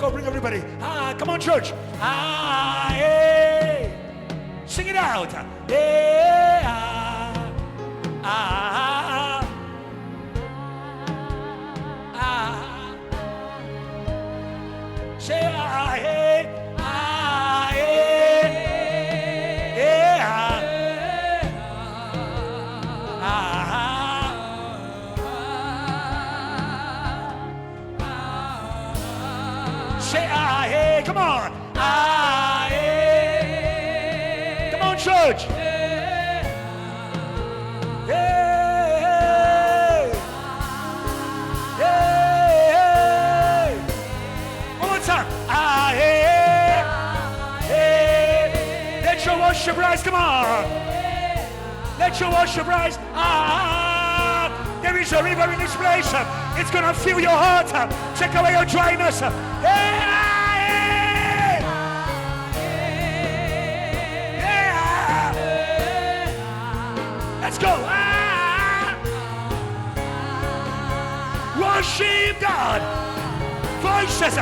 go bring everybody. Come on, church. Hey. Sing it out. Hey, Say hey, Say hey, come on. Come on, church. Let your worship rise, come on. Let your worship rise. There is a river in this place. It's gonna fill your heart. Take away your dryness. Let's go. Worship God. Voices.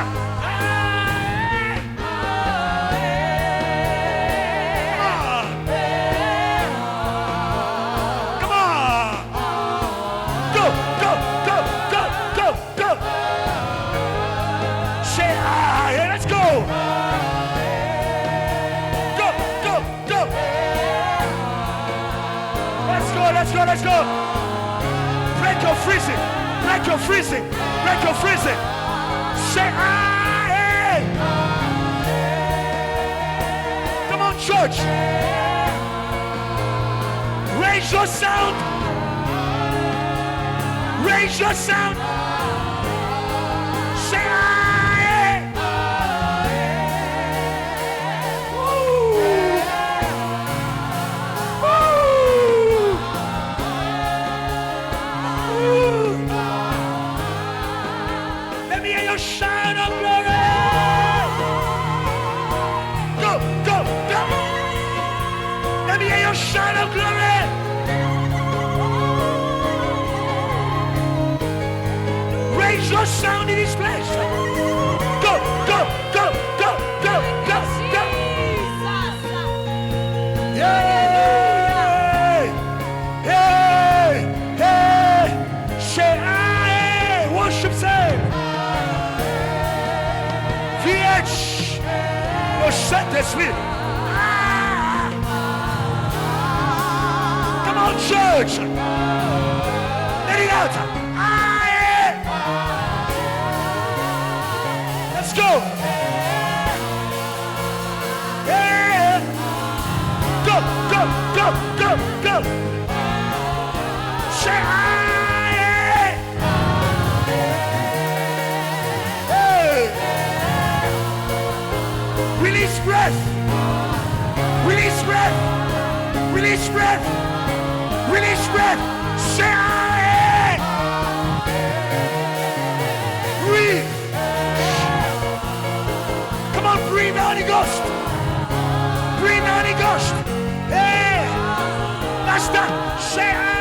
Let's go. Break your freezing. Break your freezing. Break your freezing. Say aye. Come on, church. Raise your sound. Raise your sound. Say aye. Shine of glory. Go, go, go. Let me hear your shine of glory. Raise your sound in this place. Go, go, go, go, go, go, go. Hey, hey, hey. Say aye. Worship, say. Set this with. Come on, church. Let it out. Let's go. Yeah. Go, go, go, go, go. Say release breath. Release breath. Release breath. Release breath. Say aye. Breathe. Come on, breathe, Holy Ghost. Breathe, Holy Ghost. Hey. Master, say aye.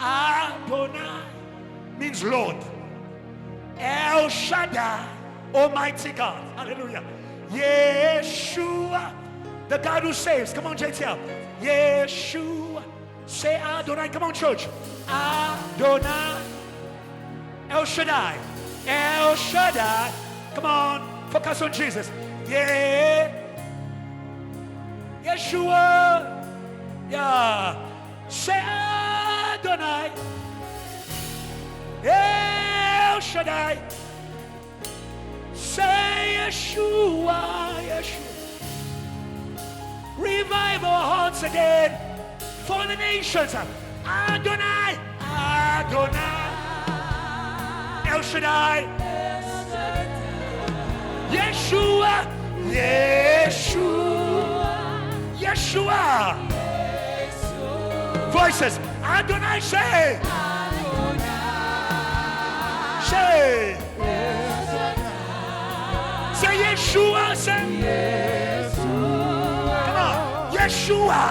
Adonai means Lord. El Shaddai, Almighty God. Hallelujah. Yeshua, the God who saves. Come on, JTL. Yeshua. Say Adonai. Come on, church. Adonai. El Shaddai. El Shaddai. Come on. Focus on Jesus. Yeshua. Yeah. Say Adonai. El Shaddai. Say Yeshua. Yeshua. Revive our hearts again for the nations. Adonai. Adonai. El Shaddai. Yeshua, Yeshua, Yeshua. Voices, Adonai, say. Say. Say Yeshua, say. Come on, Yeshua.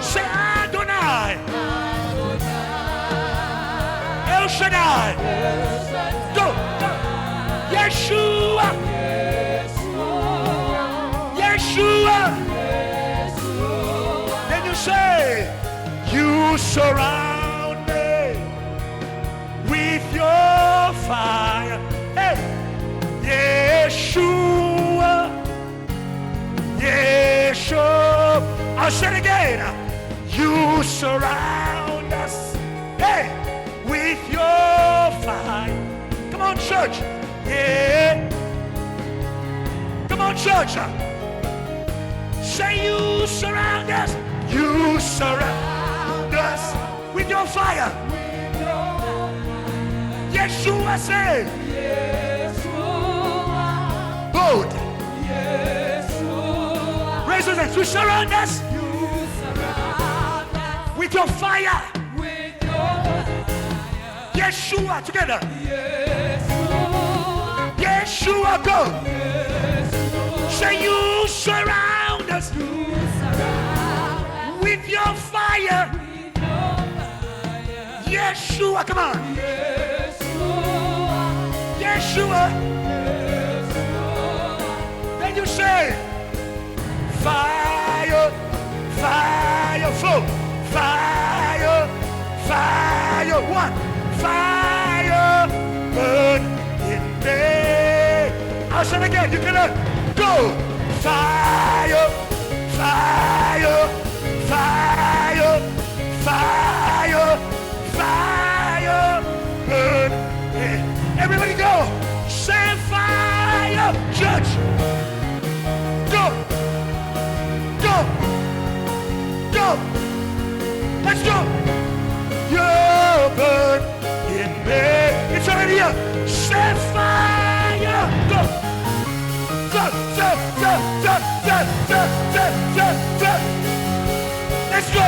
Say Adonai. El Shaddai. Go. Yeshua. Yeshua. Then you say, you surround me with your fire. Hey, Yeshua. Yeshua. I'll say it again. You surround us. Hey, with your fire. Come on, church. Yeah. Come on, church. Say you surround us. You surround us with your fire. Yeshua say. Bold. Raise your hands. You surround us with your fire. Yeshua together. Yeshua go. Say you surround us with your fire. Yeshua, come on. Yeshua. Then you say, fire, fire, flow, fire, fire, one, fire, burn in me. I'll say it again, you can go, fire, fire, fire, fire, fire, burn in. Everybody go, say fire, church. Go, go, go. Let's go. You burn in me. It's already here. Set fire. Go. Go, go, go, go, go, go, go, go, go. Let's go.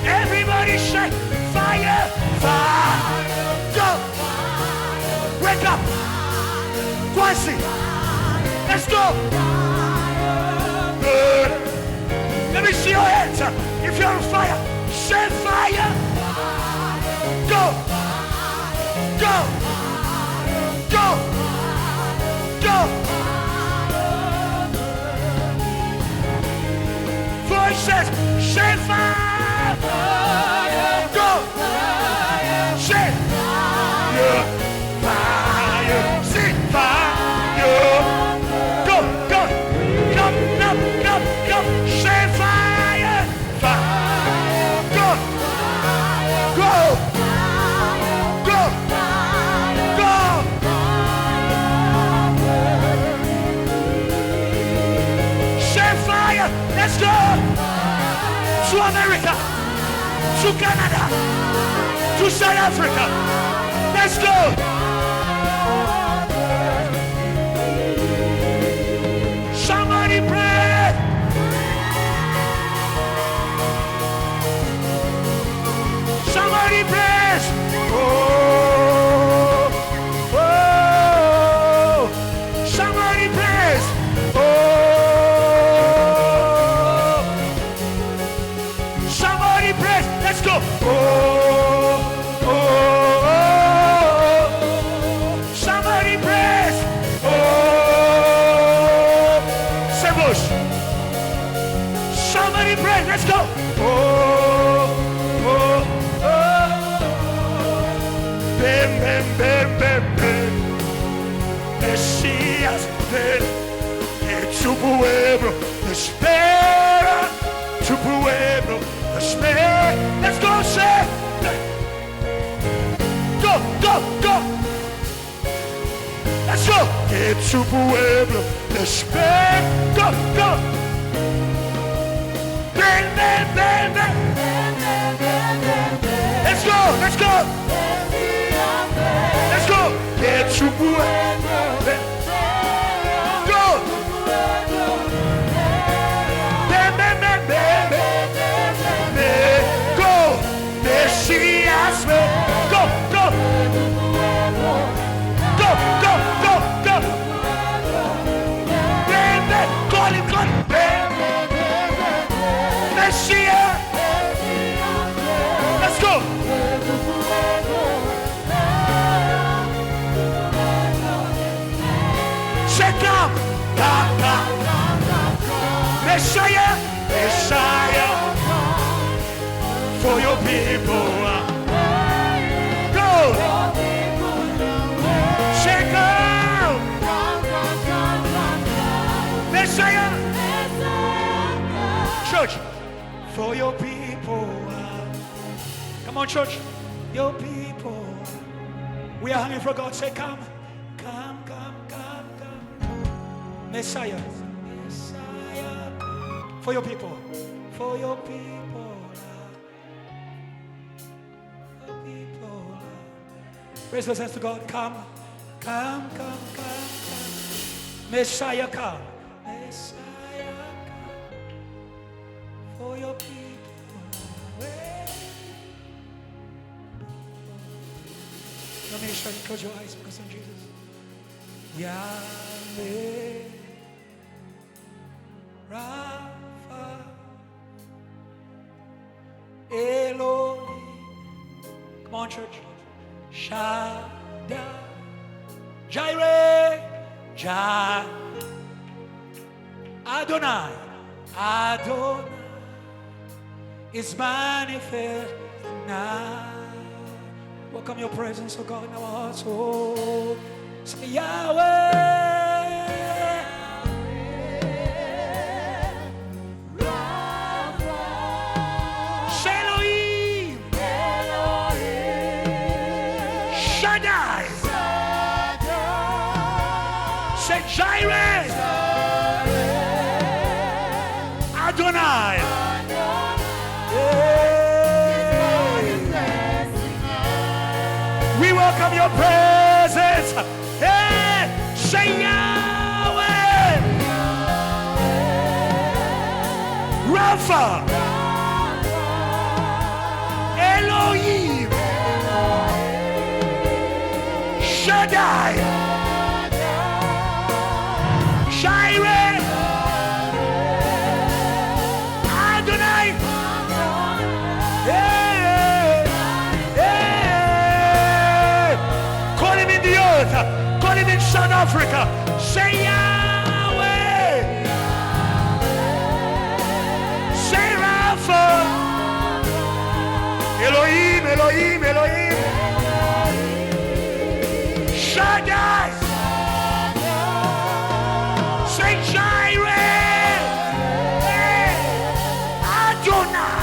Everybody say fire, fire. Go. Wake up. Quasi. Let's go. Good. Let me see your hands. If you're on fire, say fire. Go. Go. Go. Go. Voices, say fire. Go. Say fire. Fire. Say fire. Go. Go. Come. Come. Come. Come. Say fire. Fire. Go. Go. Go. Go. Say fire. Let's go. To America. To Canada. To South Africa. Let's go. Somebody pray. Somebody prays. Oh, oh. Somebody prays. Oh. Somebody prays. Let's go. Oh, oh, oh. Somebody prays. Oh. Sebush. Somebody prays. Let's go. Oh, oh, oh. Bem, bem, bem, bem, bem. Mesías, ven. Tu pueblo espera. Tu pueblo espera. Let's go, say. Go, go, go. Let's go. Que tu pueblo espera. Go, go. Ven, ven, ven, ven. Let's go, let's go. this way. Go, go. Go, go, go, go. Baby, call him, call him. Messiah. Let's go. Say come. Come, come. Messiah, Messiah. For your people. Go. Say come. Messiah. Church, for your people. Come on, church. Your people. We are hungry for God. Say come. Come, come, come, come. Messiah. Messiah. For your people. For your people. For people. Raise those hands to God. Come. Come, come, come, come. Messiah, come. Messiah, come. For your people. Let me show you. Close your eyes because of Jesus. Yahweh, Rapha, Elohim. Come on, church. Shaddai, Jireh, Jah, Adonai, Adonai is manifest now. Welcome your presence, oh God, in our hearts. Oh, say Yahweh. Say Elohim. Shaddai. Say Jireh. Adonai. We welcome your presence. Hey, say Yahweh. Rapha. Elohim. Shaddai. Jireh. Adonai. Call him in South Africa. Say Yahweh. Say Rapha. Elohim, Elohim, Elohim. Shaddai. Say Jireh. Adonai.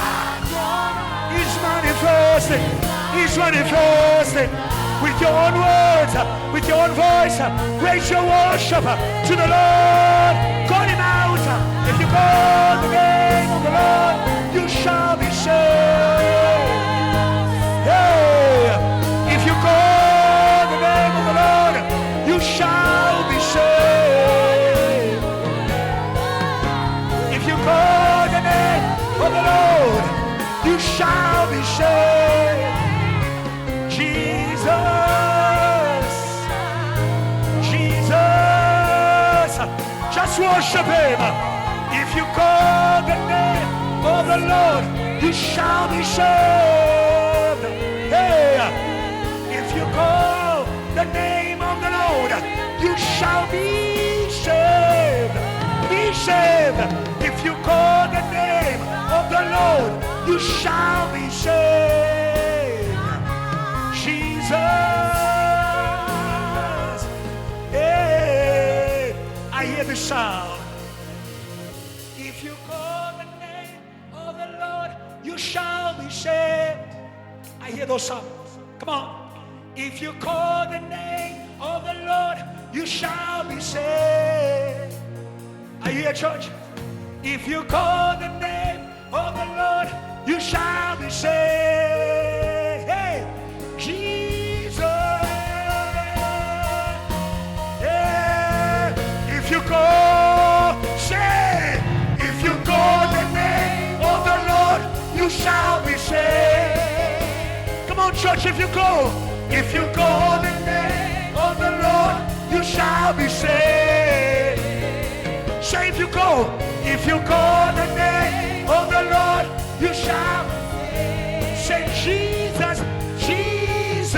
He's manifesting. He's manifesting. With your own words, with your own voice, raise your worship to the Lord. Call him out. If you call the name of the Lord, you shall be saved. Hey, if you call the name of the Lord, you shall be saved. If you call the name of the Lord, you shall be saved. Just worship him. If you call the name of the Lord, you shall be saved. Hey, if you call the name of the Lord, you shall be saved. Be saved. If you call the name of the Lord, you shall be saved. Jesus. I hear the sound. If you call the name of the Lord, you shall be saved. I hear those sounds. Come on. If you call the name of the Lord, you shall be saved. Are you here, church? If you call the name of the Lord, you shall be saved. Hey, Jesus. Yeah. If you call, say, if you call the name of the Lord, you shall be saved. Come on, on, church, if you call the name of the Lord, you shall be saved. Say if you call the name of the Lord, you shall be saved. Say Jesus, Jesus.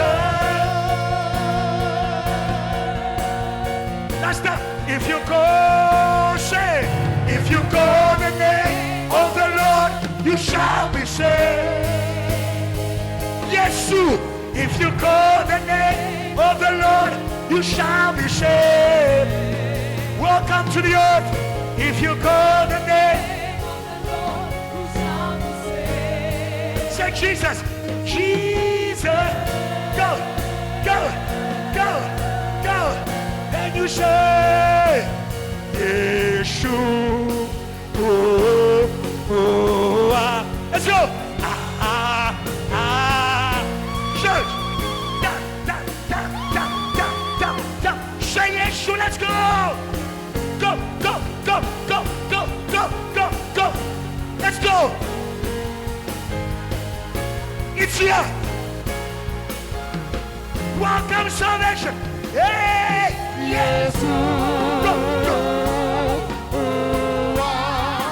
That's the, if you call, say, if you call the name of the Lord, you shall be saved. Yes, if you call the name of the Lord, you shall be saved. Welcome to the earth. If you call the name of the Lord, you shall be saved. Say Jesus, Jesus. Go, go, go, go. And you say, Yeshua. Let's go. Church. Say Yeshua, let's go. Go, go, go, go, go, go, go, go. Let's go. It's here. Welcome salvation. Hey, yes. Go, go.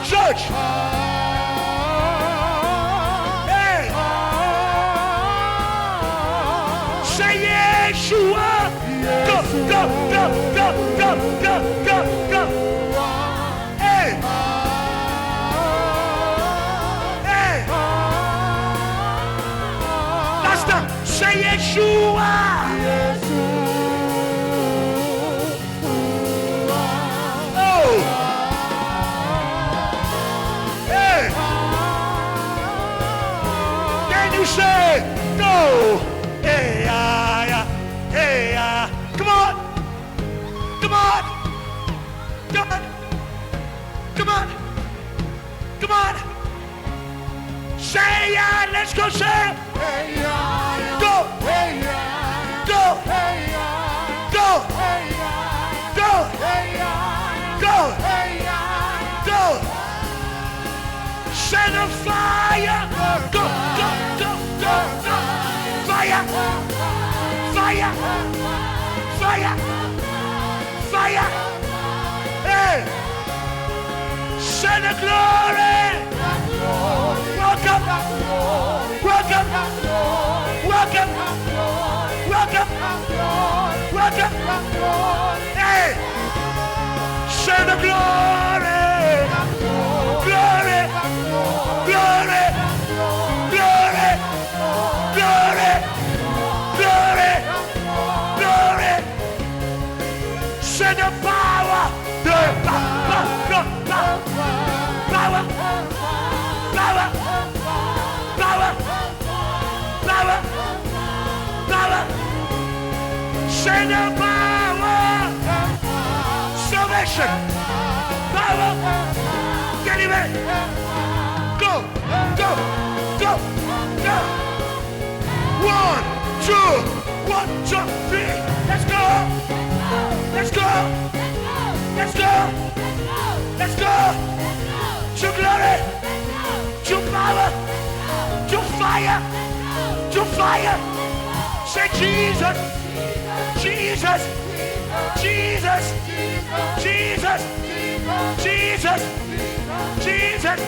Church. Hey. Say Yeshua. Go, go, go, go, go, go, go, go. Hey. Hey. That's the, say Yeshua. Oh. Hey. Then you say, go. Hey, hey, come on. Come on. Come on. Come on. Come on. Say yeah, let's go say. Hey, go. Hey, go. Hey, go. Hey, go. Hey, go. Hey, go. Send a fire. Go, go, go, go, go. Fire. Fire. Fire. Fire. Hey. Send a glory. Welcome. Welcome. Welcome. Welcome. Welcome. Hey. Send the glory. Glory. Glory. Glory. Glory. Glory. Glory. Send the power. The power. Power. Power. Power. Power. Power. Power. Send the power. Salvation. Power. Get him in. Go. Go. Go. Go. 1, 2. 1, 2, 3. Let's go. Let's go. Let's go. Let's go. To glory. To power. To fire. To fire. Say Jesus. Jesus. Jesus. Jesus. Jesus. Jesus.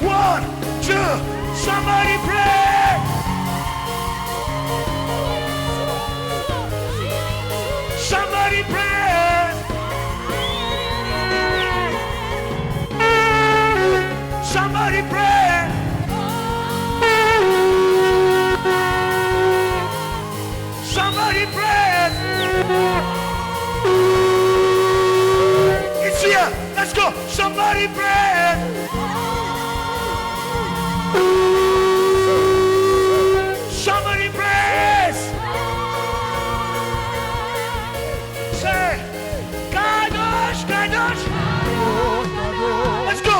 1, 2. Somebody pray. Somebody pray. Somebody pray. Somebody pray. It's here. Let's go. Somebody pray. Somebody prays. Say, Kadosh, Kadosh. Let's go.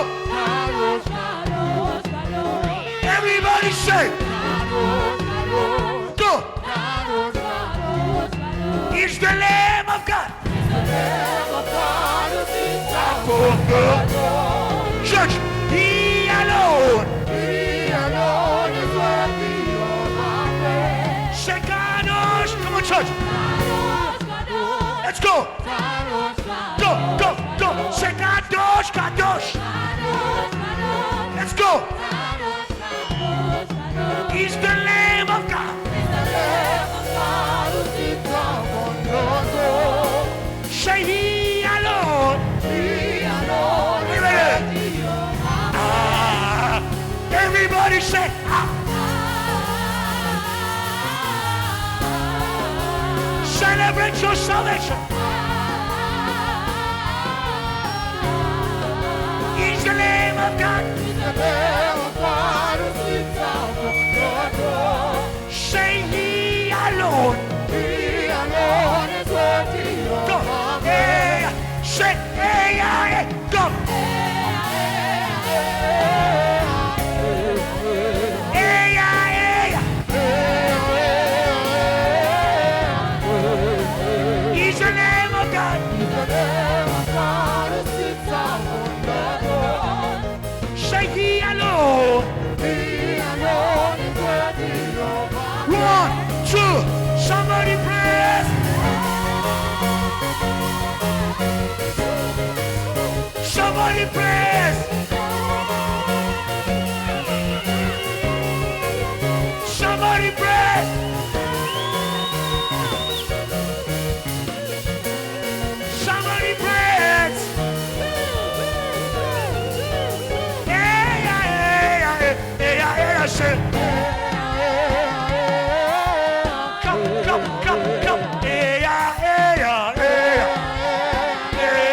Everybody say, go. It's the Lamb of God. Church, He alone. He alone is worthy of our praise. go. Go, go, go. Say Kadosh, Kadosh. Let's go. He's the Lamb of God. Say He alone. Everybody say celebrate your salvation. He's the Lamb of God. Say He alone. He alone is worthy. Go. Hey, say hey, hey, go. Hey, hey, He's the Lamb of God. Say He alone. He alone is worthy. 1, 2, somebody praise. Somebody praise. Somebody praise. Somebody praise. Hey, hey, hey, hey, hey, hey, come, come, come, come. Hey, hey, hey, hey,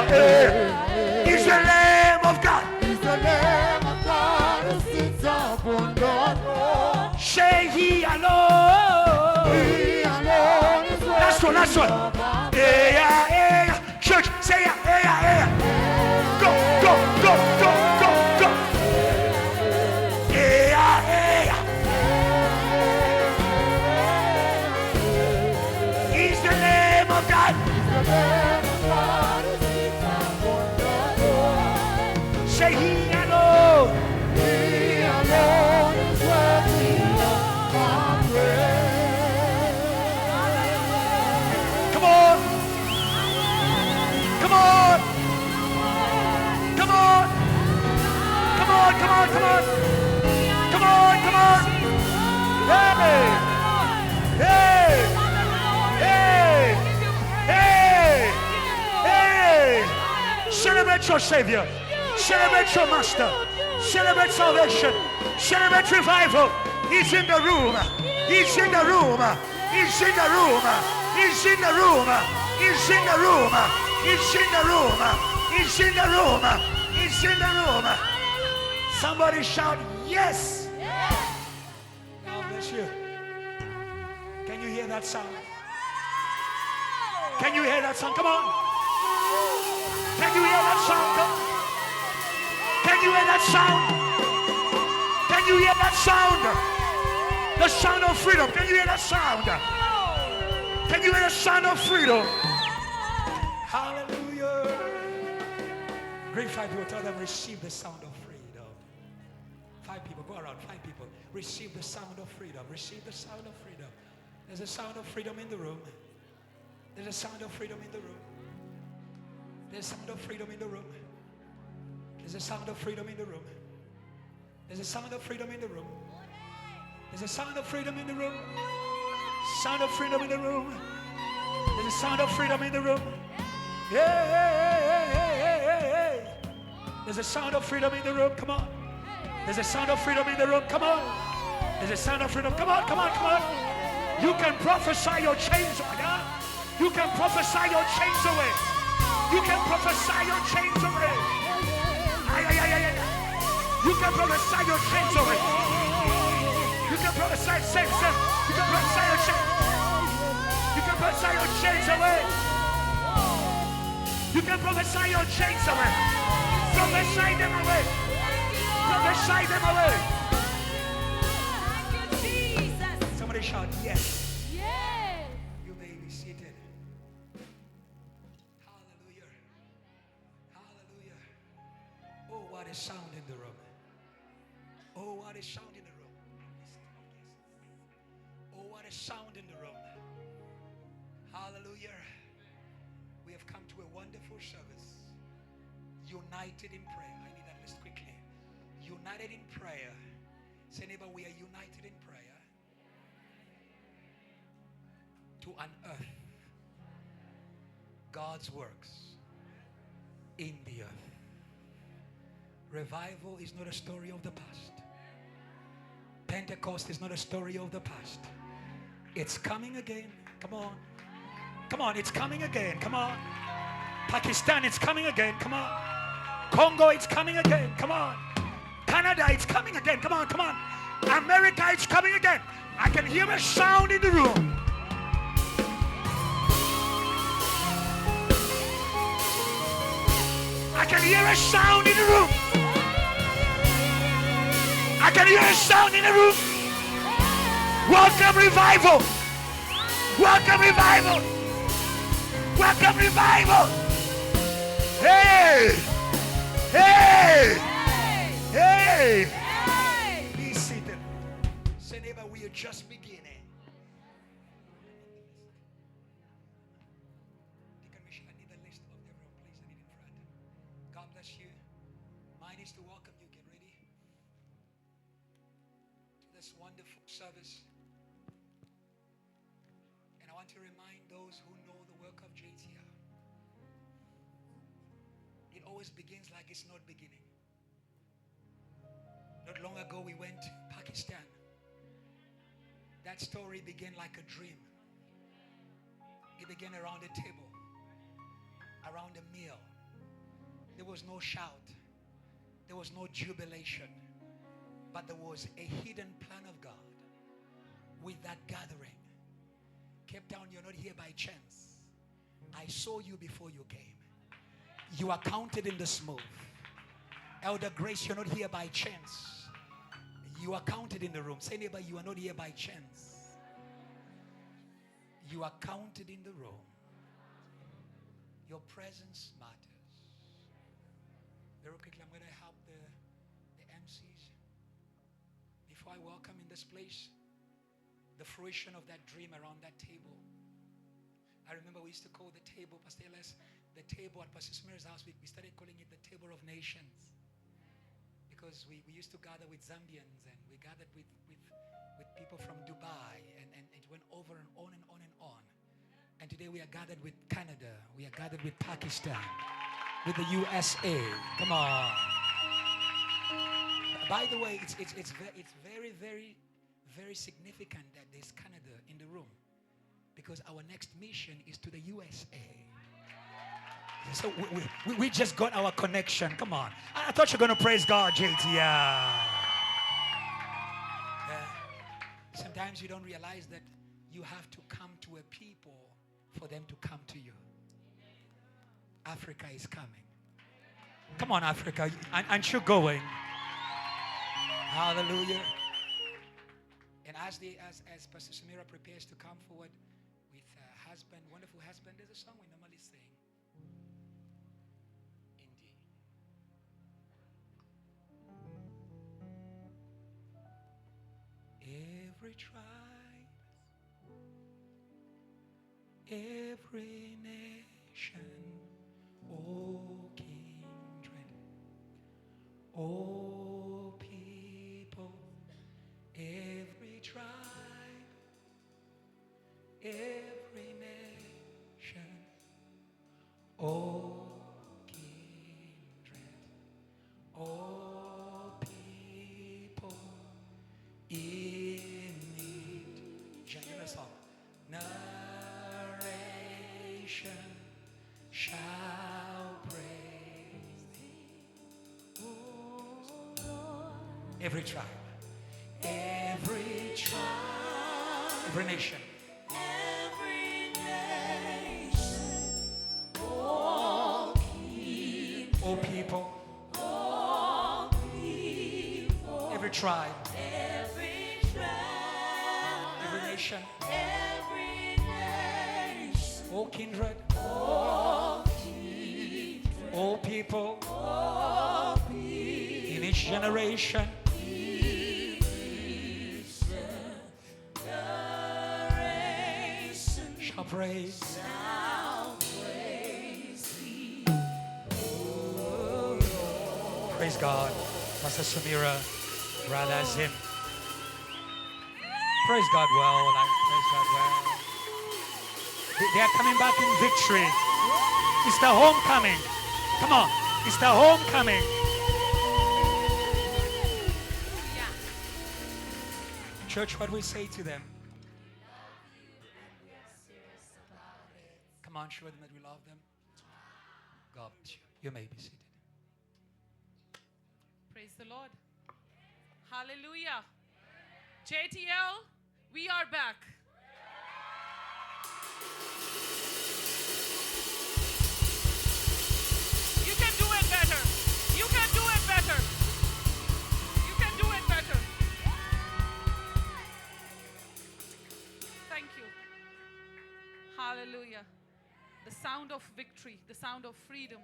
hey. He's the Lamb of God. He's the Lamb of God who sits upon the throne. Say He alone. He alone is worthy. Last one, last one. Hey, hey, church, say hey, hey. Go, go, go, go, go, go. Hey, hey. He's the Lamb of God. He's the Lamb of God who sits upon the throne. Say He alone. He alone is worthy of our praise. Come on. Come on. Come on. Come on, come on, come on. Come on, come on. Hey. Hey. Hey. Hey. Hey. Celebrate your Savior. Celebrate your Master. Celebrate salvation. Celebrate revival. He's in the room. He's in the room. He's in the room. He's in the room. He's in the room. He's in the room. He's in the room. He's in the room. Somebody shout yes. God bless you. Can you hear that sound? Can you hear that sound? Come on. Can you hear that sound? Come on. Can you hear that sound? Can you hear that sound? The sound of freedom. Can you hear that sound? Can you hear the sound of freedom? Hallelujah. Great 5 people, tell them receive the sound of freedom. 5 people, go around, 5 people. Receive the sound of freedom. Receive the sound of freedom. There's a sound of freedom in the room. There's a sound of freedom in the room. There's a sound of freedom in the room. There's a sound of freedom in the room. There's a sound of freedom in the room. There's a sound of freedom in the room. Sound of freedom in the room. There's a sound of freedom in the room. Yeah, yeah, yeah, yeah, yeah, yeah. There's a sound of freedom in the room. Come on. There's a sound of freedom in the room. Come on. There's a sound of freedom. Come on, come on, come on. You can prophesy your chains away. Yeah? You can prophesy your chains away. You can prophesy your chains away. You can prophesy your chains away. You can prophesy sex. You can prophesy your chains. You can prophesy your chains away. You can prophesy your chains away. Prophesy them away. Prophesy them away. Somebody shout yes. Yes. You may be seated. Hallelujah. Hallelujah. Oh, what a sound in the room. Oh, what a sound in the room. Oh, what a sound in the room. Hallelujah. We have come to a wonderful service. United in prayer. I need that list quickly. United in prayer. Say, neighbor, we are united in prayer to unearth God's works in the earth. Revival is not a story of the past. Pentecost is not a story of the past. It's coming again. Come on. Come on, it's coming again. Come on. Pakistan, it's coming again. Come on. Congo, it's coming again. Come on. Canada, it's coming again. Come on, come on. America, it's coming again. I can hear a sound in the room. I can hear a sound in the room. I can hear a sound in the room. Welcome revival. Welcome revival. Welcome revival. Hey. Hey. Hey. Be seated. Say, neighbor, we are just beginning. I need the list of everyone. Please, I need it in front. God bless you. Mine is to welcome you. Get ready to this wonderful service. And I want to remind those who know the work of JTR. It always begins like it's not beginning. Not long ago we went to Pakistan. That story began like a dream. It began around a table, around a meal. There was no shout. There was no jubilation. But there was a hidden plan of God with that gathering. Cape Town, you're not here by chance. I saw you before you came. You are counted in this move. Elder Grace, you're not here by chance. You are counted in the room. Say, neighbor, you are not here by chance. You are counted in the room. Your presence matters. Very quickly, I'm going to help the MCs. Before I welcome in this place, the fruition of that dream around that table. I remember we used to call the table, Pastor Ellis, the table at Pastor Sumera's house. We started calling it the table of nations. Because we used to gather with Zambians, and we gathered with people from Dubai, and it went over and on and on and on. And today we are gathered with Canada. We are gathered with Pakistan, with the USA. Come on. By the way, it's very, very, very significant that there's Canada in the room, because our next mission is to the USA. So we just got our connection. Come on. I thought you were going to praise God, JT. Yeah. Sometimes you don't realize that you have to come to a people for them to come to you. Africa is coming. Come on, Africa. Aren't you going? Hallelujah. And as Pastor Sumera prepares to come forward with a husband, wonderful husband, there's a song we normally sing. Every tribe, every nation, oh kindred, oh people, every tribe, every nation, oh kindred, oh people, in need. Genuine song. Narration shall praise thee. Oh, every tribe, every tribe, every nation, all people, every tribe, every nation, all kindred, all people, in each generation, shall praise Praise God. Pastor Sumera, Brother Azeem. Praise God well. Praise God well. They are coming back in victory. It's the homecoming. Come on. It's the homecoming. Yeah. Church, what we say to them? Come on, show them that we love them. God bless you. You may be seated. Praise the Lord. Hallelujah. JTL, we are back. You can do it better. You can do it better. You can do it better. Thank you. Hallelujah. The sound of victory, the sound of freedom.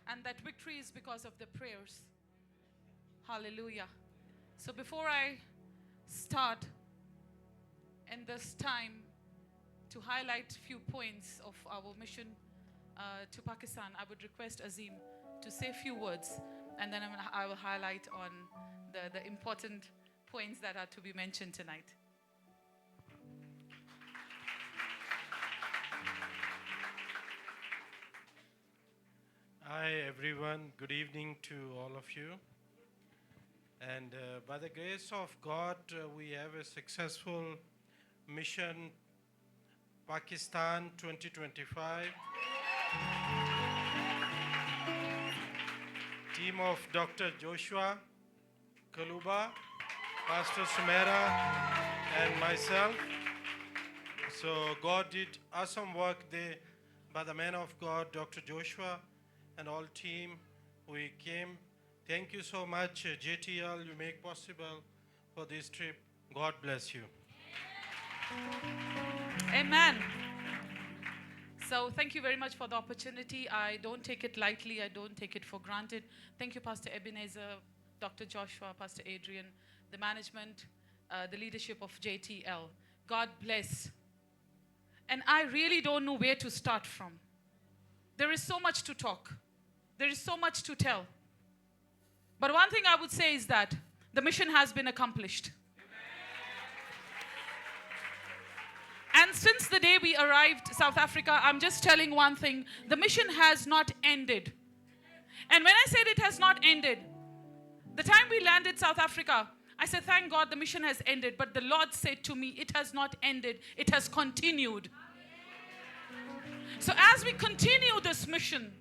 And that victory is because of the prayers. Hallelujah. So before I start in this time to highlight a few points of our mission to Pakistan, I would request Azeem to say a few words, and then I will highlight on the important points that are to be mentioned tonight. Hi everyone, good evening to all of you. And by the grace of God, we have a successful mission, Pakistan 2025. Team of Dr. Joshua, Kiluba, Pastor Sumera, and myself. So God did awesome work there by the man of God, Dr. Joshua, and all team. We came. Thank you so much, JTL. You make possible for this trip. God bless you. Amen. So thank you very much for the opportunity. I don't take it lightly. I don't take it for granted. Thank you, Pastor Ebenezer, Dr. Joshua, Pastor Adrian, the management, the leadership of JTL. God bless. And I really don't know where to start from. There is so much to talk. There is so much to tell. But one thing I would say is that the mission has been accomplished. And since the day we arrived South Africa, I'm just telling one thing. The mission has not ended. And when I said it has not ended, the time we landed South Africa, I said, thank God the mission has ended. But the Lord said to me, it has not ended. It has continued. So as we continue this mission,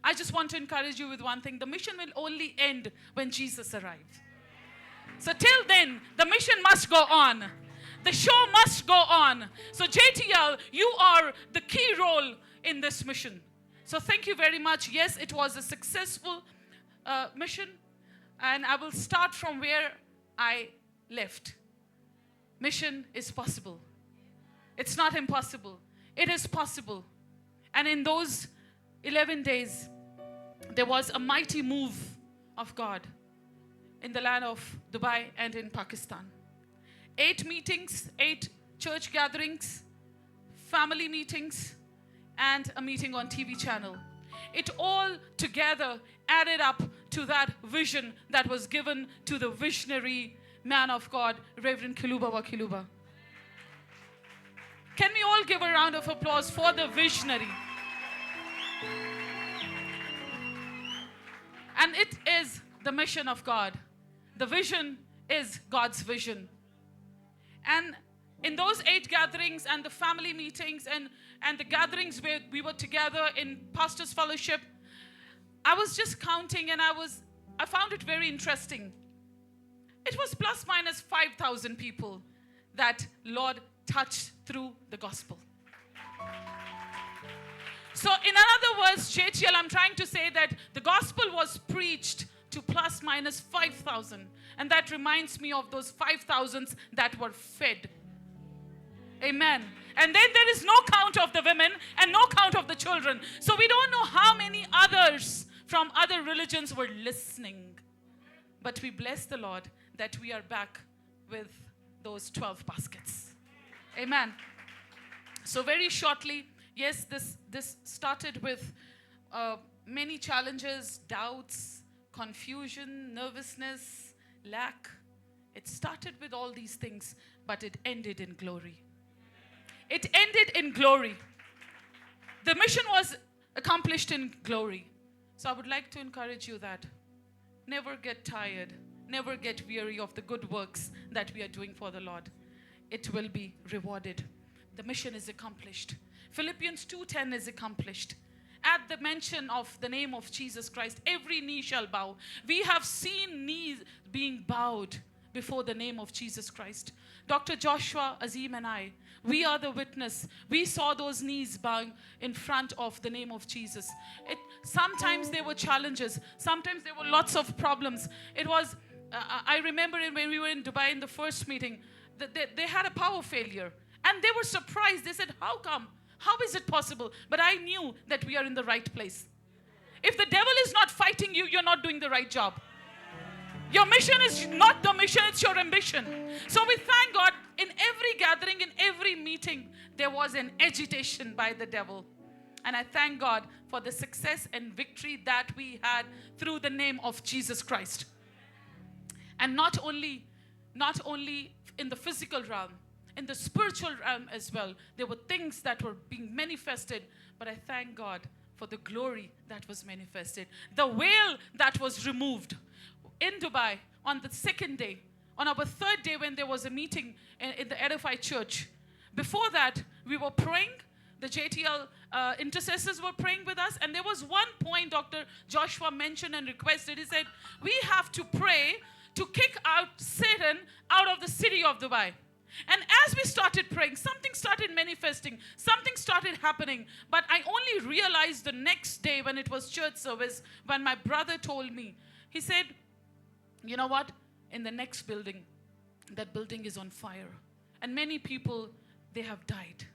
I just want to encourage you with one thing. The mission will only end when Jesus arrives. So till then, the mission must go on. The show must go on. So JTL, you are the key role in this mission. So thank you very much. Yes, it was a successful mission. And I will start from where I left. Mission is possible. It's not impossible. It is possible. And in those 11 days, there was a mighty move of God in the land of Dubai and in Pakistan. 8 meetings, 8 church gatherings, family meetings, and a meeting on TV channel. It all together added up to that vision that was given to the visionary man of God, Reverend Kiluba wa Kiluba. Can we all give a round of applause for the visionary? And it is the mission of God. The vision is God's vision. And in those 8 gatherings and the family meetings and the gatherings where we were together in Pastor's Fellowship, I was just counting and I found it very interesting. It was plus minus 5,000 people that Lord touched through the gospel. So in other words, JTL, I'm trying to say that the gospel was preached to plus minus 5,000. And that reminds me of those 5,000s that were fed. Amen. And then there is no count of the women and no count of the children. So we don't know how many others from other religions were listening. But we bless the Lord that we are back with those 12 baskets. Amen. So very shortly, yes, this started with many challenges, doubts, confusion, nervousness, lack. It started with all these things, but it ended in glory. It ended in glory. The mission was accomplished in glory. So I would like to encourage you that never get tired, never get weary of the good works that we are doing for the Lord. It will be rewarded. The mission is accomplished. Philippians 2:10 is accomplished. At the mention of the name of Jesus Christ, every knee shall bow. We have seen knees being bowed before the name of Jesus Christ. Dr. Joshua, Azeem and I, we are the witness. We saw those knees bowing in front of the name of Jesus. Sometimes there were challenges. Sometimes there were lots of problems. It was, I remember when we were in Dubai in the first meeting, they had a power failure. And they were surprised. They said, how come? How is it possible? But I knew that we are in the right place. If the devil is not fighting you, you're not doing the right job. Your mission is not the mission, it's your ambition. So we thank God, in every gathering, in every meeting, there was an agitation by the devil. And I thank God for the success and victory that we had through the name of Jesus Christ. And not only in the physical realm, in the spiritual realm as well, there were things that were being manifested. But I thank God for the glory that was manifested. The veil that was removed. In Dubai, on the second day, on our third day when there was a meeting in the Edify Church. Before that, we were praying. The JTL intercessors were praying with us. And there was one point Dr. Joshua mentioned and requested. He said, we have to pray to kick out Satan out of the city of Dubai. And as we started praying, something started manifesting. Something started happening. But I only realized the next day when it was church service, when my brother told me, he said, you know what? In the next building, that building is on fire. And many people, they have died.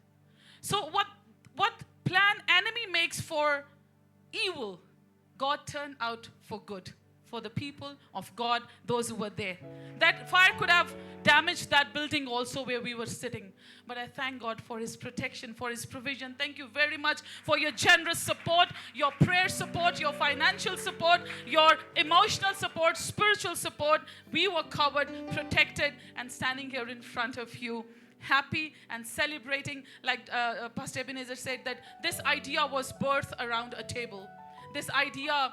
So what plan enemy makes for evil, God turned out for good. For the people of God, those who were there. That fire could have damaged that building also where we were sitting. But I thank God for His protection, for His provision. Thank you very much for your generous support, your prayer support, your financial support, your emotional support, spiritual support. We were covered, protected, and standing here in front of you, happy and celebrating. Like Pastor Ebenezer said, that this idea was birthed around a table. This idea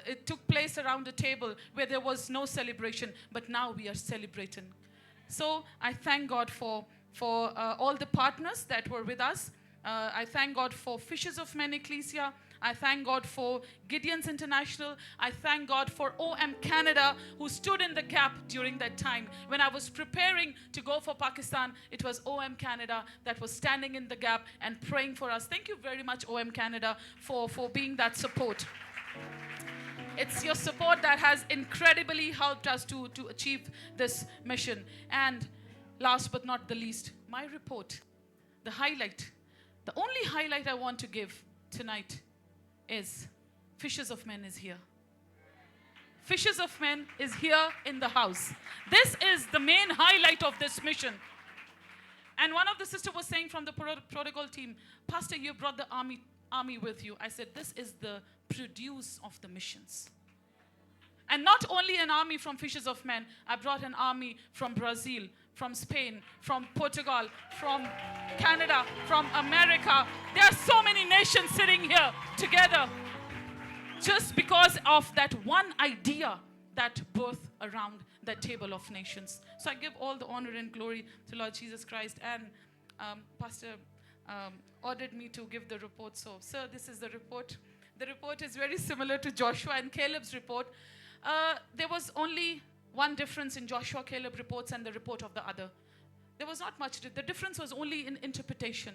it took place around a table where there was no celebration, but now we are celebrating. So I thank God for all the partners that were with us. I thank God for Fishers of Men Ecclesia. I thank God for Gideon's International. I thank God for OM Canada, who stood in the gap during that time. When I was preparing to go for Pakistan, it was OM Canada that was standing in the gap and praying for us. Thank you very much, OM Canada, for being that support. It's your support that has incredibly helped us to achieve this mission. And last but not the least, my report, the highlight, the only highlight I want to give tonight is Fishers of Men is here. Fishers of Men is here in the house. This is the main highlight of this mission. And one of the sisters was saying from the protocol team, Pastor, you brought the army with you. I said, this is the produce of the missions. And not only an army from Fishers of Men, I brought an army from Brazil, from Spain, from Portugal, from Canada, from America. There are so many nations sitting here together just because of that one idea that birthed around that table of nations. So I give all the honor and glory to Lord Jesus Christ. And Pastor ordered me to give the report. So, sir, this is the report. The report is very similar to Joshua and Caleb's report. There was only one difference in Joshua, Caleb reports and the report of the other. There was not much. The difference was only in interpretation.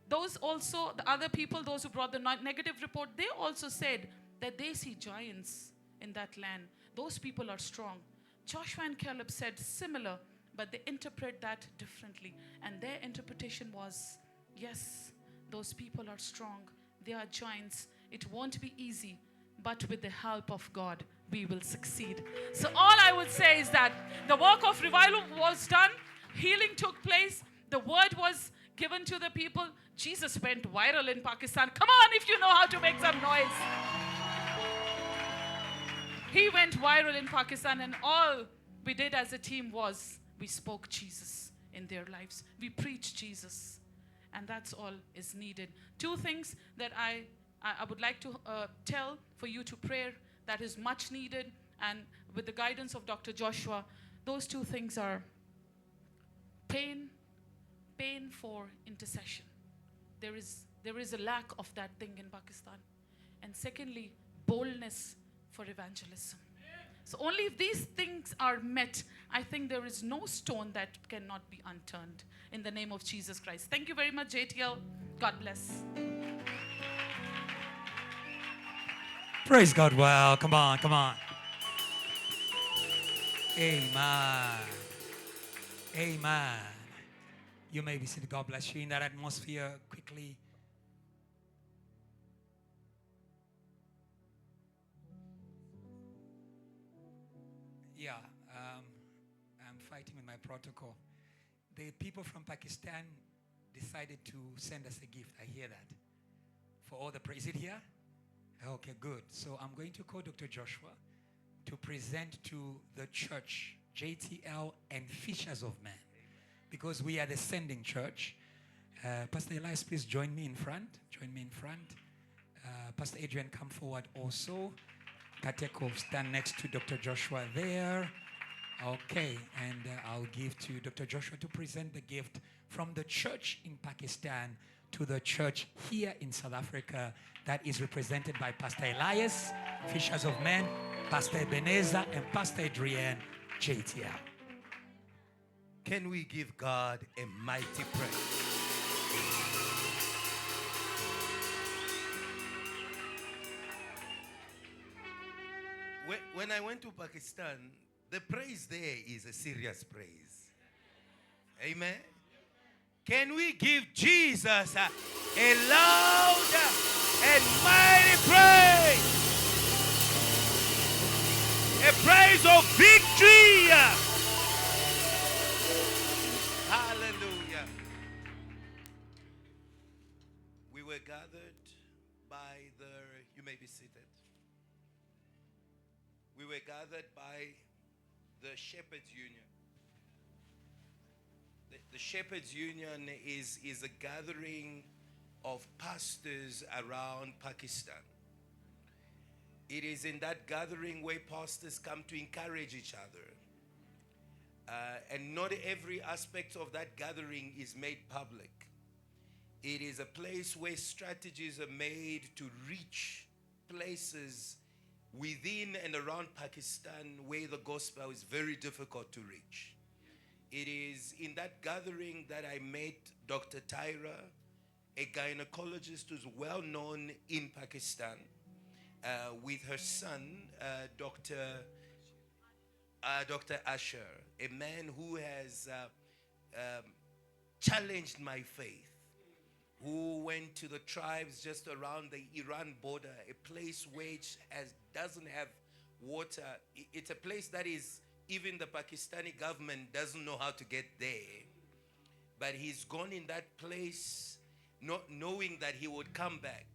Those also, the other people, those who brought the negative report, they also said that they see giants in that land. Those people are strong. Joshua and Caleb said similar, but they interpret that differently. And their interpretation was, yes, those people are strong. They are giants. It won't be easy, but with the help of God, we will succeed. So all I would say is that the work of revival was done. Healing took place. The word was given to the people. Jesus went viral in Pakistan. Come on, if you know how to make some noise. He went viral in Pakistan, and all we did as a team was we spoke Jesus in their lives. We preached Jesus, and that's all is needed. Two things that I would like to tell for you to pray that is much needed, and with the guidance of Dr. Joshua, those two things are pain for intercession. There is a lack of that thing in Pakistan. And secondly, boldness for evangelism. So only if these things are met, I think there is no stone that cannot be unturned. In the name of Jesus Christ. Thank you very much, JTL. God bless. Praise God. Well, come on, come on. Amen. Amen. You may be seated. God bless you in that atmosphere quickly. Yeah, I'm fighting with my protocol. The people from Pakistan decided to send us a gift. I hear that. For all the praise. Is it here? Okay, good. So I'm going to call Dr. Joshua to present to the church, JTL and Fishers of Men, because we are the sending church. Pastor Elias, please join me in front. Join me in front. Pastor Adrian, come forward also. Kateko, stand next to Dr. Joshua there. Okay, and I'll give to Dr. Joshua to present the gift from the church in Pakistan to the church here in South Africa that is represented by Pastor Elias, Fishers of Men, Pastor Ebenezer, and Pastor Adrian, JTL. Can we give God a mighty praise? When I went to Pakistan, the praise there is a serious praise. Amen. Can we give Jesus a loud and mighty praise? A praise of victory. Hallelujah. We were gathered by you may be seated. We were gathered by the Shepherds Union. The Shepherds Union is a gathering of pastors around Pakistan. It is in that gathering where pastors come to encourage each other. And not every aspect of that gathering is made public. It is a place where strategies are made to reach places within and around Pakistan where the gospel is very difficult to reach. It is in that gathering that I met Dr. Tyra, a gynecologist who's well known in Pakistan, with her son, Dr. Asher, a man who has challenged my faith, who went to the tribes just around the Iran border, a place which doesn't have water. It's a place that is, even the Pakistani government doesn't know how to get there. But he's gone in that place not knowing that he would come back.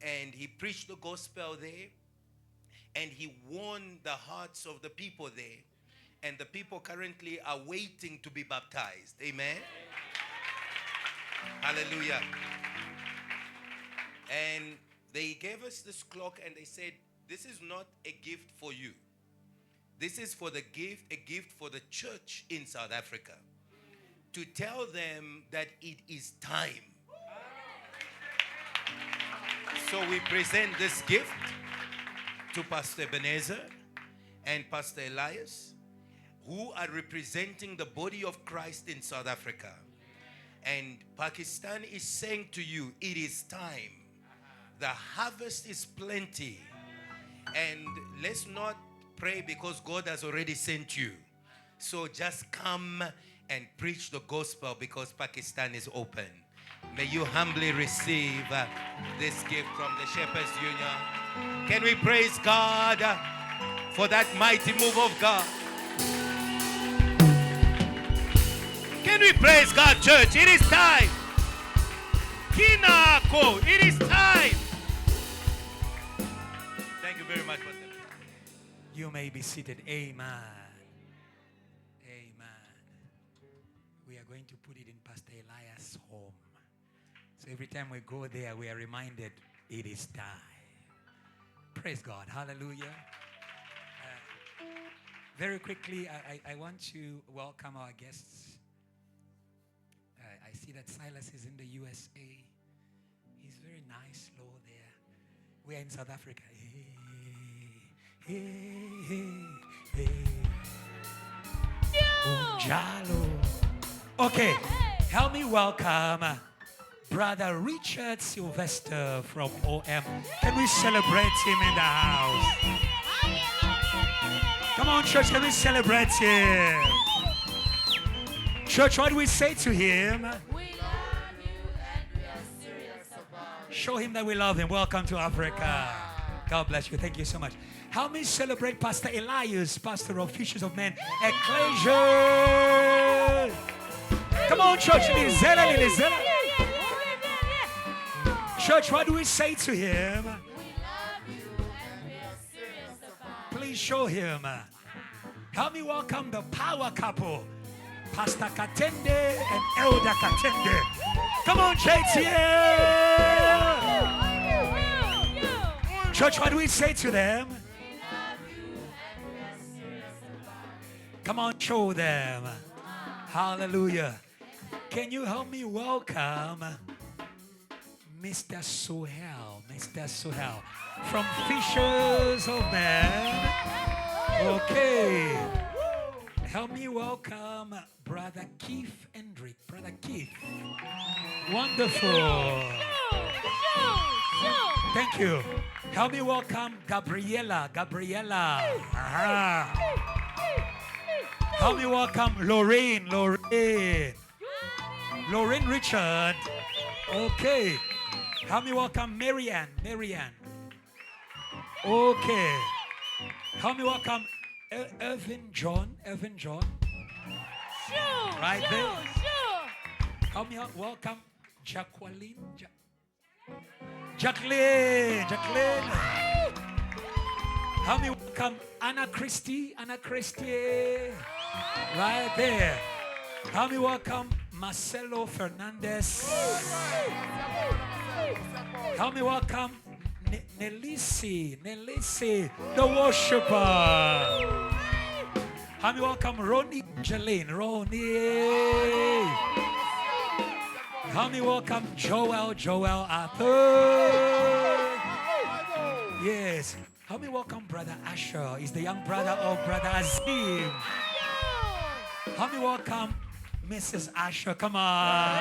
And he preached the gospel there. And he won the hearts of the people there. And the people currently are waiting to be baptized. Amen. Hallelujah. And they gave us this clock and they said, this is not a gift for you. This is for a gift for the church in South Africa. To tell them that it is time. So we present this gift to Pastor Ebenezer and Pastor Elias, who are representing the body of Christ in South Africa. And Pakistan is saying to you, it is time. The harvest is plenty. And let's not pray because God has already sent you. So just come and preach the gospel because Pakistan is open. May you humbly receive this gift from the Shepherds Union. Can we praise God for that mighty move of God? Can we praise God, church? It is time. Kinako, it is time. Thank you very much, Pastor. You may be seated. Amen. Amen. We are going to put it in Pastor Elias' home. So every time we go there, we are reminded it is time. Praise God. Hallelujah. Very quickly, I want to welcome our guests. I see that Silas is in the USA. He's very nice, low there. We are in South Africa. Okay, help me welcome Brother Richard Sylvester from OM. Can we celebrate him in the house? Come on, church, can we celebrate him? Church, what do we say to him? We love you and we are serious about it. Show him that we love him. Welcome to Africa. God bless you. Thank you so much. Help me celebrate Pastor Elias, pastor of Fishes of Men, Ecclesia. Come on, church. Church, what do we say to him? We love you and we are serious about it. Please show him. Help me welcome the power couple, Pastor Katende and Elder Katende. Come on, JT. Church, what do we say to them? We love you and we are serious about it. Come on, show them. Hallelujah. Can you help me welcome Mr. Suhel? Mr. Suhel from Fishers of Men. Okay. Help me welcome Brother Keith Hendrick. Brother Keith. Wonderful. Thank you. Help me welcome Gabriela. Aha. Help me welcome Lorraine Richard. Okay. Help me welcome Marianne. Okay. Help me welcome Evan John. Right there. Help me welcome Jacqueline. Help me welcome Anna Christie. Right there. Help me welcome Marcelo Fernandez. Help me welcome Nelisi, the worshiper. Help me welcome Ronnie Jeline. Help me welcome Joel Arthur. Yes. Help me welcome Brother Asher. He's the young brother of Brother Azeem. Help me welcome Mrs. Asher. Come on.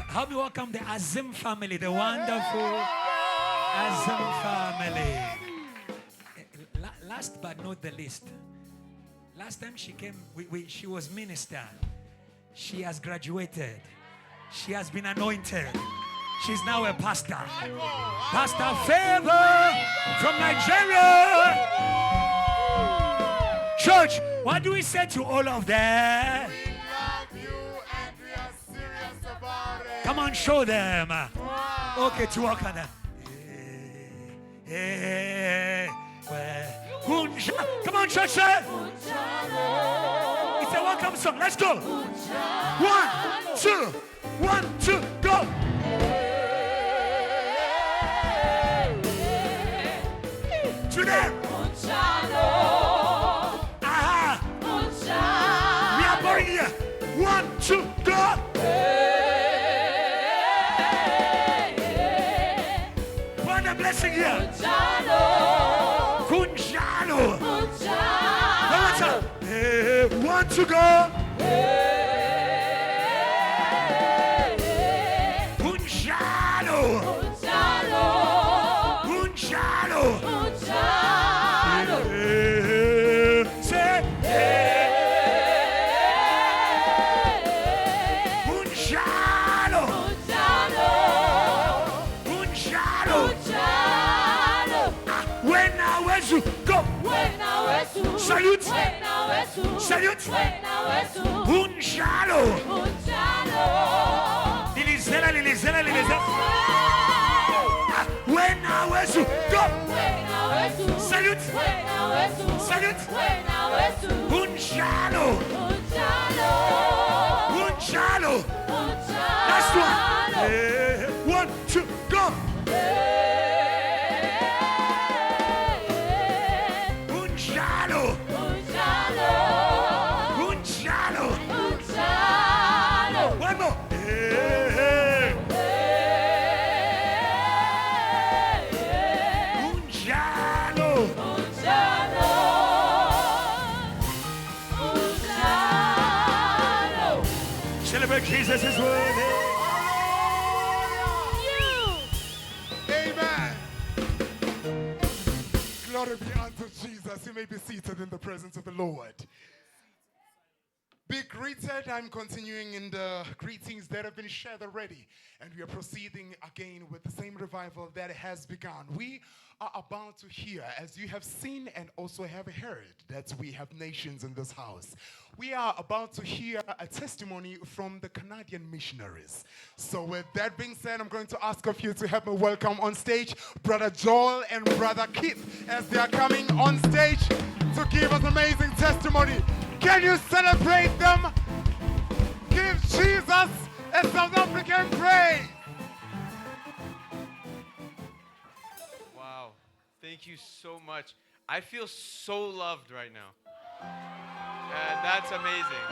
Help me welcome the Azeem family, the wonderful Azeem family. Last but not the least, last time she came, she was minister. She has graduated. She has been anointed. She's now a pastor. Pastor Favor from Nigeria. Church, what do we say to all of them? We love you and we are serious about it. Come on, show them. Okay, to walk on them. Come on, church. It's a welcome song. Let's go. 1, 2, 1, 2, go. To them. Aha. We are going here. 1, 2, go. What a blessing here. Kunjalo. Want to go? Kunjalo. Say Kunjalo. When I was go. Salute. Kunjalo. Lilizela. When I was go. Second. Unjalo. Last one. 1, 2, go. Unjalo. One more. Celebrate Jesus is worthy. Amen. Glory be unto Jesus. You may be seated in the presence of the Lord. Be greeted. I'm continuing in the greetings that have been shared already. And we are proceeding again with the same revival that has begun. We are about to hear, as you have seen and also have heard, that we have nations in this house. We are about to hear a testimony from the Canadian missionaries. So with that being said, I'm going to ask of you to help me welcome on stage Brother Joel and Brother Keith as they are coming on stage to give us amazing testimony. Can you celebrate them? Give Jesus a South African praise. Wow. Thank you so much. I feel so loved right now. That's amazing.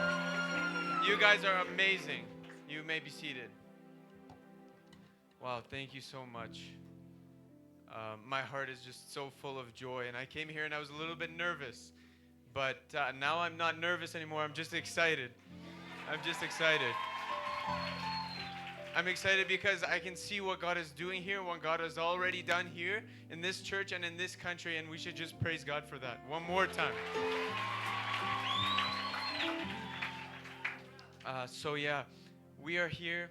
You guys are amazing. You may be seated. Wow, thank you so much. My heart is just so full of joy. And I came here and I was a little bit nervous. But now I'm not nervous anymore. I'm just excited. I'm just excited. I'm excited because I can see what God is doing here, what God has already done here in this church and in this country, and we should just praise God for that one more time. So yeah, we are here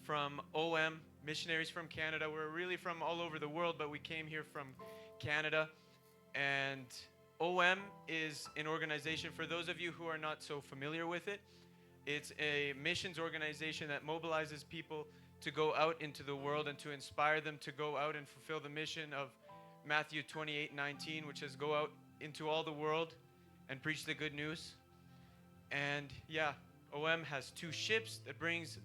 from OM, missionaries from Canada. We're really from all over the world, but we came here from Canada. And OM is an organization, for those of you who are not so familiar with it, it's a missions organization that mobilizes people to go out into the world and to inspire them to go out and fulfill the mission of Matthew 28:19, which says, go out into all the world and preach the good news. And yeah, OM has 2 ships that brings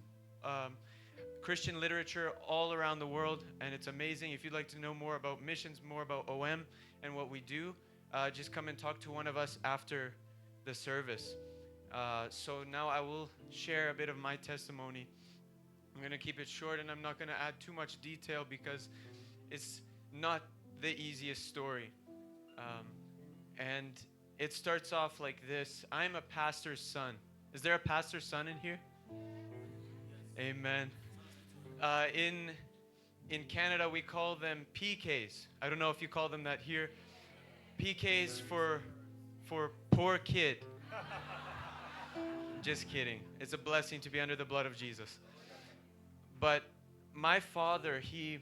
Christian literature all around the world, and it's amazing. If you'd like to know more about missions, more about OM and what we do, just come and talk to one of us after the service. So now I will share a bit of my testimony. I'm going to keep it short, and I'm not going to add too much detail because it's not the easiest story. And it starts off like this. I'm a pastor's son. Is there a pastor's son in here? Amen. In Canada, we call them PKs. I don't know if you call them that here. PKs for poor kid. Just kidding. It's a blessing to be under the blood of Jesus. But my father, he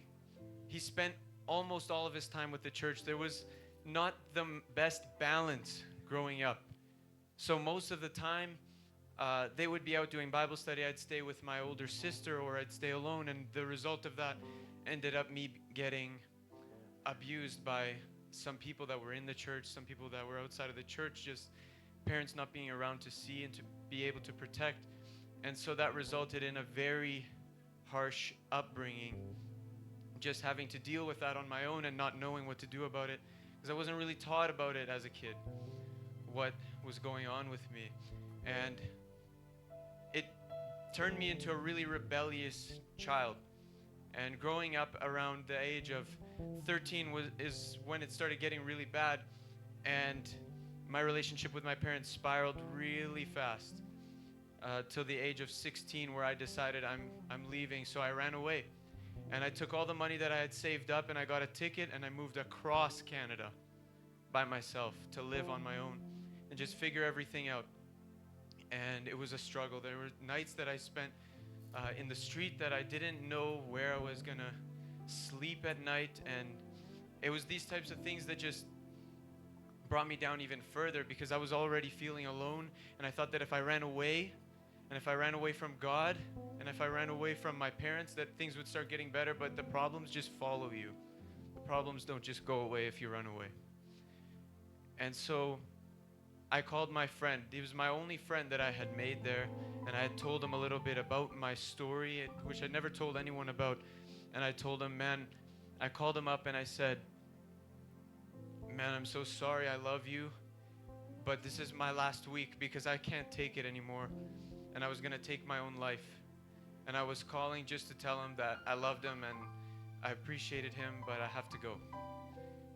spent almost all of his time with the church. There was not the best balance growing up. So most of the time, they would be out doing Bible study. I'd stay with my older sister, or I'd stay alone. And the result of that ended up me getting abused by some people that were in the church, some people that were outside of the church, just parents not being around to see and to be able to protect. And so that resulted in a very harsh upbringing, just having to deal with that on my own and not knowing what to do about it, because I wasn't really taught about it as a kid, what was going on with me. And it turned me into a really rebellious child. And growing up around the age of 13 is when it started getting really bad, and my relationship with my parents spiraled really fast till the age of 16, where I decided I'm leaving. So I ran away, and I took all the money that I had saved up, and I got a ticket, and I moved across Canada by myself to live on my own and just figure everything out. And it was a struggle. There were nights that I spent in the street that I didn't know where I was gonna sleep at night, and it was these types of things that just brought me down even further, because I was already feeling alone, and I thought that if I ran away, and if I ran away from God, and if I ran away from my parents, that things would start getting better. But the problems just follow you. The problems don't just go away if you run away. And so I called my friend. He was my only friend that I had made there. And I had told him a little bit about my story, which I'd never told anyone about. And I told him, man, I called him up and I said, man, I'm so sorry, I love you, but this is my last week because I can't take it anymore. And I was going to take my own life. And I was calling just to tell him that I loved him and I appreciated him, but I have to go.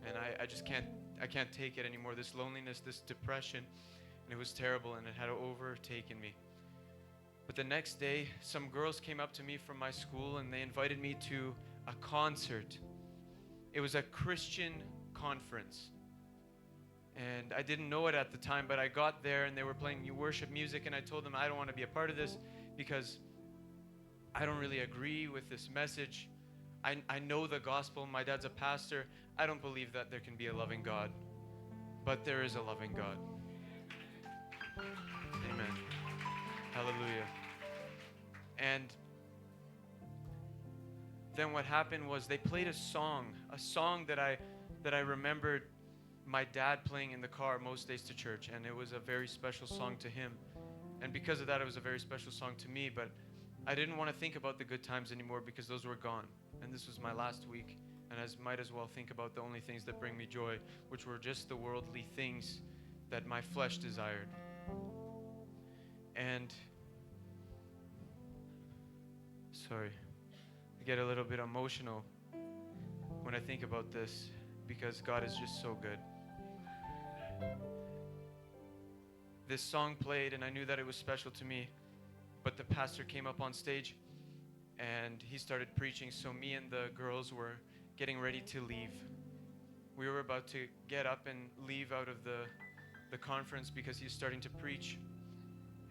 And I just can't take it anymore, this loneliness, this depression. And it was terrible and it had overtaken me. But the next day, some girls came up to me from my school and they invited me to a concert. It was a Christian conference. And I didn't know it at the time, but I got there and they were playing worship music and I told them I don't want to be a part of this because I don't really agree with this message. I know the gospel. My dad's a pastor. I don't believe that there can be a loving God, but there is a loving God. Amen. Hallelujah. And then what happened was they played a song that I remembered my dad playing in the car most days to church, and it was a very special song to him. And because of that, it was a very special song to me, but I didn't want to think about the good times anymore because those were gone. And this was my last week, and I might as well think about the only things that bring me joy, which were just the worldly things that my flesh desired. And sorry, I get a little bit emotional when I think about this because God is just so good. This song played and I knew that it was special to me, but the pastor came up on stage and he started preaching, so me and the girls were getting ready to leave. We were about to get up and leave out of the conference because he was starting to preach,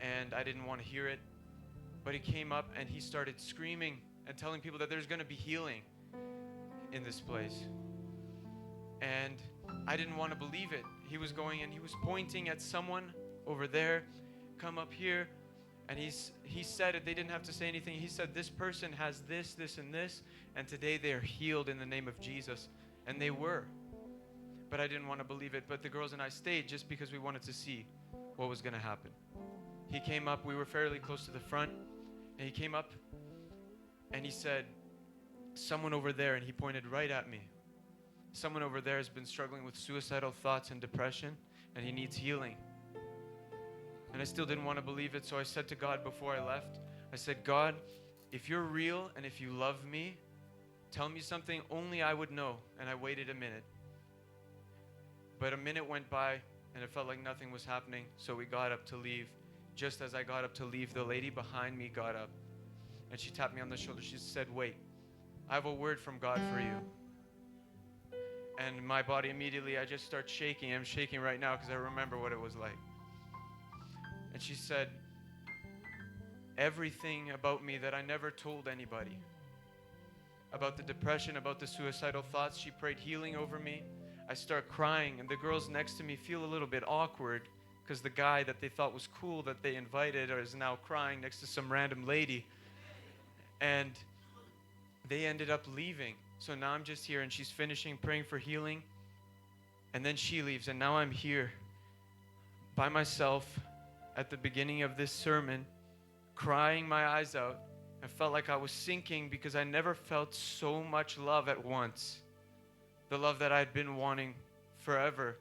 and I didn't want to hear it. But he came up and he started screaming and telling people that there's going to be healing in this place. And I didn't want to believe it. He was going and he was pointing at someone over there, come up here. And he said it, they didn't have to say anything. He said, this person has this, this, and this, and today they are healed in the name of Jesus. And they were. But I didn't want to believe it. But the girls and I stayed just because we wanted to see what was going to happen. He came up, we were fairly close to the front, and he came up and he said, someone over there, and he pointed right at me. Someone over there has been struggling with suicidal thoughts and depression, and he needs healing. And I still didn't want to believe it, so I said to God before I left, I said, God, if you're real and if you love me, tell me something only I would know. And I waited a minute. But a minute went by, and it felt like nothing was happening, so we got up to leave. Just as I got up to leave, the lady behind me got up, and she tapped me on the shoulder. She said, wait, I have a word from God for you. And my body immediately, I just start shaking. I'm shaking right now because I remember what it was like. And she said everything about me that I never told anybody. About the depression, about the suicidal thoughts. She prayed healing over me. I start crying, and the girls next to me feel a little bit awkward because the guy that they thought was cool that they invited is now crying next to some random lady. And they ended up leaving. So now I'm just here, and she's finishing praying for healing. And then she leaves, and now I'm here by myself at the beginning of this sermon, crying my eyes out. I felt like I was sinking because I never felt so much love at once. The love that I'd been wanting forever,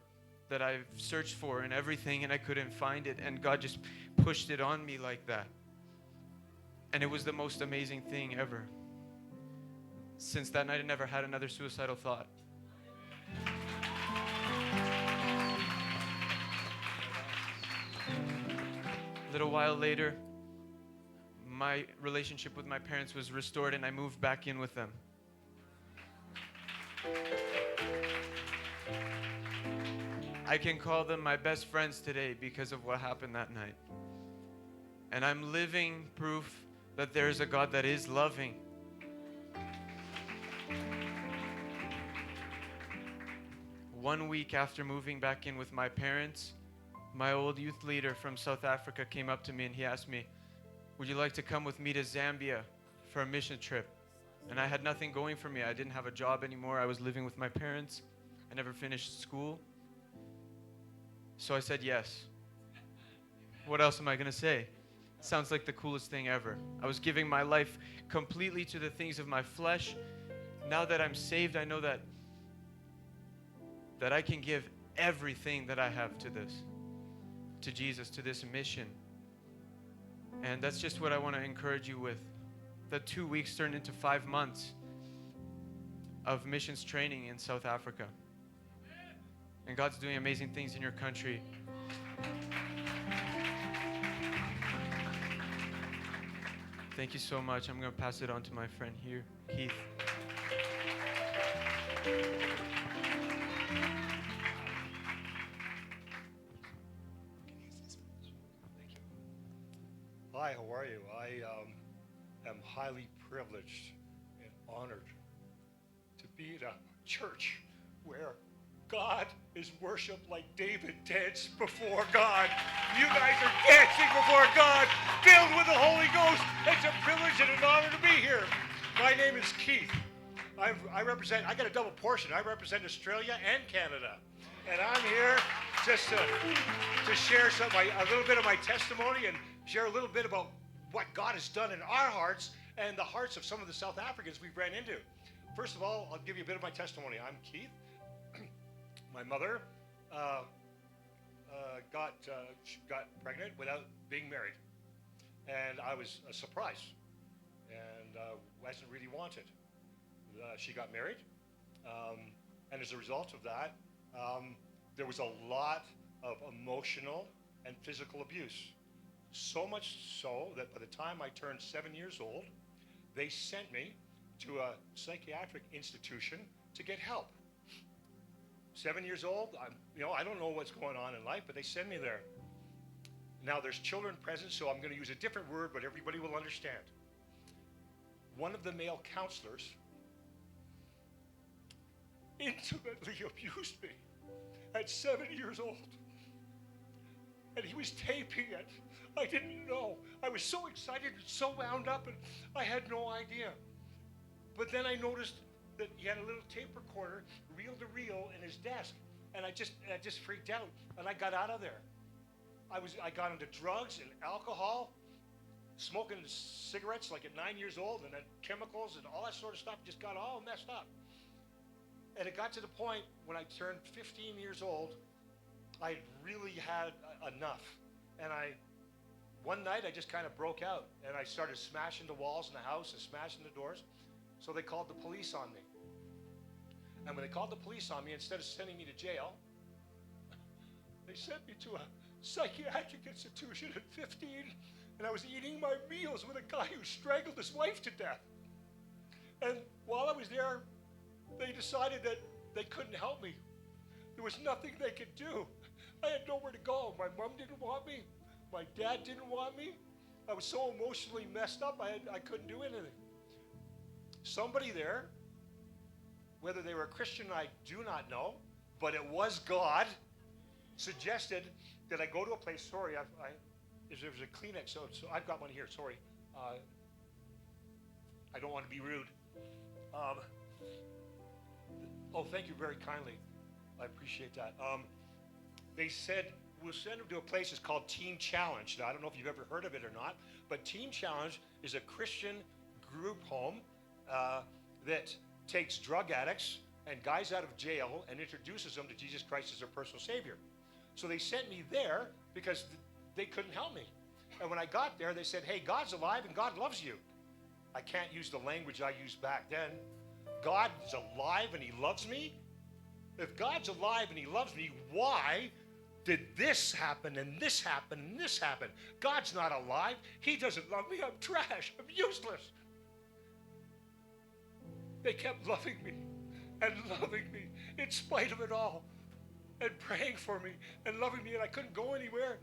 that I've searched for in everything and I couldn't find it. And God just pushed it on me like that. And it was the most amazing thing ever. Since that night, I never had another suicidal thought. A little while later, my relationship with my parents was restored and I moved back in with them. I can call them my best friends today because of what happened that night. And I'm living proof that there is a God that is loving. One week after moving back in with my parents, my old youth leader from South Africa came up to me and he asked me, would you like to come with me to Zambia for a mission trip? And I had nothing going for me. I didn't have a job anymore. I was living with my parents. I never finished school. So I said yes. What else am I going to say? Sounds like the coolest thing ever. I was giving my life completely to the things of my flesh. Now that I'm saved, I know that I can give everything that I have to this, to Jesus, to this mission. And that's just what I want to encourage you with. The 2 weeks turned into 5 months of missions training in South Africa. And God's doing amazing things in your country. Thank you so much. I'm going to pass it on to my friend here, Keith. Hi, how are you? I am highly privileged and honored to be at a church where God is worshipped like David danced before God. You guys are dancing before God, filled with the Holy Ghost. It's a privilege and an honor to be here. My name is Keith. I got a double portion. I represent Australia and Canada. And I'm here just to share a little bit of my testimony and share a little bit about what God has done in our hearts and the hearts of some of the South Africans we've ran into. First of all, I'll give you a bit of my testimony. I'm Keith. My mother got pregnant without being married, and I was surprised and wasn't really wanted. She got married, and as a result of that, there was a lot of emotional and physical abuse. So much so that by the time I turned 7 years old, they sent me to a psychiatric institution to get help. 7 years old, I don't know what's going on in life, but they send me there. Now there's children present, so I'm going to use a different word, but everybody will understand. One of the male counselors intimately abused me at 7 years old. And he was taping it. I didn't know. I was so excited and so wound up, and I had no idea. But then I noticed that he had a little tape recorder, reel to reel, in his desk, and I just freaked out, and I got out of there. I got into drugs and alcohol, smoking cigarettes like at 9 years old, and then chemicals and all that sort of stuff just got all messed up. And it got to the point when I turned 15 years old, I really had enough. And one night I just kind of broke out, and I started smashing the walls in the house and smashing the doors. So they called the police on me. And when they called the police on me, instead of sending me to jail, they sent me to a psychiatric institution at 15, and I was eating my meals with a guy who strangled his wife to death. And while I was there, they decided that they couldn't help me. There was nothing they could do. I had nowhere to go. My mom didn't want me. My dad didn't want me. I was so emotionally messed up, I couldn't do anything. Somebody there, whether they were a Christian, I do not know, but it was God, suggested that I go to a place. Sorry, there was a Kleenex, so I've got one here. Sorry, I don't want to be rude. Oh, thank you very kindly. I appreciate that. They said we'll send them to a place that's called Teen Challenge. Now, I don't know if you've ever heard of it or not, but Teen Challenge is a Christian group home that takes drug addicts and guys out of jail and introduces them to Jesus Christ as their personal Savior. So they sent me there because they couldn't help me. And when I got there, they said, hey, God's alive and God loves you. I can't use the language I used back then. God's alive and he loves me? If God's alive and he loves me, why did this happen and this happen and this happen? God's not alive. He doesn't love me. I'm trash. I'm useless. They kept loving me and loving me in spite of it all and praying for me and loving me, and I couldn't go anywhere.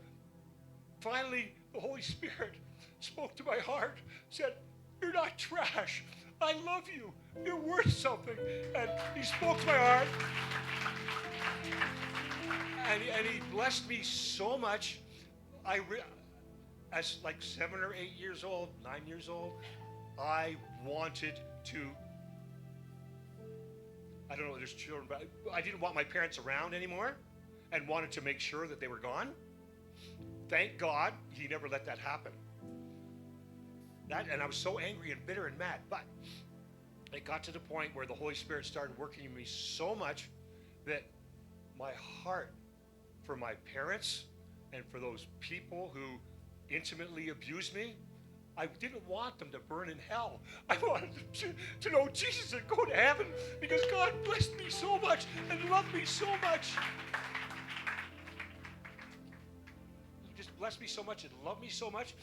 Finally, the Holy Spirit spoke to my heart, said, you're not trash. I love you. You're worth something. And he spoke to my heart. And he blessed me so much. As like 7 or 8 years old, 9 years old, I wanted to, I don't know, there's children, but I didn't want my parents around anymore. and wanted to make sure that they were gone. Thank God he never let that happen. And I was so angry and bitter and mad. But it got to the point where the Holy Spirit started working in me so much that my heart for my parents and for those people who intimately abused me, I didn't want them to burn in hell. I wanted them to know Jesus and go to heaven, because God blessed me so much and loved me so much. He just blessed me so much and loved me so much.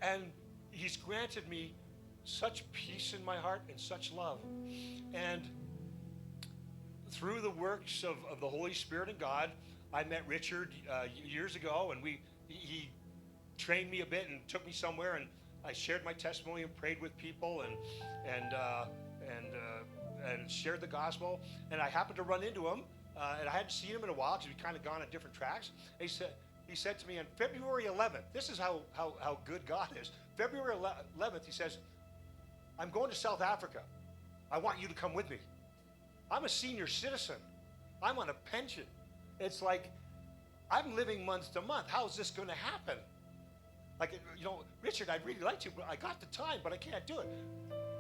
And he's granted me such peace in my heart and such love. And through the works of the Holy Spirit and God, I met Richard years ago, and he trained me a bit and took me somewhere, and I shared my testimony and prayed with people and shared the gospel. And I happened to run into him, and I hadn't seen him in a while because we'd kind of gone on different tracks. And he said to me on February 11th, this is how good God is. February 11th, he says, I'm going to South Africa. I want you to come with me. I'm a senior citizen. I'm on a pension. It's like, I'm living month to month. How is this going to happen? Like, Richard, I'd really like to, but I got the time, but I can't do it.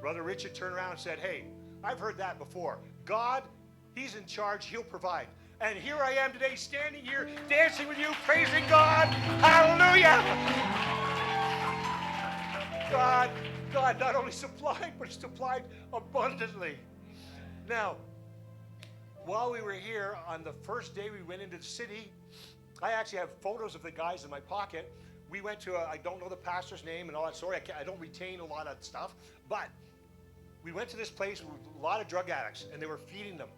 Brother Richard turned around and said, hey, I've heard that before. God, he's in charge. He'll provide. And here I am today, standing here, dancing with you, praising God. Hallelujah. God not only supplied, but supplied abundantly. Now, while we were here, on the first day we went into the city, I actually have photos of the guys in my pocket. We went to I don't know the pastor's name and all that. Sorry, I don't retain a lot of stuff. But we went to this place with a lot of drug addicts, and they were feeding them.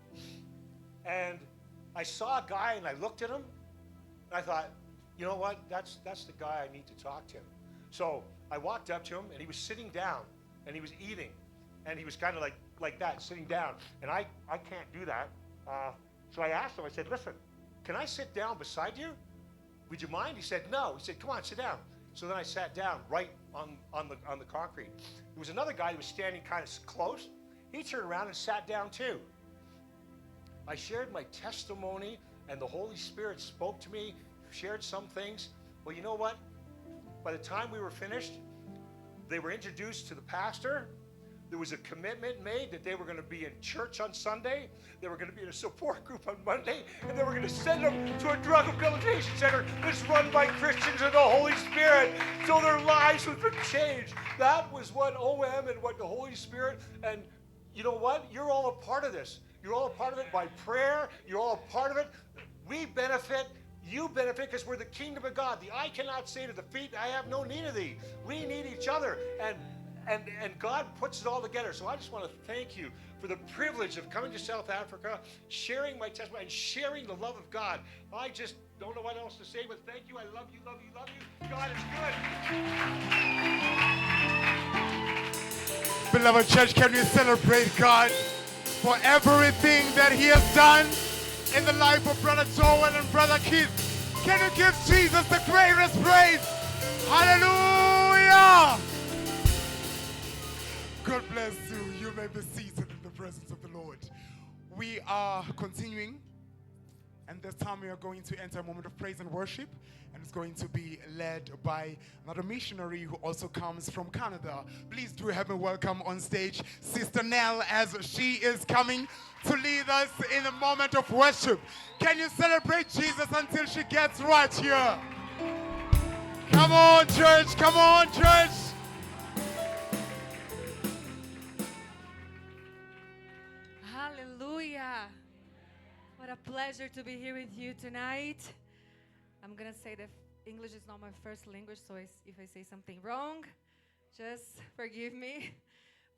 And I saw a guy, and I looked at him, and I thought, you know what? That's the guy I need to talk to. So I walked up to him, and he was sitting down, and he was eating. And he was kind of like that, sitting down. And I can't do that. So I asked him, I said, listen, can I sit down beside you? Would you mind? He said, no. He said, come on, sit down. So then I sat down right on the concrete. There was another guy who was standing kind of close. He turned around and sat down too. I shared my testimony, and the Holy Spirit spoke to me, shared some things. Well, you know what? By the time we were finished, they were introduced to the pastor. There was a commitment made that they were going to be in church on Sunday. They were going to be in a support group on Monday. And they were going to send them to a drug rehabilitation center that's run by Christians and the Holy Spirit, so their lives would be changed. That was what OM and what the Holy Spirit, and you know what? You're all a part of this. You're all a part of it by prayer. You're all a part of it. We benefit. You benefit because we're the kingdom of God. The eye cannot say to the feet, I have no need of thee. We need each other. And God puts it all together. So I just want to thank you for the privilege of coming to South Africa, sharing my testimony, and sharing the love of God. I just don't know what else to say, but thank you. I love you, love you, love you. God is good. Beloved church, can we celebrate God for everything that he has done in the life of Brother Joel and Brother Keith? Can you give Jesus the greatest praise? Hallelujah! God bless you. You may be seated in the presence of the Lord. We are continuing, and this time we are going to enter a moment of praise and worship, and it's going to be led by another missionary who also comes from Canada. Please do have a welcome on stage, Sister Nell, as she is coming to lead us in a moment of worship. Can you celebrate Jesus until she gets right here? Come on, church. Come on, church. Hallelujah. What a pleasure to be here with you tonight. I'm going to say that English is not my first language, so if I say something wrong, just forgive me.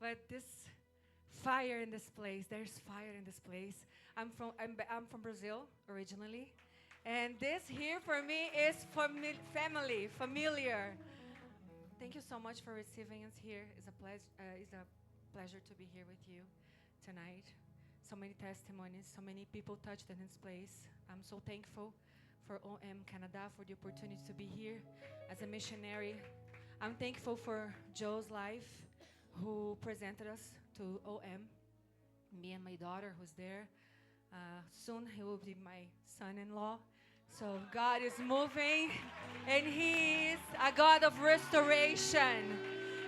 But this fire in this place, there's fire in this place. I'm from Brazil originally, and this here for me is family, familiar. Thank you so much for receiving us here. It's a pleasure to be here with you tonight. So many testimonies, so many people touched in this place. I'm so thankful for OM Canada for the opportunity to be here as a missionary. I'm thankful for Joe's life, who presented us to OM, me and my daughter who's there. Soon he will be my son-in-law. So God is moving, and He is a God of restoration.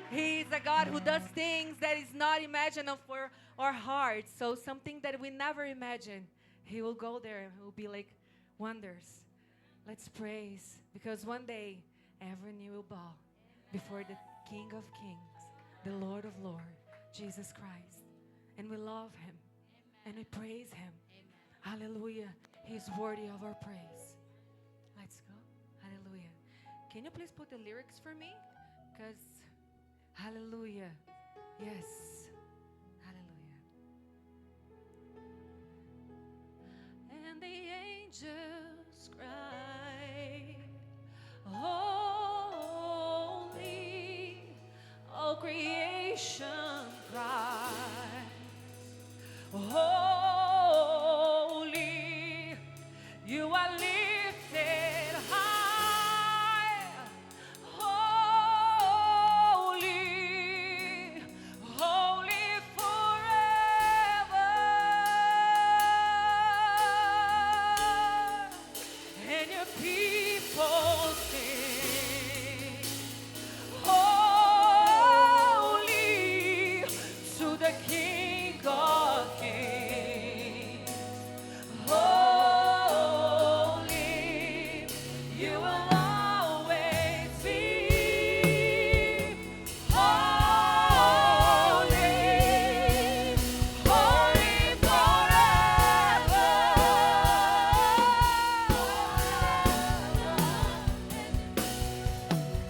He is a God who does things that is not imaginable for our hearts. So something that we never imagined, He will go there and it will be like wonders. Let's praise, because one day every knee will bow before the King of Kings, the Lord of Lords, Jesus Christ. And we love Him and we praise Him. Hallelujah. He's worthy of our praise. Let's go. Hallelujah. Can you please put the lyrics for me? Because, hallelujah. Yes. Hallelujah. And the angels cry, holy, all creation cries, holy, you are lifted high, holy, holy forever, and your people sing, holy to the King of Kings. Holy, you will always be. Holy, holy forever.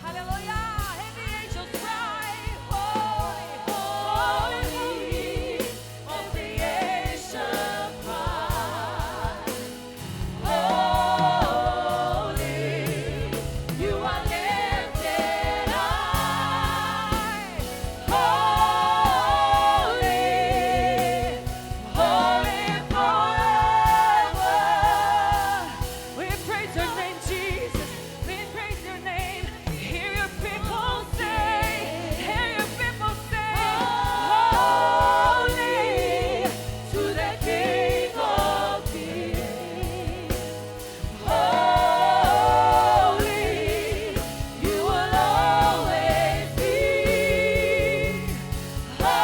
Hallelujah. And the angels cry, holy, holy, all creation cries. Holy, you are lifted high. Holy, holy forever. We praise your name, Jesus. We praise your name. Hear your people say, hear your people say, holy to the King of Kings. Holy, you will always be. Holy,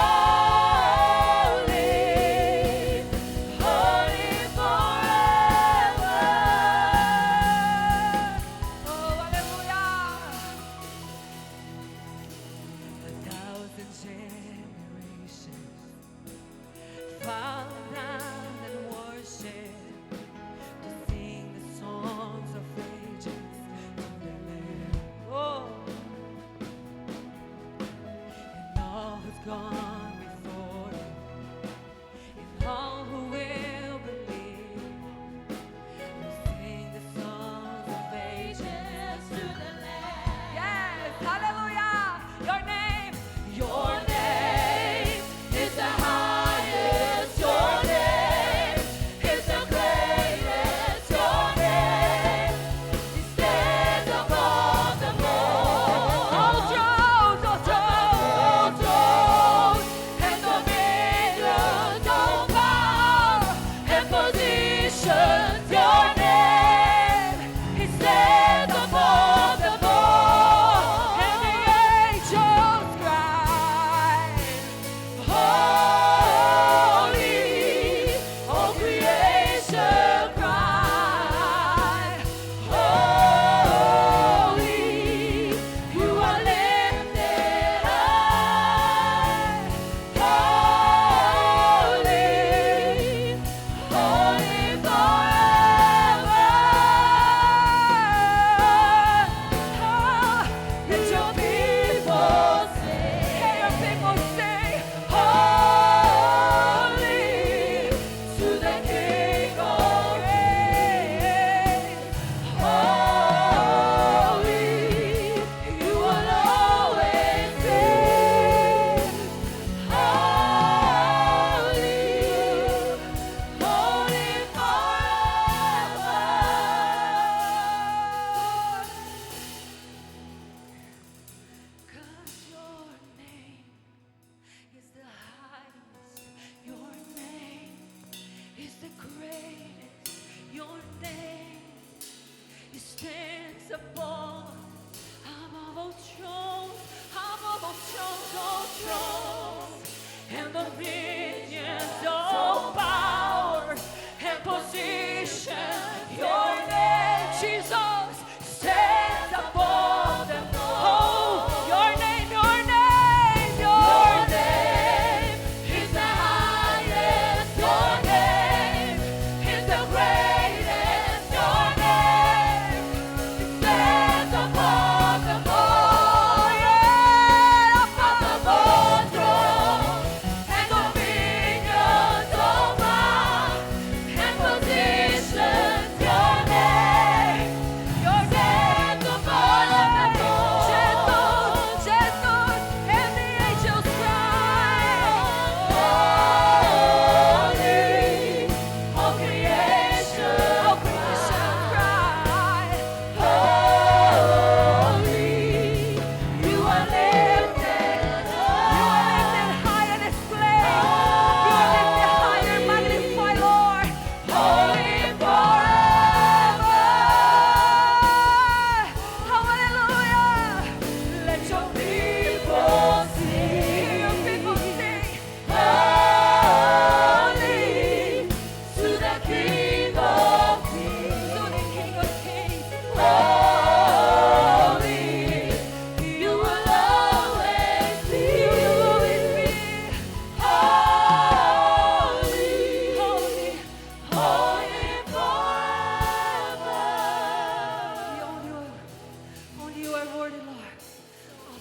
holy forever. Oh, hallelujah. A thousand generations fall down and worship, to sing the songs of ages to the Lamb. Oh, and all who's gone before you, and all who will believe, will sing the songs of ages to the Lamb. Yes, hallelujah. Your name is the highest. Your name is the greatest. Your name stands above them all. All thrones, all thrones, all thrones.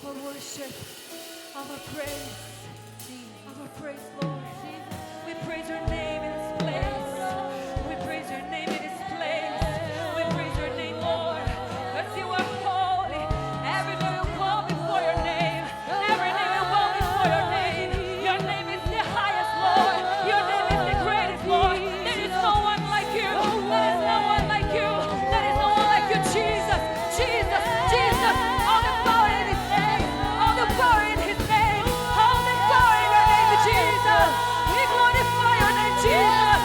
our worship, our praise, our praise, Lord. We praise your name in this place. We praise your name in this place. We praise your name, Lord, because you are holy. Every knee will bow before your name. Every knee will bow before your name. Your name is the highest, Lord. Your name is the greatest, Lord. There is no one like you. There is no one like you. There is no one like you, Jesus. Jesus, Jesus. All the power in his name. All the power in his name. All the power in your name, Jesus. We glorify your name, Jesus.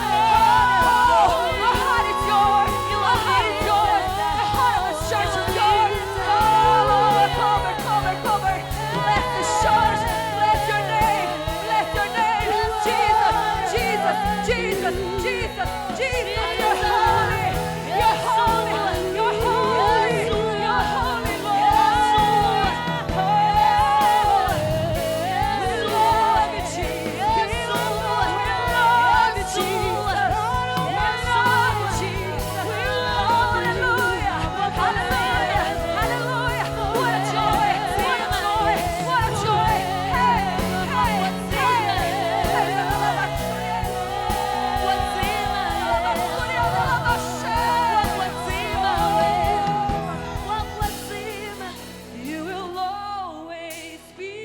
Oh, our heart is yours. Our heart is yours. The heart of the church is yours. Oh, cover, cover, cover. Bless the church. Bless your name. Bless your name. Jesus, Jesus, Jesus, Jesus, Jesus. You're holy. You're holy. You're holy. You're holy, Lord. Oh, we love you, Jesus. We love you, Jesus. We love you, Jesus. Hallelujah. Hallelujah. Hallelujah. What a joy. What a joy. What a joy. Hey, hey, you will always be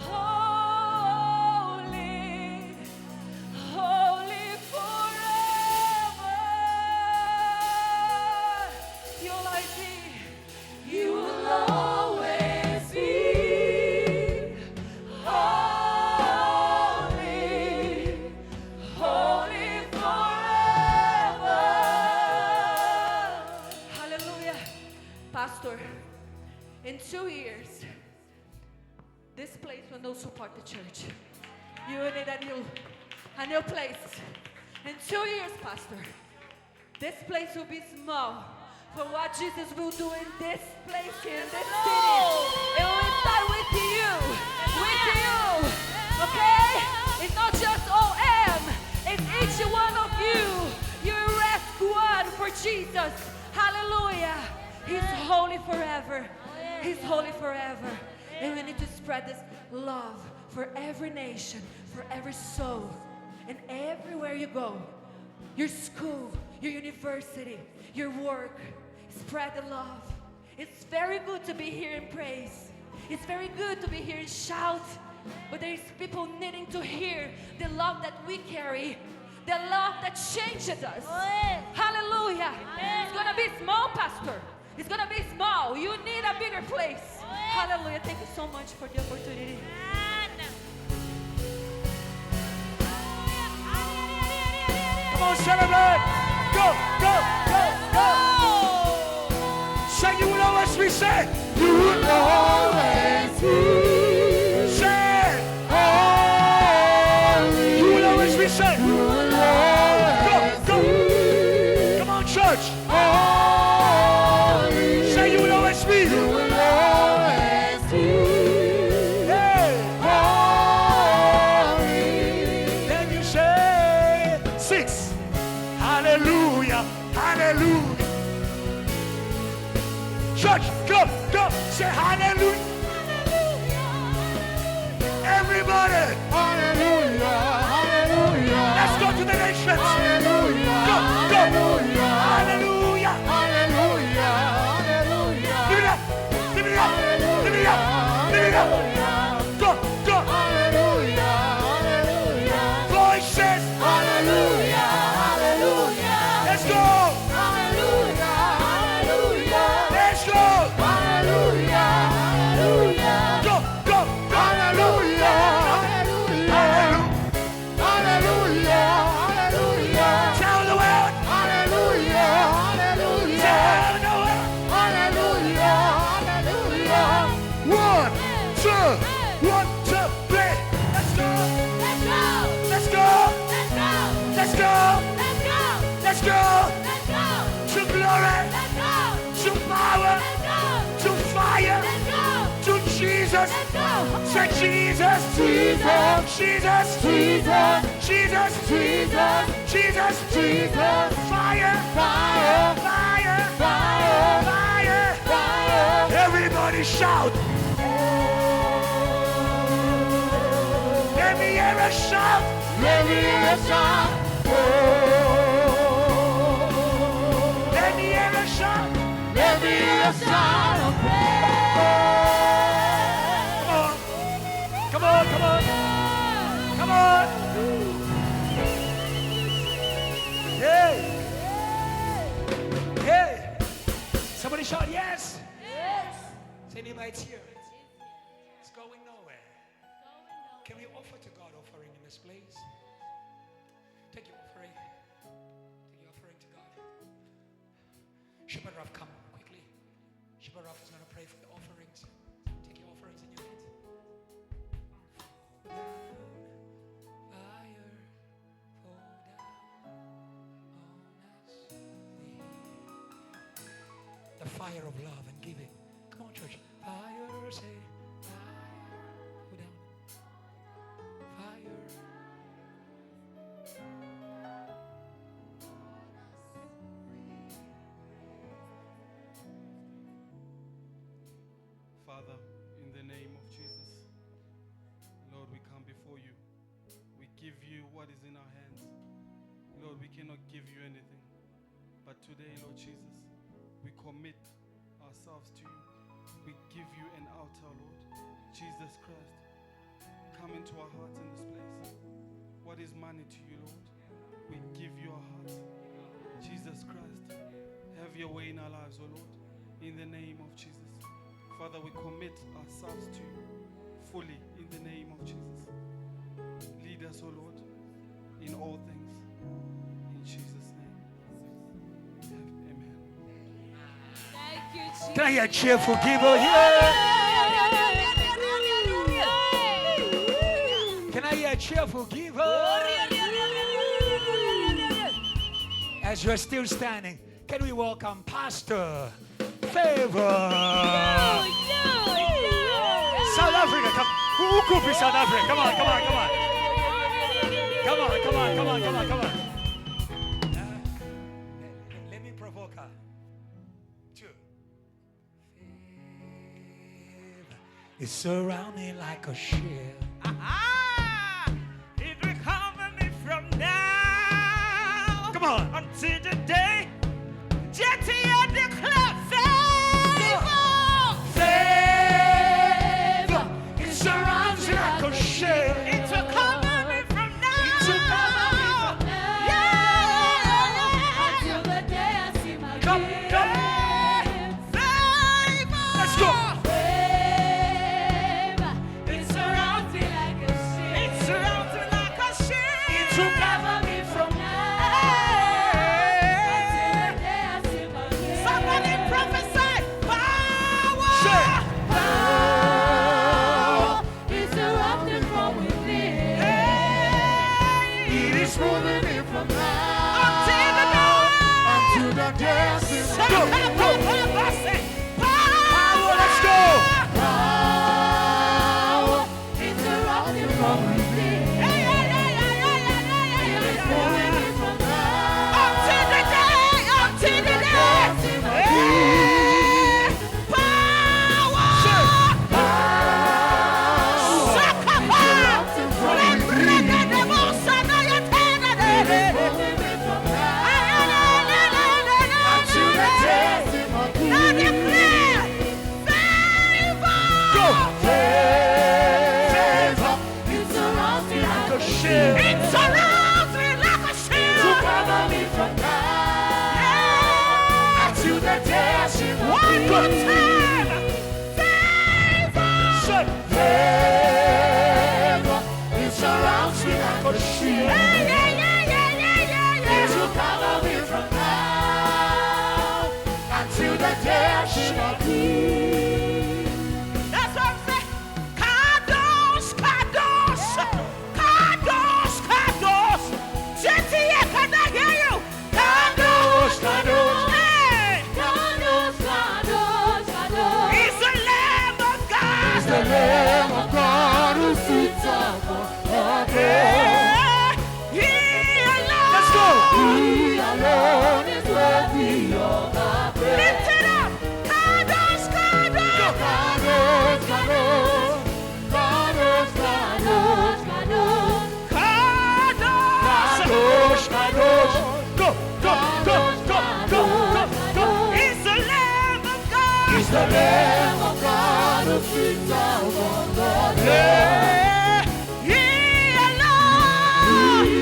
holy, holy forever. You'll always be. You will always be holy, holy forever. Hallelujah. Pastor, in 2 years, this place will not support the church. You will need a new place. In 2 years, Pastor, this place will be small for what Jesus will do in this place here, in this city. It will start with you. With you. Okay? It's not just OM. It's each one of you. You rest one for Jesus. Hallelujah. He's holy forever. He's holy forever. And we need to spread this love for every nation, for every soul, and everywhere you go. Your school, your university, your work. Spread the love. It's very good to be here in praise. It's very good to be here and shout. But there's people needing to hear the love that we carry. The love that changes us. Hallelujah. It's going to be small, Pastor. It's going to be small. You need a bigger place. Hallelujah. Thank you so much for the opportunity. Come on, celebrate. Go, go, go, go. Say you will always be saved. You will always be saved. You will always be saved. You will always go, go. Come on, church. Say you will always be. You will always be. Then you say 6. Hallelujah. Hallelujah. Church, go, go, say hallelujah. Everybody, hallelujah, hallelujah. Let's go to the nations. Hallelujah, go, go, hallelujah, hallelujah, hallelujah. Give it up, give it up, give it up, give it up. Go, go, hallelujah, hallelujah. Voices, hallelujah, hallelujah. Let's go. Let's go. Let's go. To glory. Let's go. To power. Let's go. To fire. Let's go. To Jesus. Let's go. Say Jesus. Jesus. Jesus. Jesus. Jesus. Jesus. Jesus. Jesus. Fire. Fire. Fire. Fire. Fire. Fire. Everybody shout. Let me hear a shout. Let me hear a shout. Let me hear a shout. Let me hear a shout of praise. Come on, come on, come on. Hey, hey. Somebody shout yes. Yes. Say name right here. It's going nowhere. Can we offer to God offering in this place? Take your offering. Take your offering to God. Shabbat come quickly. Shabbat is going to pray for the offerings. Take your offerings in your hand. Fire, fall down on us. The fire of love and giving. Come on, church. Fire, say. Fire, fall down. Fire. Father, in the name of Jesus, Lord, we come before you. We give you what is in our hands. Lord, we cannot give you anything. But today, Lord Jesus, we commit ourselves to you. We give you an altar, Lord. Jesus Christ, come into our hearts in this place. What is money to you, Lord? We give you our hearts. Jesus Christ, have your way in our lives, O Lord, in the name of Jesus. Father, we commit ourselves to you fully in the name of Jesus. Lead us, O Lord, in all things. In Jesus' name. Amen. Thank you, Jesus. Can I hear a cheerful giver here? Can I hear a cheerful giver? As you're still standing, can we welcome Pastor Favor? South Africa, come. Who could be South Africa? Come on, come on, come on. Come on, come on, come on, come on, come on. Let me provoke her. Two. Favor is surrounding like a shield. It will cover me from now. Come on. Until the day Jetty and the cloud Favor, it surrounds you like a shield. It will cover me from now. It will cover me from Until the day I see my Come, King. come. Let's go. Favor, it surrounds me like a shield. It surrounds me like a shield. It will Cover me from now. Until the day I see my King. Somebody prophesy power. Power is erupting from within. It is moving me from now Until the until the day I see my Power. Power, let's go. He's the Lamb of God who sits upon the throne. He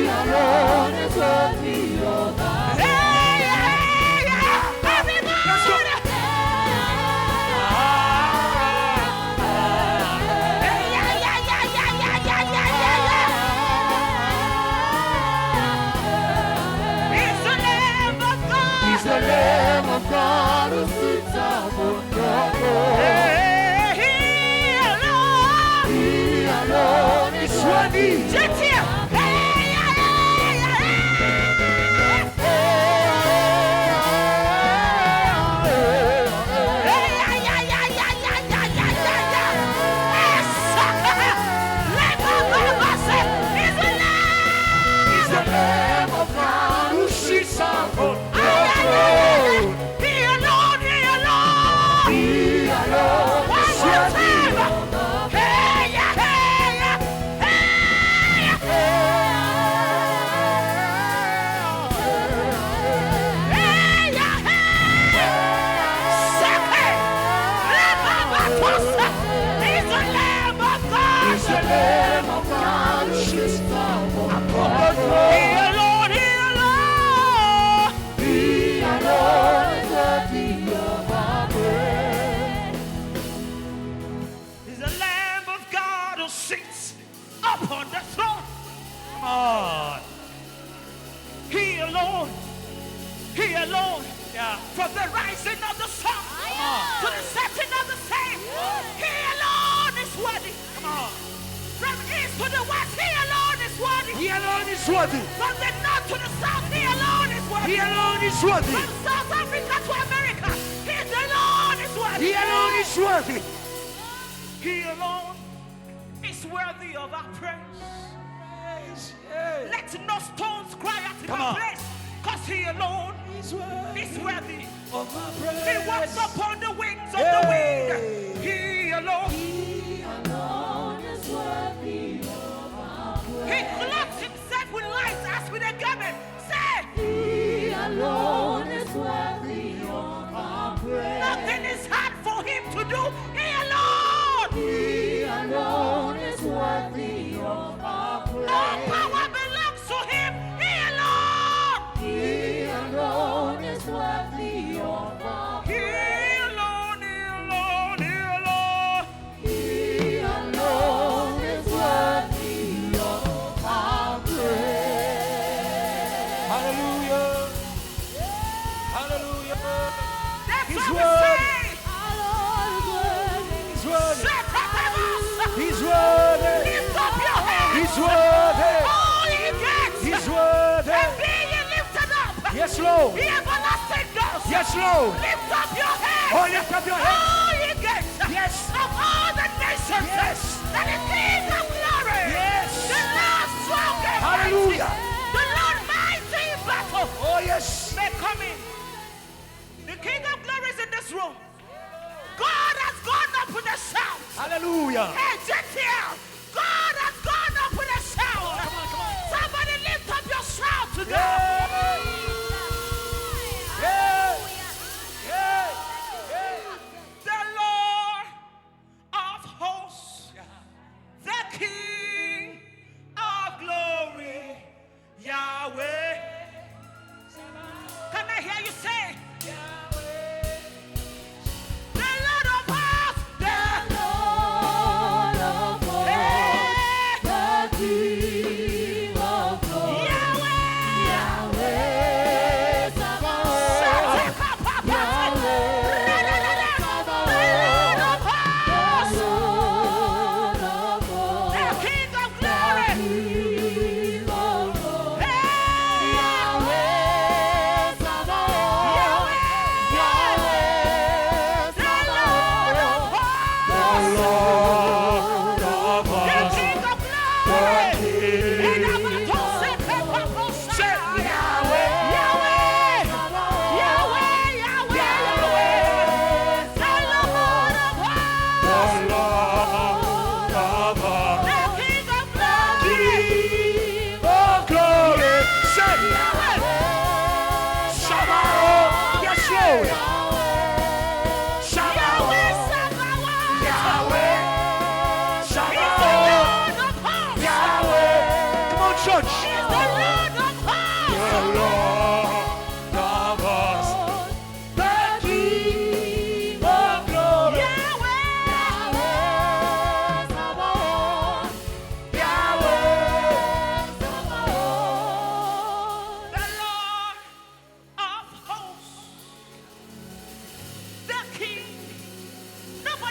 alone is worthy of our He's the Lamb of God who sits upon the throne. He alone is worthy. Just here. He's the Lamb of God who sits upon the throne. He alone is worthy. He's the Lamb of God who sits upon the throne. He alone is worthy of our praise. He's the Lamb of God who sits upon the throne. Come on. He alone. Yeah. From the rising of the sun to the setting of the same. He alone is worthy. Come on. From east to the west, he alone is worthy. He alone is worthy. From the north to the south, he alone is worthy. He alone is worthy. From South Africa to America, he alone is worthy. He alone is worthy. He alone is worthy of our praise. Let no stones cry out in Come our on. place, because he alone is worthy Of my praise. He walks upon the wings of the wind. He alone. is worthy of our praise. He clothes himself with light as with a garment. Say, He alone is worthy of our praise. nothing is hard for him to do. He alone. He alone is worthy of our praise. All power belongs to him. He alone. He alone is worthy of our He praise. alone. He alone. He alone. He alone is worthy of our praise. Hallelujah. Hallelujah. That's He's what we worthy. say. He's worthy. Shut up, He's worthy. lift up your head. He's worthy. All ye gates. He's worthy. And be ye lifted up. Yes, Lord. The everlasting doors. Yes, Lord. Lift up your head. Oh, lift up your head. All ye gates. Yes. Of all the nations. Yes. That the King of glory. Yes. The Lord strong and Hallelujah. mighty. The Lord mighty in battle. Oh, yes. May come in. The King of glory is in this room. God has gone up with a shout. Hallelujah. Hey, Gentile, God has gone up with a shout. Somebody lift up your shout to God. The Lord of hosts, the King of glory, Yahweh. Can I hear you say? The Lord of hosts, the Lord of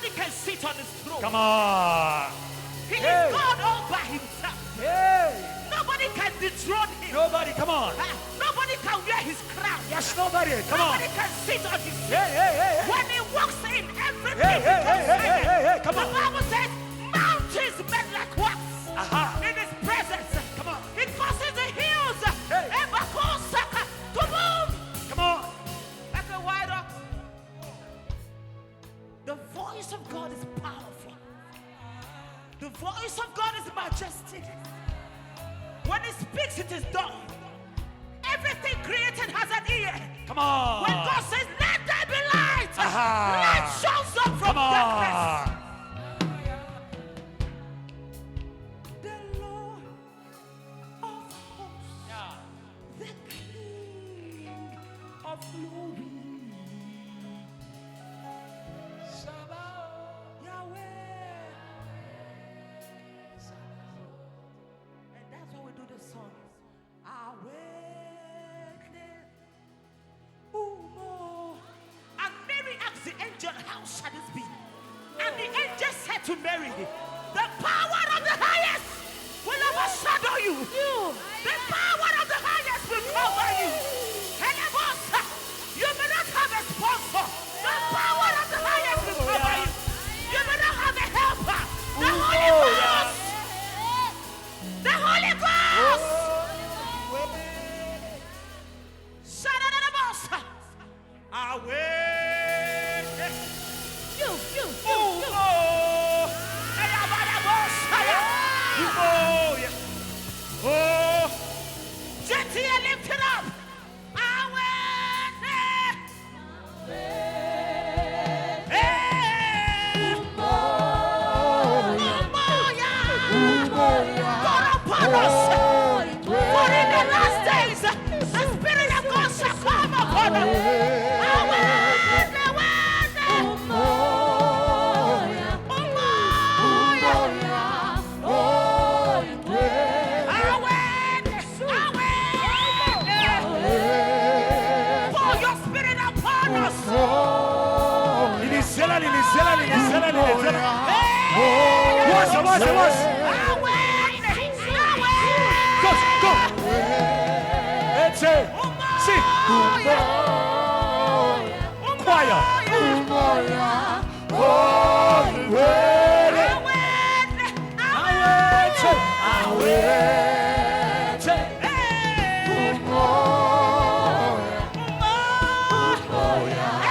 Nobody can sit on his throne. Come on. He Hey. is God all by himself. Hey. Nobody can dethrone him. Nobody, come on. Nobody can wear his crown. Yes, nobody. Come on. Nobody can sit on his Hey, hey, hey, hey. When he walks in, everything Hey, hey, hey, becomes hey, hey, silent. hey, hey, come The on. Bible says mountains melt like wax Aha. in his presence. Come on. It causes the hills Hey. to move Come on. like a wide rock. The voice of God is powerful. The voice of God is majestic. When he speaks, it is done. Everything created has an ear. Come on. When God says, let there be light, Aha. light shows up from Come darkness. on. The Lord of hosts, the King of glory, Yahweh. And that's why we do the song. And Mary asked the angel, how shall this be? And the angel said to Mary, the power of the highest will overshadow you. The power of the highest will cover you. You may not have a sponsor. The power of the highest will cover you. You may not have a helper. The Holy Ghost. The Holy Ghost. Shadadadabosa. Away. You. Oh. Gentile, lift it up. For in the last days, the Spirit of God shall come upon us. Pour your Spirit upon us. Linizela. Watch. Go. That's it. See. Choir.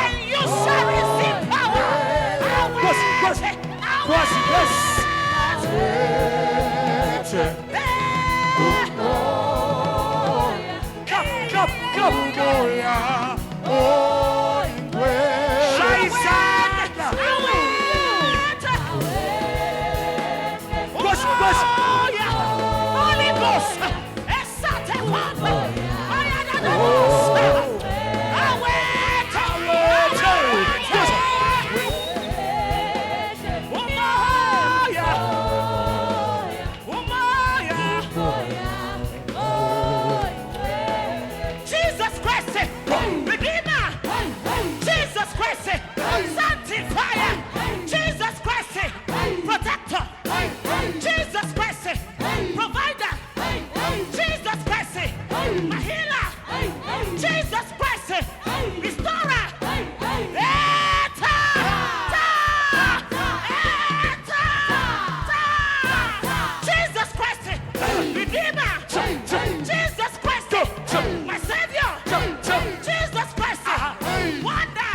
And you shall receive power. Holy Ghost. Jesus Christ, Redeemer. Jesus Christ, Sanctifier. Jesus Christ, Protector. Jesus Christ, Provider. Jesus Christ, Healer. Jesus Christ, Restorer. Jesus Christ, Redeemer. Jesus Christ, my Savior. Jesus Christ, Wonder.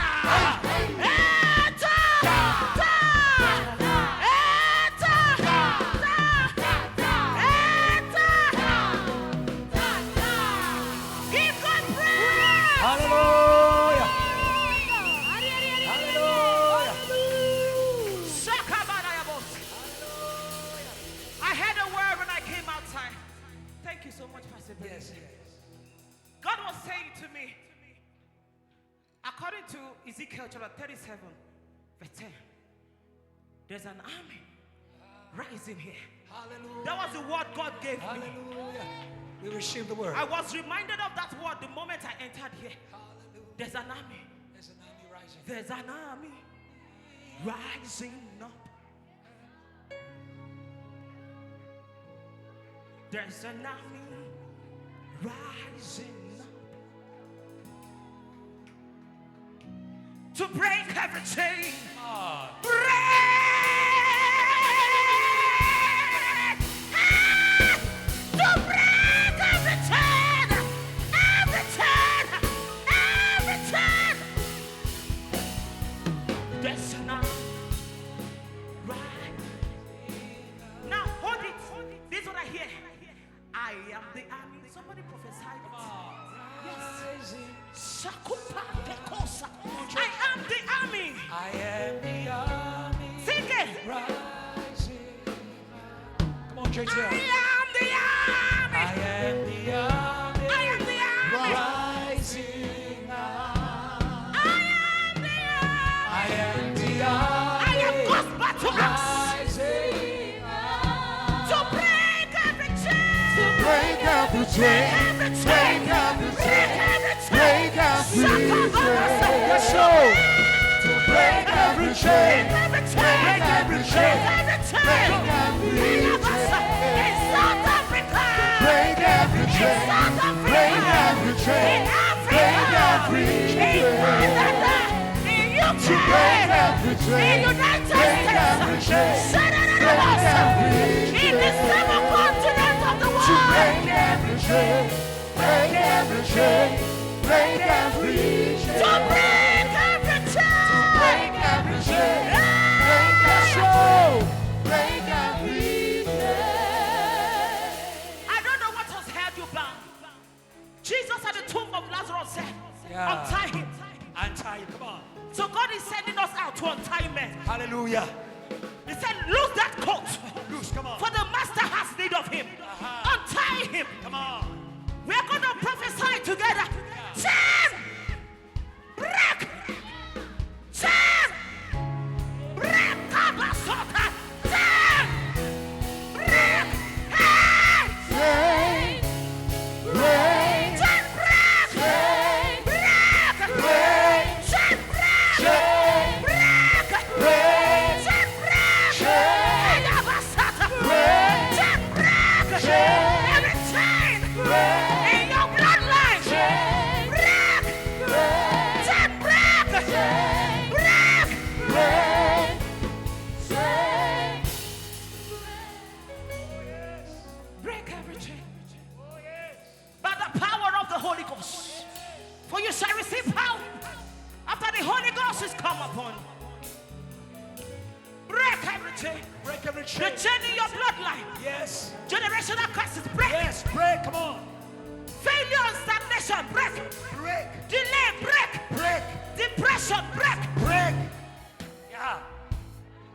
Give God praise. Hallelujah. I had a word when I came outside. Thank you so much, Pastor Billy. Yes. God was saying to me, according to Ezekiel chapter 37, verse 10, there's an army rising here. Hallelujah. That was the word God gave me. We receive the word. I was reminded of that word the moment I entered here. Hallelujah. There's an army. There's an army rising. There's an army rising up. There's an army rising up to break every chain. To break every chain, every chain, every chain. There's an army right. Now hold it. This is what I hear. I am the army. Somebody prophesied it. Yes. Shakupa Tekosa. I am the army. I am the army. Sing it. Rising. Come on, JJ. I am the army. I am the army. I am the army. Rising up. I am the army. I am the army. I am God's battle axe Rising up. to break every chain. Break every chain. Every chain. Break every Break chain. every chain. Break every Shaka chain. Baba. Yes, so. To break every chain. Every chain. Break every chain. Every chain. Break every chain. In South Africa. Break every In chain. South Africa. Break every chain. In Africa. Break every In chain. Canada. In UK. To break every chain. In United Break every chain. States. Break every In the seven continents of the To world. break every chain. Break every chain. Break every chain. To break every chain. Break every chain. Break every chain. Break every chain. I don't know what has held you bound. Jesus at the tomb of Lazarus said, Yeah. untie him. Untie. Come on. So God is sending us out to untie men. Hallelujah. He said, lose that coat, Loose. Come on. for the master has need of him. Untie him. Come on. We are going to prophesy together. Chain! Break! Chain! Break! Kabasota! Chain! Break! Hey! Break. Break. Chain break! Break. Break! Break. Chain break! Chain. Break! Break. Chain break! Chain. Kabasota! Break. Chain break! Chain. Every chain! Break. In your bloodline! Chain. Break! Break. Chain break! Chain. Break! Break. Chain. Break every chain. By the power of the Holy Ghost. For you shall receive power after the Holy Ghost is come upon you. Break every chain. Break every The chain. chain in your bloodline. Yes. Generational curses. Break. Yes. Break. Come on. Failure and stagnation. Break. Break. Delay. Break. Break. Depression. Break. Break. Yeah.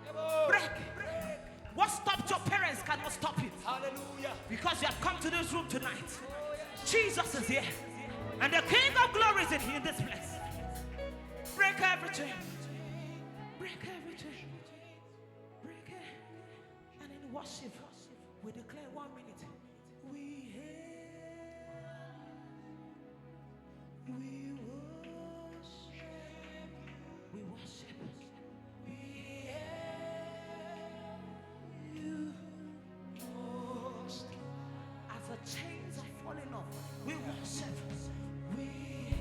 Come on. Break. What stopped your parents cannot stop you. Hallelujah. Because you have come to this room tonight. Jesus is here. And the King of Glory is in this place. Break every chain. Break every chain. Break it. And in worship, we declare 1 minute. We hail. We worship. We worship. We hail you most. As the chains are falling off, we worship. We hail.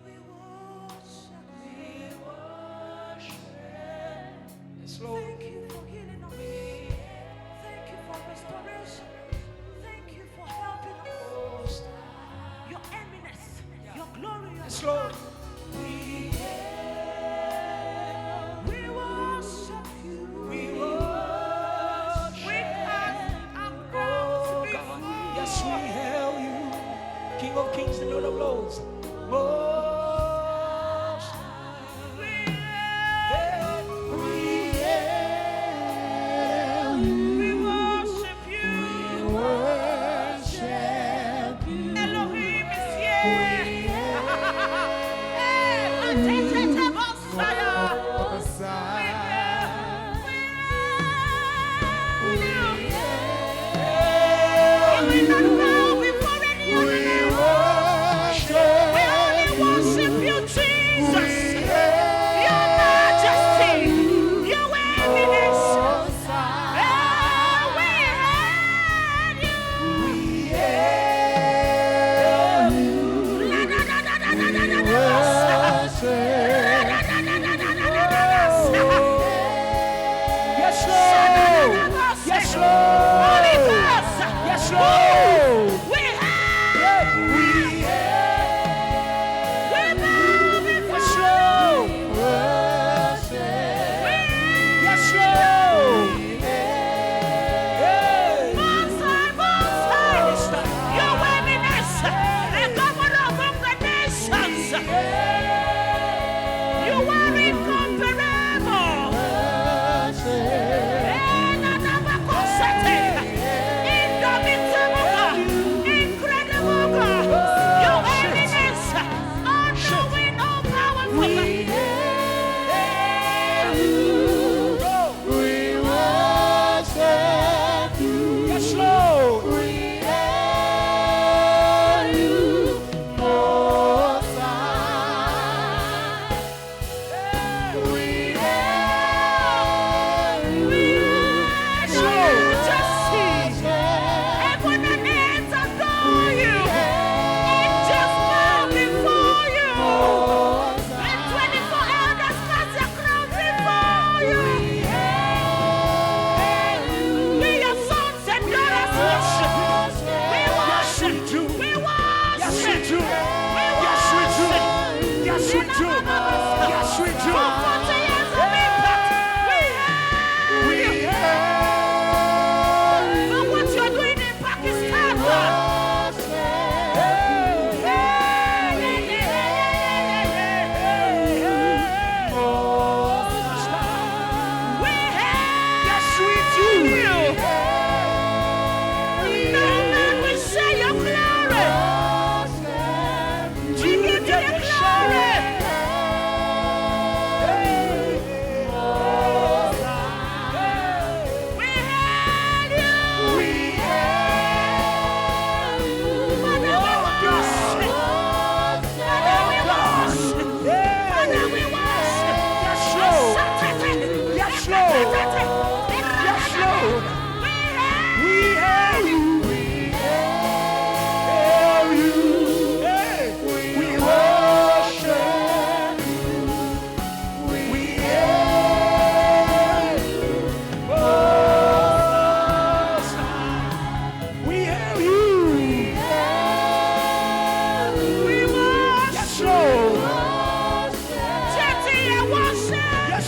We worship. We worship. Yes, Lord. Thank you for healing us. Thank you for restoration. Thank you for helping us. Your eminence, your glory, your Yes, Lord. we worship you. We worship. We have Oh God. Yes, we hail you, King of Kings and Lord of Lords. Most High. we worship you. Elohim is here.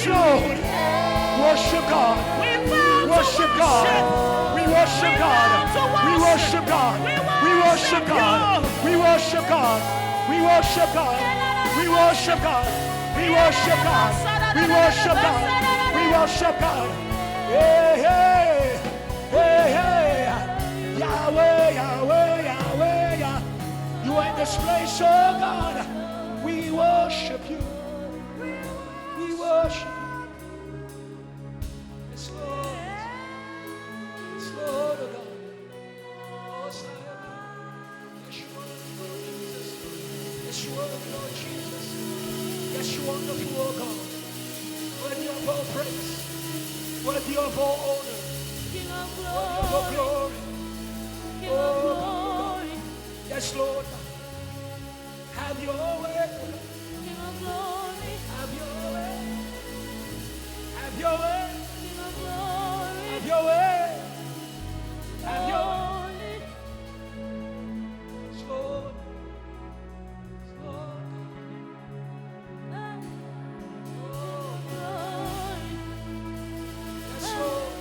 Yes, Lord. Worship God. Worship God. We worship God. We worship God. We worship God. We worship God. We worship God. We worship God. We worship God. We worship God. We worship God. Hey, hey. Hey, hey. Yahweh, Yahweh, Yahweh, Yah. You are in this place, oh God. We worship you. We worship you. Yes, Lord. Yes, Lord, oh God. Oh, Sire. Yes, you are the Lord Jesus. Yes, you are the Lord Jesus. Yes, you are the Lord God. Worthy of all praise. Worthy of all honor. Worthy of all glory. Oh, God. Yes, Lord. Have your way. Have your way. Have your way. Have your way. Have your way. Lord. Lord. Yes, Lord.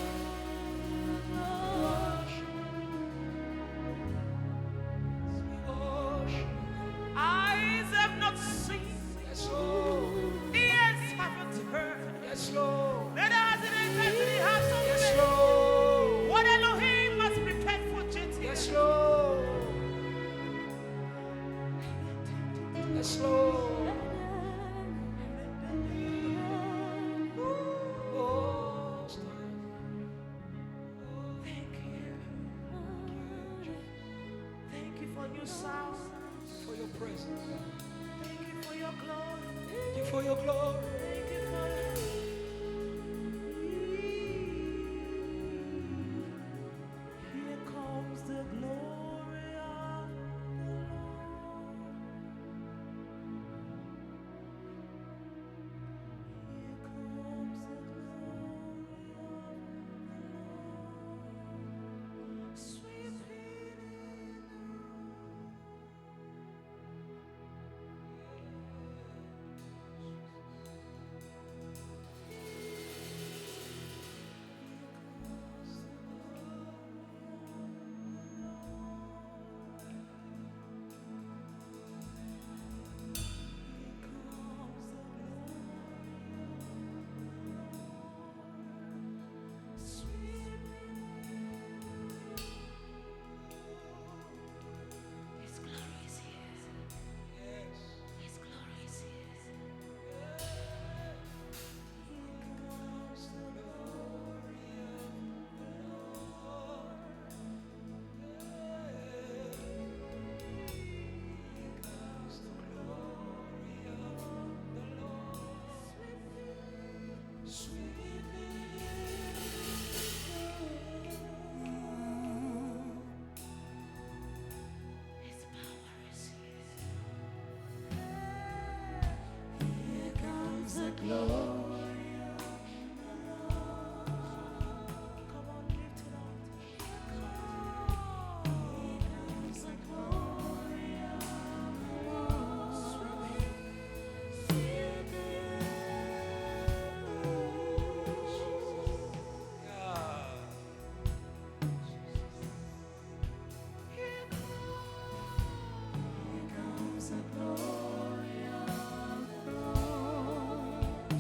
Eyes have not seen. Yes, Lord. Ears haven't heard. Yes, Lord. Neither has it entered to the hearts of Yes, men. Lord. What Elohim has prepared for Gentiles. Yes, Lord. Yes, Lord. Oh, Thank you. Thank you for your sound. for your presence. Thank you for your glory. Thank you for your glory. Thank you for Here comes the glory of the Lord. Here comes the glory of the Lord. Sweeping in. His glory is here. His glory is here. Here comes the glory of the Lord. Here comes the glory of the Lord. Sweeping His power is here. Here comes the glory of the Lord. Come on, lift it up. Here comes the glory of the Lord. Here comes the glory of the Lord.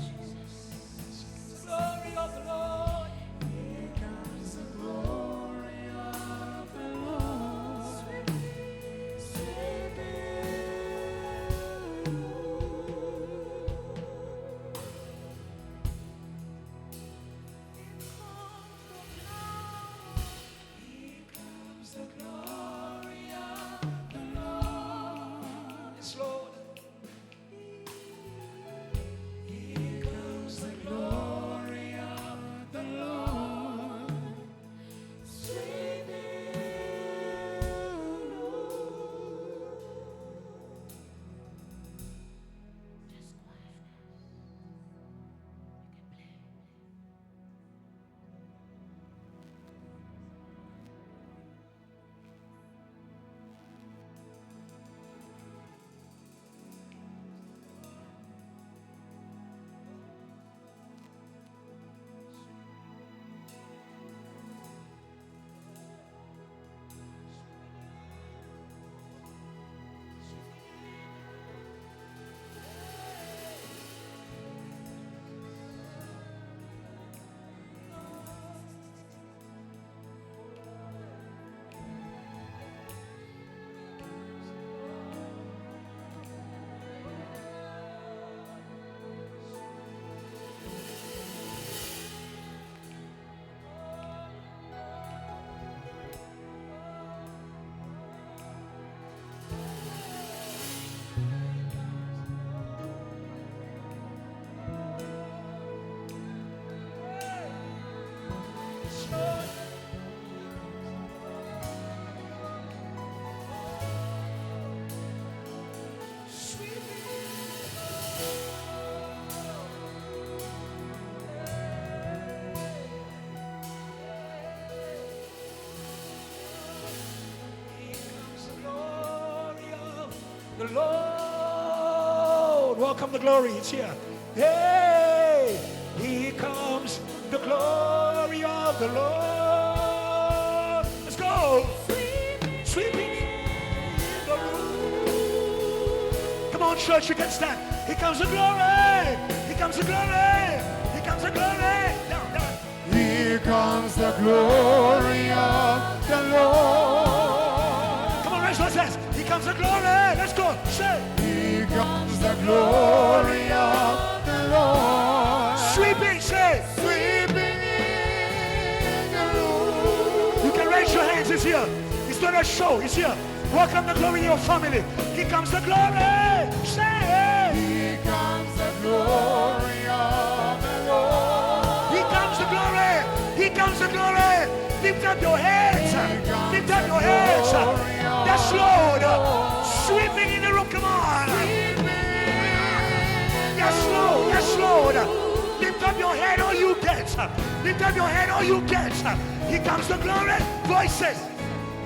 the Lord. Welcome the glory. It's here. Hey, here comes the glory of the Lord. Let's go. Sweeping in the room. Come on, church, you can stand. Here comes the glory. Here comes the glory. Here comes the glory. Down, down. Here comes the glory of the Lord. Come on, raise those hands. Here comes the glory. Let's go. Say. Here comes the glory of the Lord. Sweeping, say. Sweeping in the room. You can raise your hands. It's here. It's not a show. It's here. Welcome the glory in your family. Here comes the glory. Say. Here comes the glory of the Lord. Here comes the glory. Here comes the glory. Lift up your heads. Lift up your heads. That's Lord. Sweeping in the room. Come on. Yes, Lord. Yes, Lord. Lift up your head, all you get. Lift up your head, all you get. Here comes the glory. Voices.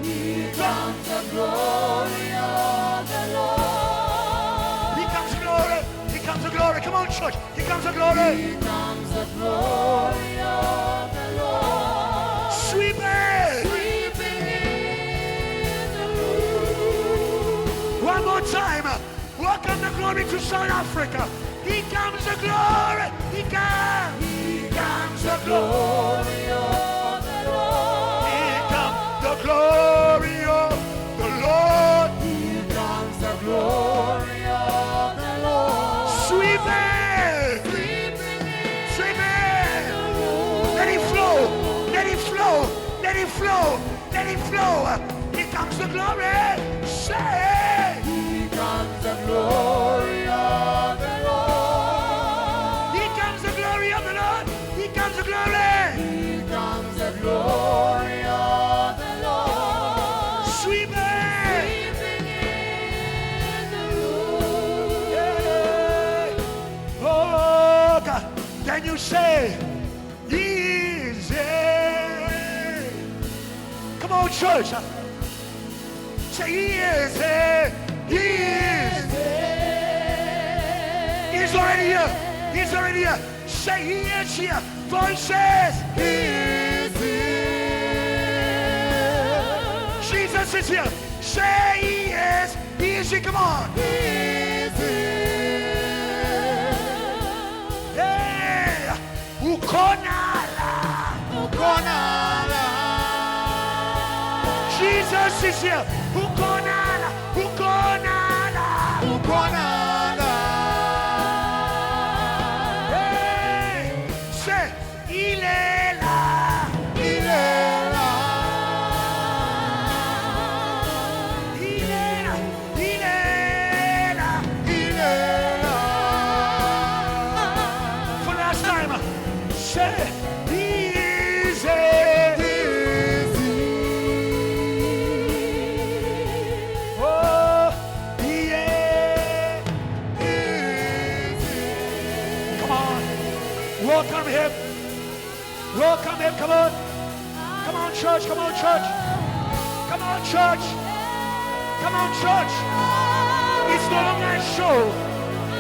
Here comes the glory of the Lord. Here comes the glory. Here comes the glory. Come on, church. Here comes the glory. Here comes the glory of the Lord. Sweeping. Sweeping in the room. One more time. Welcome the glory to South Africa. Here comes the glory. Here comes. Here comes the glory of the Lord. Here comes the glory of the Lord. Here comes the glory of the Lord. Sweeping. Sweeping Sweeping. in the room. Let it flow. Let it flow. Let it flow. Let it flow. Here comes the glory. Say. Here comes the glory of the Lord. Here comes the glory of the Lord. Here comes the glory. Here comes the glory of the Lord. Sweeping. Sweeping in the room. Yeah. Oh God. Then you say, easy. Come on, church. Say easy. Easy. He's already here. He's already here. Say he is here. Voices. Easy. Jesus is here. Say he is. Easy. Come on. Easy. Hey. Ukonala. Ukonala. Jesus is here. Ukonala. Ukonala. Ukonala. Hey. Say ilela. Ilela. Ilela. Ilela. Ilela. For last time. Say easy. Oh, yeah. Come on. Welcome him. Welcome him. Come on. Come on, church. Come on, church. Come on, church. Come on, church. It's no longer a show.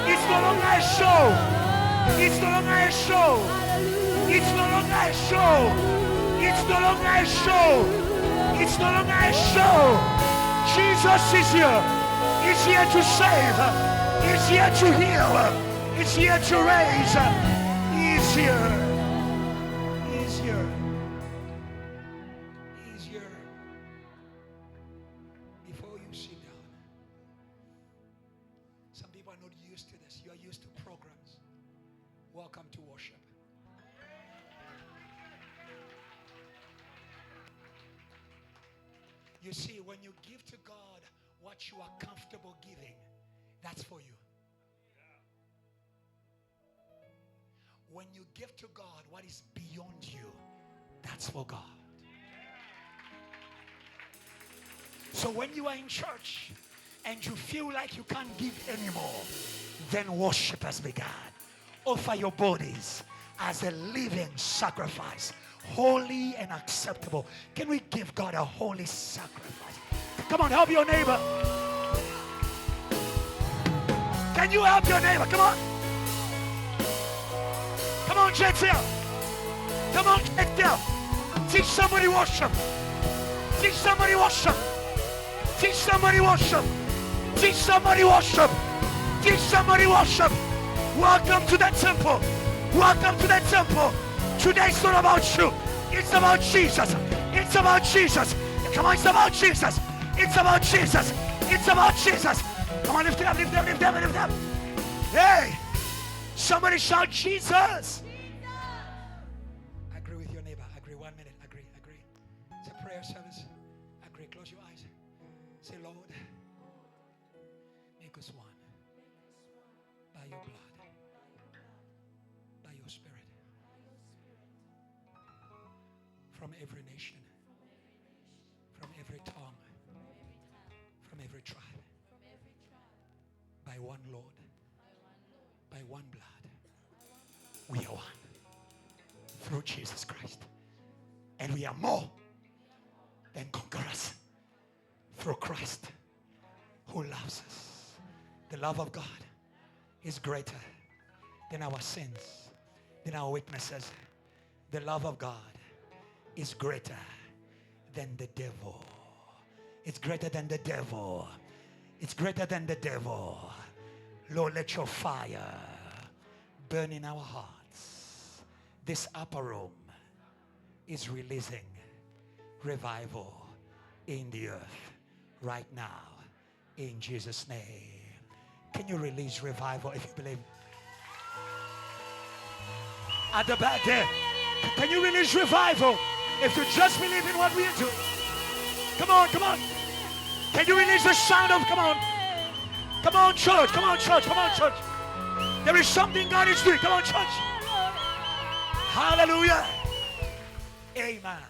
It's no longer a show. It's no longer a show. It's no longer a show. It's no longer a show. It's no longer a show. Jesus is here. He's here to save. He's here to heal. He's here to raise. He's here. He's here. He's here. Before you sit down, some people are not used to this. You are used to programs. Welcome to worship. You see, when you give to God what you are comfortable giving, that's for you. When you give to God what is beyond you, that's for God. So when you are in church and you feel like you can't give anymore, then worship has begun. Offer your bodies as a living sacrifice, holy and acceptable. Can we give God a holy sacrifice? Come on, help your neighbor. Can you help your neighbor? Come on. Come on, JTL. Come on, JTL. Teach somebody worship. Teach somebody worship. Teach somebody worship. Teach somebody worship. Teach somebody worship. Welcome to the temple. Welcome to the temple. Today it's not about you. It's about Jesus. It's about Jesus. Come on, it's about Jesus. It's about Jesus. It's about Jesus. Come on, lift it up, lift it up, lift it up, lift it up. Hey, somebody shout Jesus. Agree with your neighbor. Agree. 1 minute. Agree. It's a prayer service. Agree. Close your eyes. Say, Lord, make us one by your blood, by your spirit, from every nation, from every tongue, from every tribe, by one Lord, by one blood. We are one through Jesus Christ. And we are more than conquerors through Christ who loves us. The love of God is greater than our sins, than our weaknesses. The love of God is greater than the devil. It's greater than the devil. It's greater than the devil. Lord, let your fire burn in our hearts. This upper room is releasing revival in the earth right now in Jesus' name. Can you release revival if you believe? At the back there, can you release revival if you just believe in what we are doing? Come on, come on. Can you release the sound of, come on. Come on, church, come on, church, come on, church. There is something God is doing. Come on, church. Hallelujah. Amen.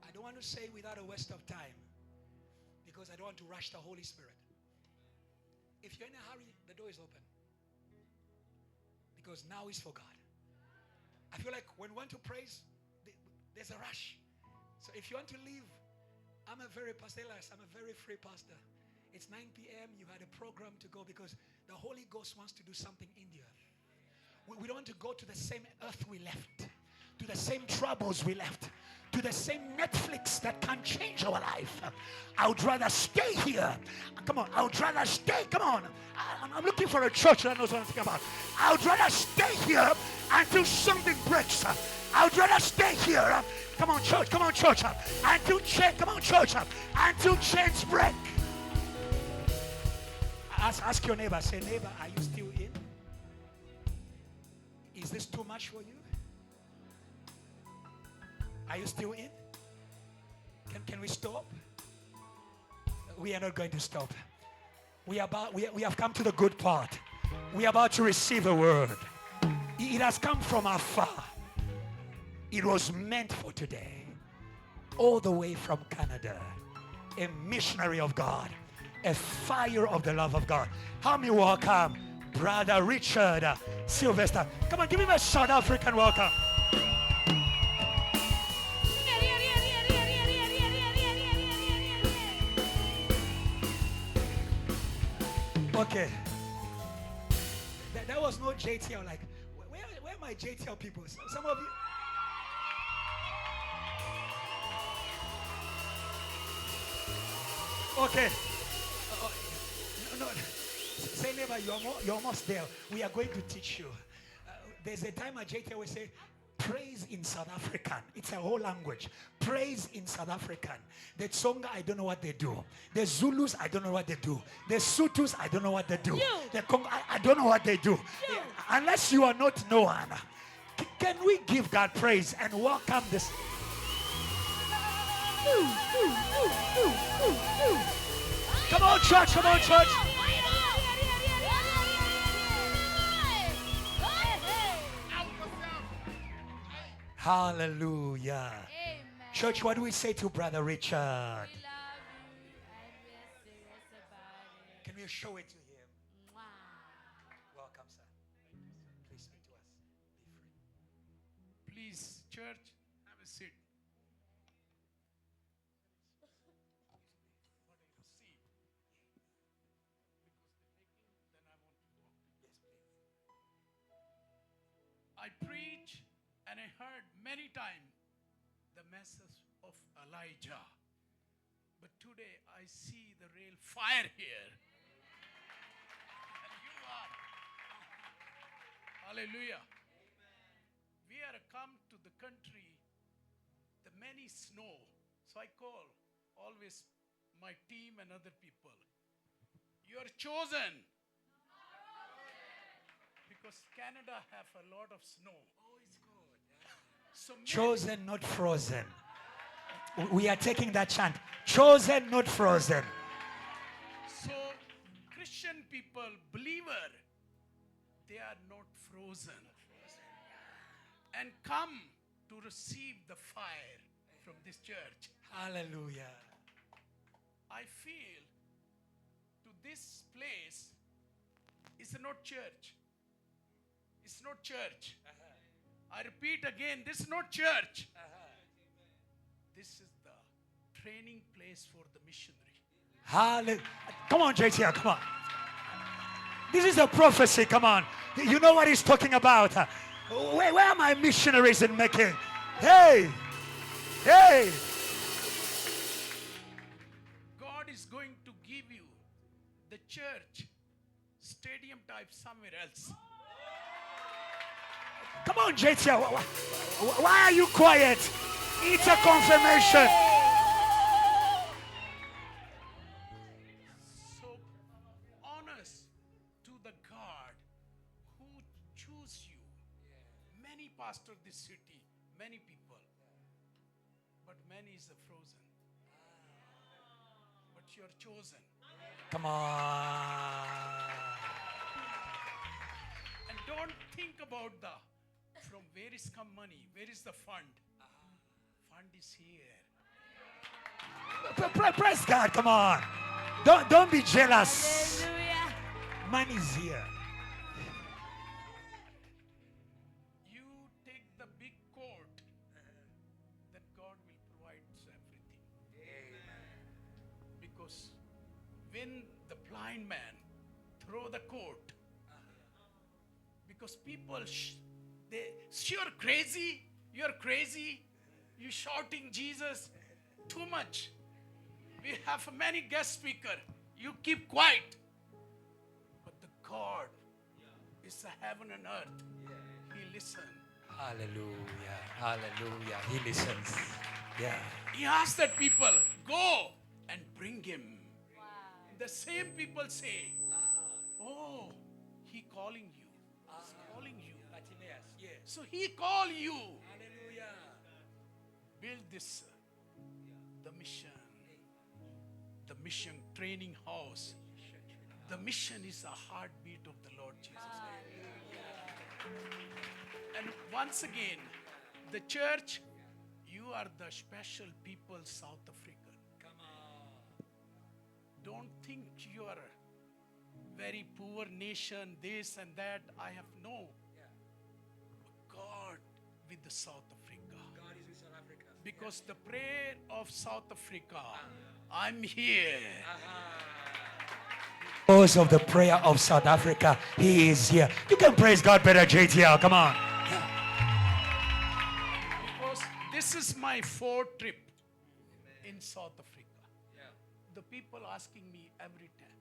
I don't want to say without a waste of time because I don't want to rush the Holy Spirit. If you're in a hurry, the door is open. Because now is for God. I feel like when we want to praise, there's a rush. So if you want to leave, I'm a very free pastor. It's 9 p.m. You had a program to go because the Holy Ghost wants to do something in the earth. We don't want to go to the same earth we left, to the same troubles we left, to the same Netflix that can't change our life. I would rather stay here. Come on, I would rather stay. Come on. I'm looking for a church that knows what I'm thinking about. I would rather stay here until something breaks. I would rather stay here. Come on, church. Come on, church. Until change. Come on, church. Until chains break. Ask your neighbor. Say, neighbor, are you still in? Is this too much for you? Are you still in? Can we stop? We are not going to stop. We have come to the good part. We are about to receive a word. It has come from afar. It was meant for today. All the way from Canada. A missionary of God. A fire of the love of God. Help me welcome Brother Richard Sylvester. Come on, give him a South African welcome. Okay. That was no JTL. Like, where are my JTL people? Some of you. Okay. No. Say neighbor, you're almost there. We are going to teach you. There's a time at JTL we say, praise in South African. It's a whole language. Praise in South African. The Tsonga, I don't know what they do. The Zulus, I don't know what they do. The Sutus, I don't know what they do. The Congo, I don't know what they do. Unless you are not known. Can we give God praise and welcome this? Come on, church. Come on, church. Hallelujah. Amen. Church, what do we say to Brother Richard? We love you and we're serious about it. Can we show it to him? Wow. Welcome, sir. Please speak to us. Be free. Please, church, have a seat. I preach and I heard many times the message of Elijah. But today I see the real fire here. And you are. Hallelujah. We are come to the country, the many snow. So I call always my team and other people. You are chosen. Because Canada have a lot of snow. Oh, it's good. So Chosen, not frozen. We are taking that chant. Chosen, not frozen. So Christian people, believer, they are not frozen. And come to receive the fire from this church. Hallelujah. I feel to this place is not church. It's not church. I repeat again, this is not church. This is the training place for the missionary. Hallelujah. Come on, JTR, come on. This is a prophecy, come on. You know what he's talking about. Where are my missionaries in making? Hey! Hey! God is going to give you the church stadium type somewhere else. Come on, JTR. Why are you quiet? It's a confirmation. So honest to the God who choose you. Many pastor this city, many people. But many is frozen. But you're chosen. Come on. And don't think about the from where is come money, where is the fund? Fund is here. Praise God, come on. Don't be jealous. Hallelujah. Money's here. You take the big court, then God will provide everything. Because when the blind man throw the court, because people you're crazy, you shouting Jesus too much. We have many guest speaker, you keep quiet. But the God is the heaven and earth. He listens. Hallelujah. Hallelujah. He listens. Yeah. He asked that people, go and bring him. The same people say, oh, he calling you. He's calling you. So he call you. Hallelujah. Build this, the mission training house. The mission is the heartbeat of the Lord Jesus. And once again, the church, you are the special people, South Africa. Come on. Don't think you are a very poor nation, this and that. I have no. God with the South Africa. God is with South Africa. Because the prayer of South Africa, I'm here. Because of the prayer of South Africa, he is here. You can praise God better, JTL. Come on. Because this is my fourth trip in South Africa. The people asking me every time,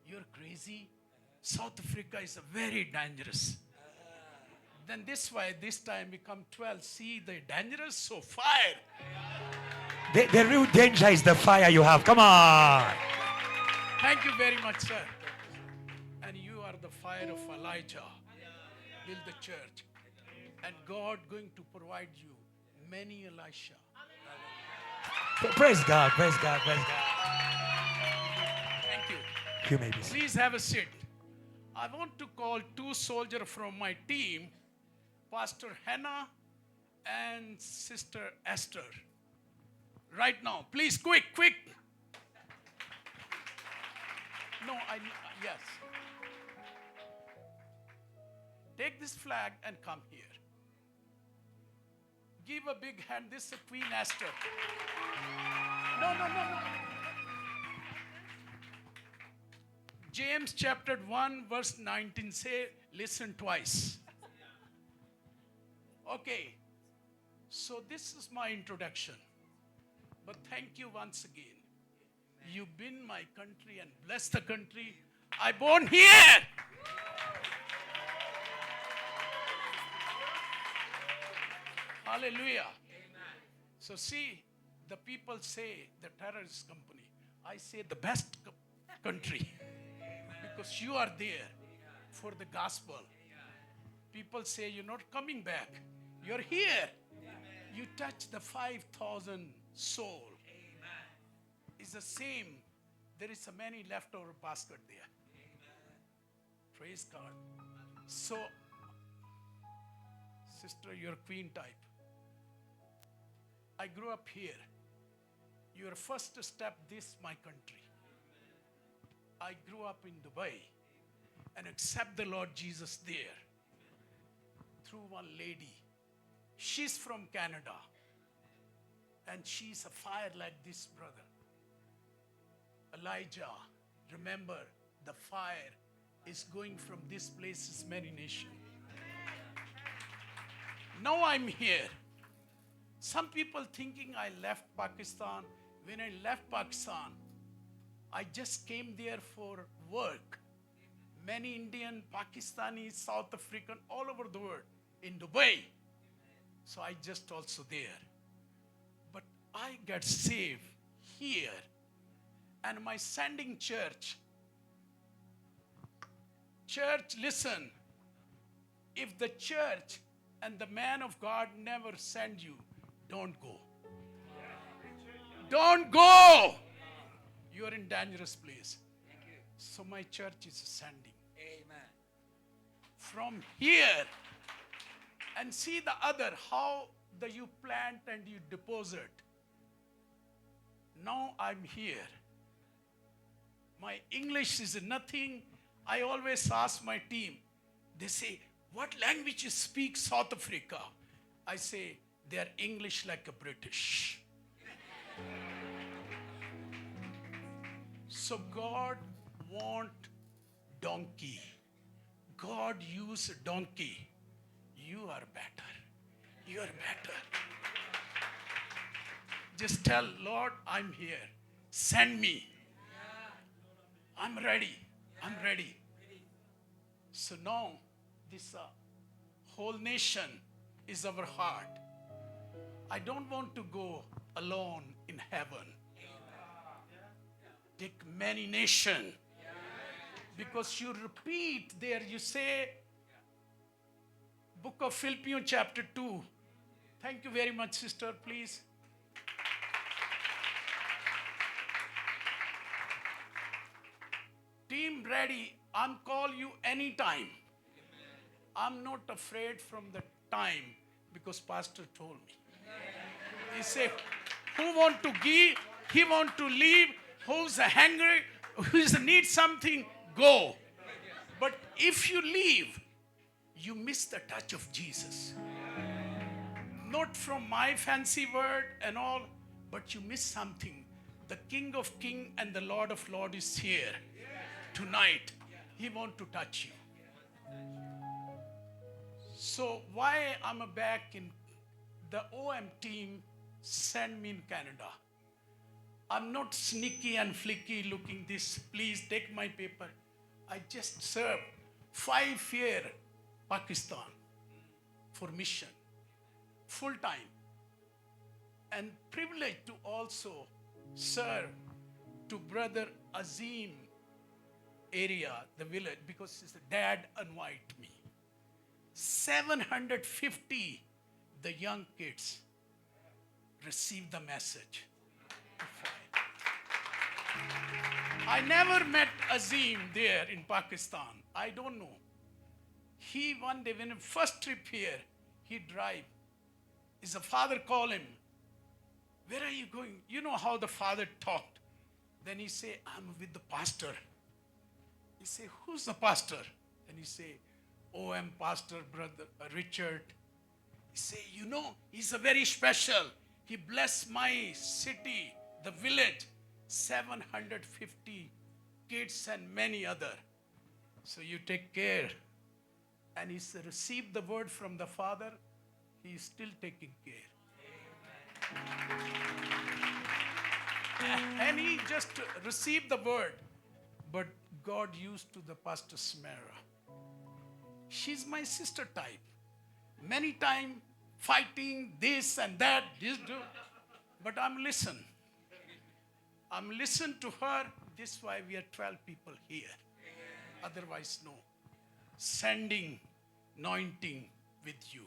you're crazy? South Africa is a very dangerous. Then this time we come 12. See the dangerous, so fire. The real danger is the fire you have. Come on. Thank you very much, sir. And you are the fire of Elijah. Build the church. And God going to provide you many Elisha. Praise God, praise God, praise God. Thank you. You may be. Please have a seat. I want to call two soldiers from my team, Pastor Hannah and Sister Esther. Right now, please, quick. No, yes. Take this flag and come here. Give a big hand. This is Queen Esther. No. James chapter 1 verse 19 say, listen twice. Okay. So this is my introduction. But thank you once again. You've been my country and blessed the country. I born here. Hallelujah. So see, the people say the terrorist company. I say the best country. Because you are there for the gospel. People say you're not coming back. You're here. You touch the 5,000 soul. It's the same. There is a many leftover basket there. Praise God. So, sister, you're queen type. I grew up here. Your first step, this my country. I grew up in Dubai and accept the Lord Jesus there through one lady. She's from Canada and she's a fire like this brother. Elijah, remember the fire is going from this place to many nations. Now I'm here. Some people thinking I left Pakistan. When I left Pakistan, I just came there for work. Many Indian, Pakistani, South African, all over the world, in Dubai. So I just also there. But I got saved here. And my sending church, listen, if the church and the man of God never send you, don't go. Don't go. You are in dangerous place. So my church is sending. Amen. From here and see the other, how you plant and you deposit. Now I'm here. My English is nothing. I always ask my team, they say, what language you speak South Africa? I say, they are English like a British. So God want donkey. God use donkey. You are better. You are better. Just tell Lord, I'm here. Send me. I'm ready. I'm ready. So now this whole nation is our heart. I don't want to go alone in heaven. Take many nations. Because you repeat there, you say, Book of Philippians chapter 2. Thank you very much, sister, please. Team ready, I'm call you anytime. I'm not afraid from the time because pastor told me. He said, who want to give, he want to leave, who's hungry, who's need something, go. But if you leave, you miss the touch of Jesus. Not from my fancy word and all, but you miss something. The King of Kings and the Lord of Lords is here tonight. He want to touch you. So why I'm back in the OM team send me in Canada. I'm not sneaky and flicky looking this. Please take my paper. I just served 5 years Pakistan for mission, full time. And privileged to also serve to brother Azeem area, the village, because his dad invited me. 750 the young kids received the message. I never met Azeem there in Pakistan. I don't know. He one day, when first trip here, he drive. His father called him. Where are you going? You know how the father talked. Then he say, I'm with the pastor. He say, who's the pastor? And he say, oh, I'm pastor, brother Richard. He say, you know, he's a very special. He blessed my city, the village, 750 kids and many other. So you take care. And he received the word from the father. He is still taking care. And he just received the word. But God used to the Pastor Sumera. She's my sister type. Many times fighting this and that, this do. But I'm listen to her. This is why we are 12 people here. Otherwise, no. Sending anointing with you.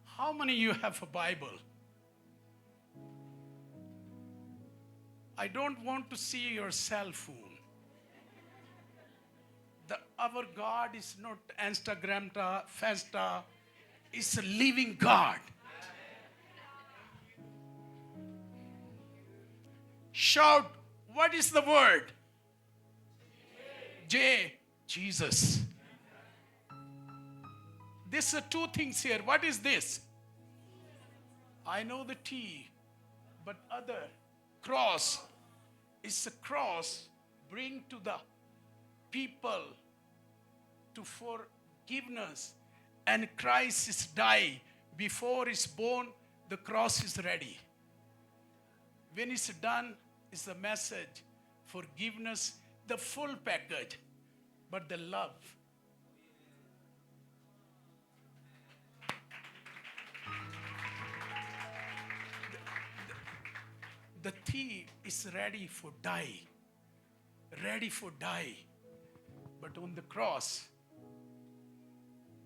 How many of you have a Bible? I don't want to see your cell phone. Our God is not Instagram, Festa. It's a living God. Shout, what is the word? J, Jesus. This are two things here. What is this? I know the T, but other cross is a cross bring to the people to forgiveness, and Christ is die before he's born. The cross is ready. When it's done, is the message, forgiveness, the full package, but the love. The thief is ready for die. Ready for die. But on the cross,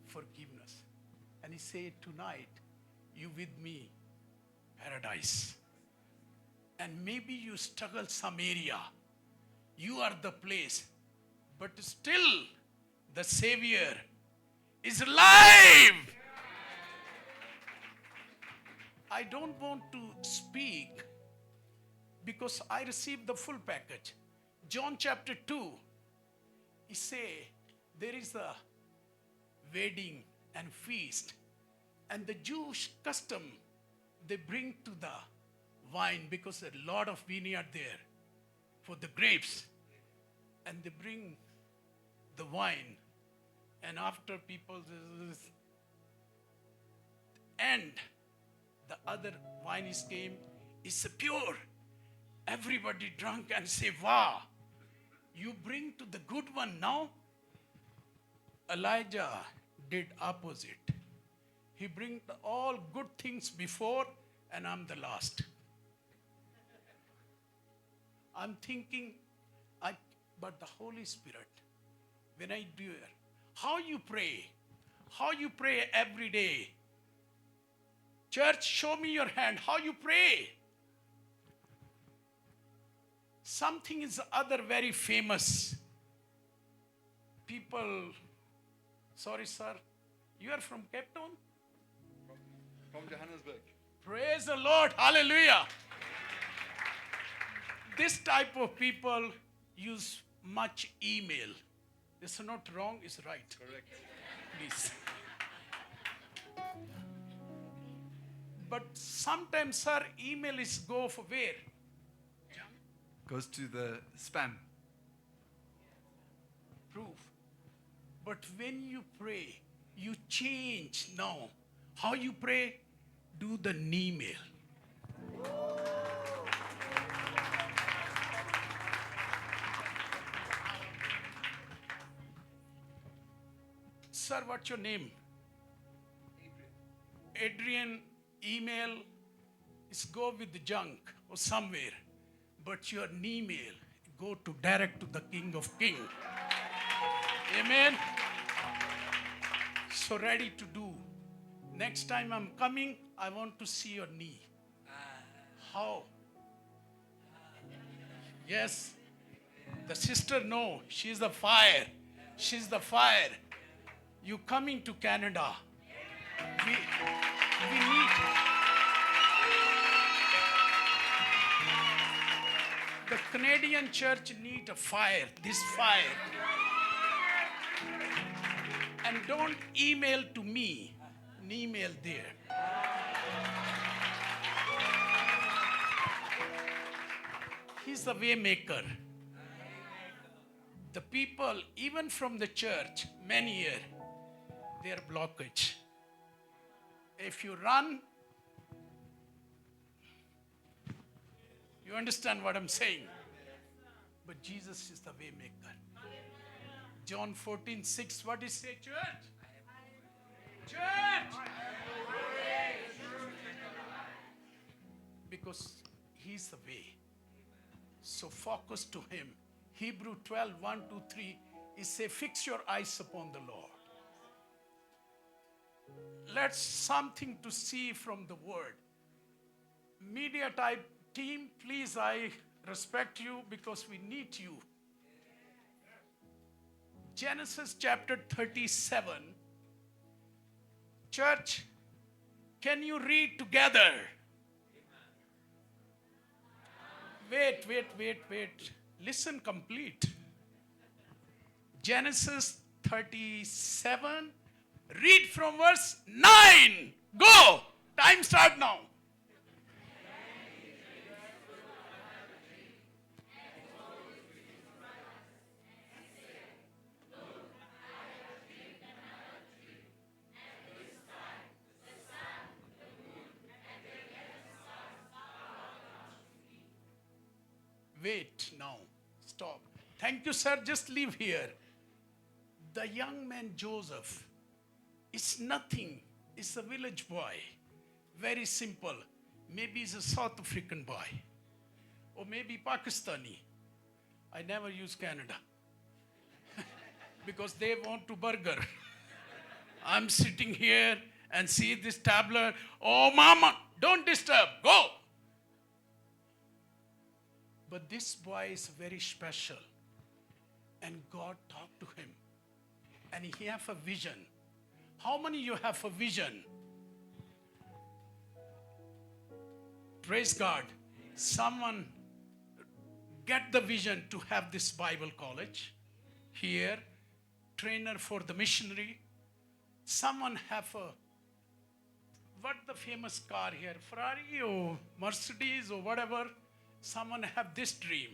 forgiveness. And he said, tonight, you with me, paradise. And maybe you struggle some area. You are the place. But still, the Savior is alive. I don't want to speak because I received the full package. John chapter 2, he say there is a wedding and feast, and the Jewish custom, they bring to the wine because a lot of vineyard there for the grapes, and they bring the wine, and after people and the other wine is came, is pure. Everybody drunk and say, wow, you bring to the good one now. Elijah did opposite. He bring all good things before, and I'm the last. I'm thinking, but the Holy Spirit, when I do it, how you pray every day. Church, show me your hand, how you pray. Something is other very famous. People, sorry sir, you are from Cape Town? From Johannesburg. Praise the Lord, hallelujah. This type of people use much email. It's not wrong, it's right. Correct. Please. But sometimes, sir, email is go for where? Goes to the spam. Proof. But when you pray, you change now. How you pray? Do the email. Sir, what's your name? Adrian. Email is go with the junk or somewhere. But your email go to direct to the King of Kings. Amen. So ready to do. Next time I'm coming, I want to see your knee. How? Yes. The sister, no. She's the fire. She's the fire. You coming to Canada. We need. The Canadian church need a fire, this fire. And don't email to me, an email there. He's the way maker. The people, even from the church, many years, they are blockage. If you run, you understand what I'm saying. But Jesus is the way maker. John 14:6, what does it say, church? Church! Because he's the way. So focus to him. Hebrew 12:1-3, it says, fix your eyes upon the Lord. Let's something to see from the word. Media type team, please, I respect you because we need you. Genesis chapter 37. Church, can you read together? Wait. Listen complete. Genesis 37. Read from verse 9. Go. Time start now. Wait now. Stop. Thank you, sir. Just leave here. The young man Joseph is nothing. It's a village boy. Very simple. Maybe he's a South African boy. Or maybe Pakistani. I never use Canada. Because they want to burger. I'm sitting here and see this tablet. Oh, mama, don't disturb. Go. But this boy is very special. And God talked to him. And he have a vision. How many of you have a vision? Praise God. Someone get the vision to have this Bible college here. Trainer for the missionary. Someone have a, what the famous car here? Ferrari or Mercedes or whatever. Someone have this dream.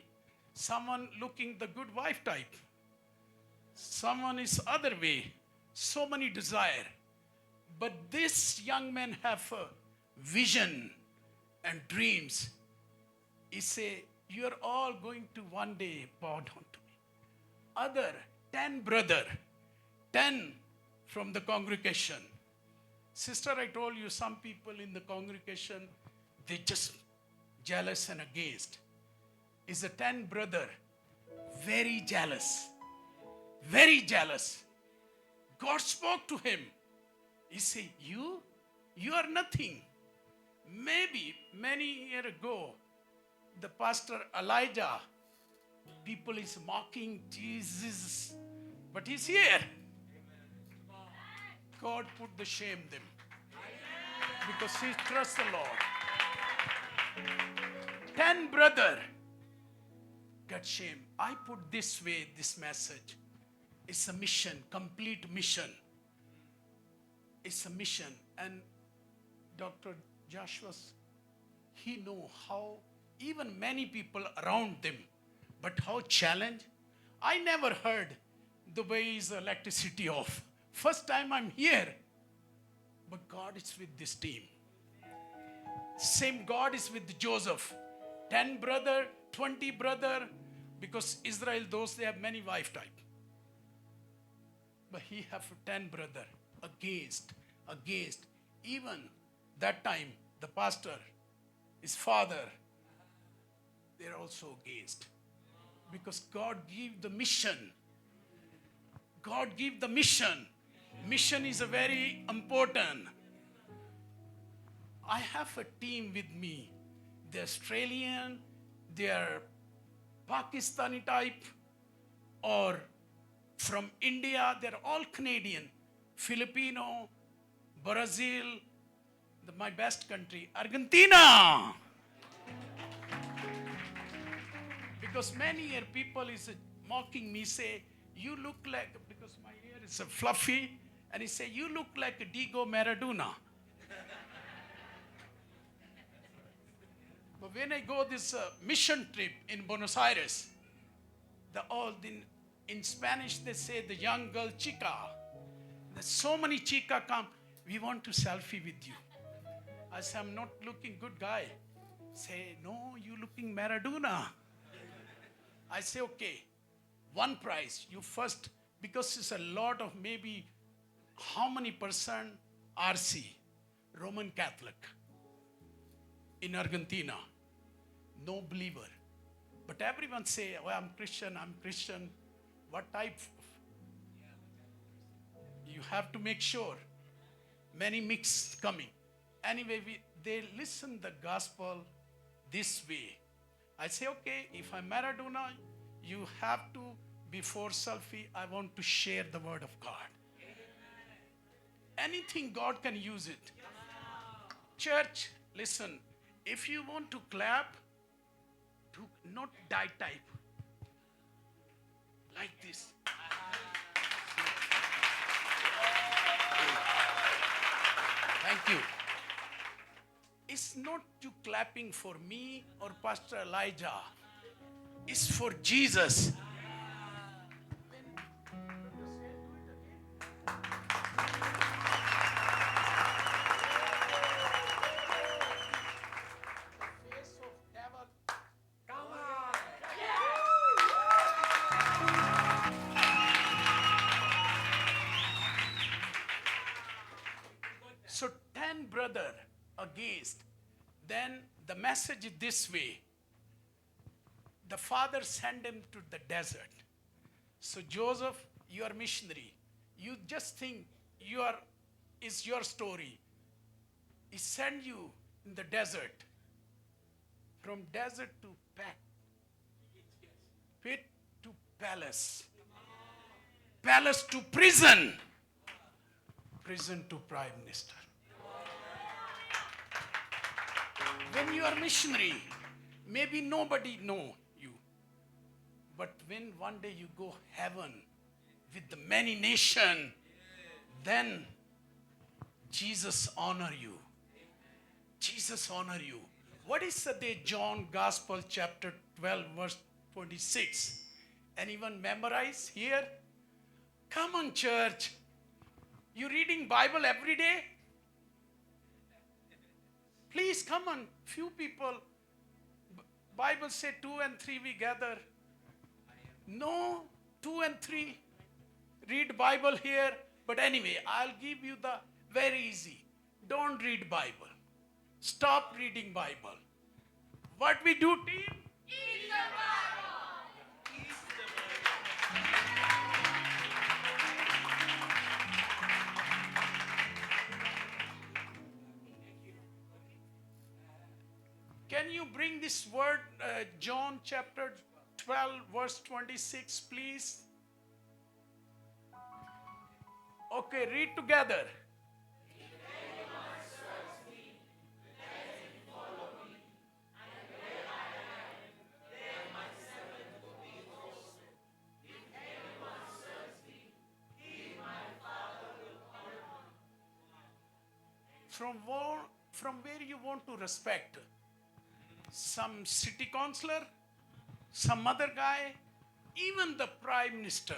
Someone looking the good wife type. Someone is other way. So many desire. But this young man have a vision and dreams. He say, you are all going to one day bow down to me. Other 10 brother, 10 from the congregation. Sister, I told you some people in the congregation, they just jealous and against. Is a 10 brother, very jealous. Very jealous. God spoke to him. He said, you are nothing. Maybe many years ago, the pastor Elijah, people is mocking Jesus, but he's here. God put the shame them because he trusts the Lord. 10 brother got shame. I put this way, this message. It's a mission, complete mission. It's a mission. And Dr. Joshua's, he know how, even many people around them, but how challenge. I never heard the way is electricity off. First time I'm here, but God is with this team. Same God is with Joseph. 10 brother, 20 brother, because Israel, those they have many wife type. But he have 10 brother against. Even that time, the pastor, his father, they're also against. Because God gave the mission. God gave the mission. Mission is a very important. I have a team with me. They're Australian, they're Pakistani type, or from India, they're all Canadian, Filipino, Brazil, my best country, Argentina. Because many year people is mocking me, say, you look like, because my hair is fluffy, and he say, you look like a Diego Maradona. But when I go this mission trip in Buenos Aires, in Spanish they say the young girl chica. There's so many chica come. We want to selfie with you. I say, I'm not looking good guy. Say, no, you looking Maradona. I say, okay, one prize. You first, because it's a lot of maybe how many percent RC, Roman Catholic in Argentina, no believer. But everyone say, oh, I'm Christian. What type? You have to make sure. Many mix coming. Anyway, they listen the gospel this way. I say, okay, if I'm Maradona, you have to, before selfie, I want to share the word of God. Anything God can use it. Church, listen, if you want to clap, do not die type. Like this. Thank you. It's not you clapping for me or Pastor Elijah. It's for Jesus. So 10 brother against. Then the message is this way. The father sent him to the desert. So Joseph, you are missionary. You just think it's your story. He sent you in the desert. From desert to pit to palace. Palace to prison. Prison to prime minister. When you are missionary, maybe nobody know you. But when one day you go heaven with the many nation, then Jesus honor you. Jesus honor you. What is the day John Gospel chapter 12 verse 26? Anyone memorize here? Come on church. You reading Bible every day? Please come on, few people. Bible say 2 and 3 we gather. No, 2 and 3. Read Bible here. But anyway, I'll give you the very easy. Don't read Bible. Stop reading Bible. What we do, team? Eat the Bible. Can you bring this word, John chapter 12, verse 26, please? Okay, read together. If anyone serves me, let him follow me, and where I am, there my servant will be also. If anyone serves me, he my Father will honor. From where you want to respect? Some city councillor, some other guy, even the prime minister.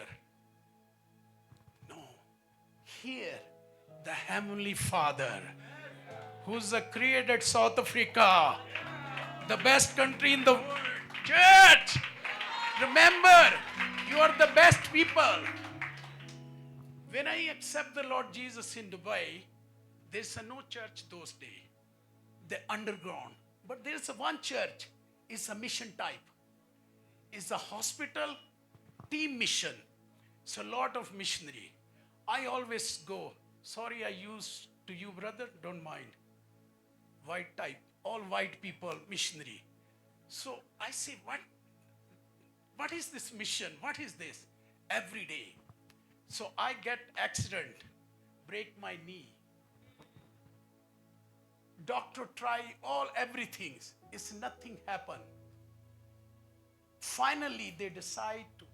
No. Here, the Heavenly Father, who's created South Africa, the best country in the world. Church, remember, you are the best people. When I accept the Lord Jesus in Dubai, there's no church those days. They're underground. But there's one church, it's a mission type. It's a hospital, team mission. It's a lot of missionary. I always go, sorry I use to you brother, don't mind. White type, all white people, missionary. So I say, what is this mission? What is this? Every day. So I get accident, break my knee. Doctor try everything. It's nothing happen. Finally, they decide to.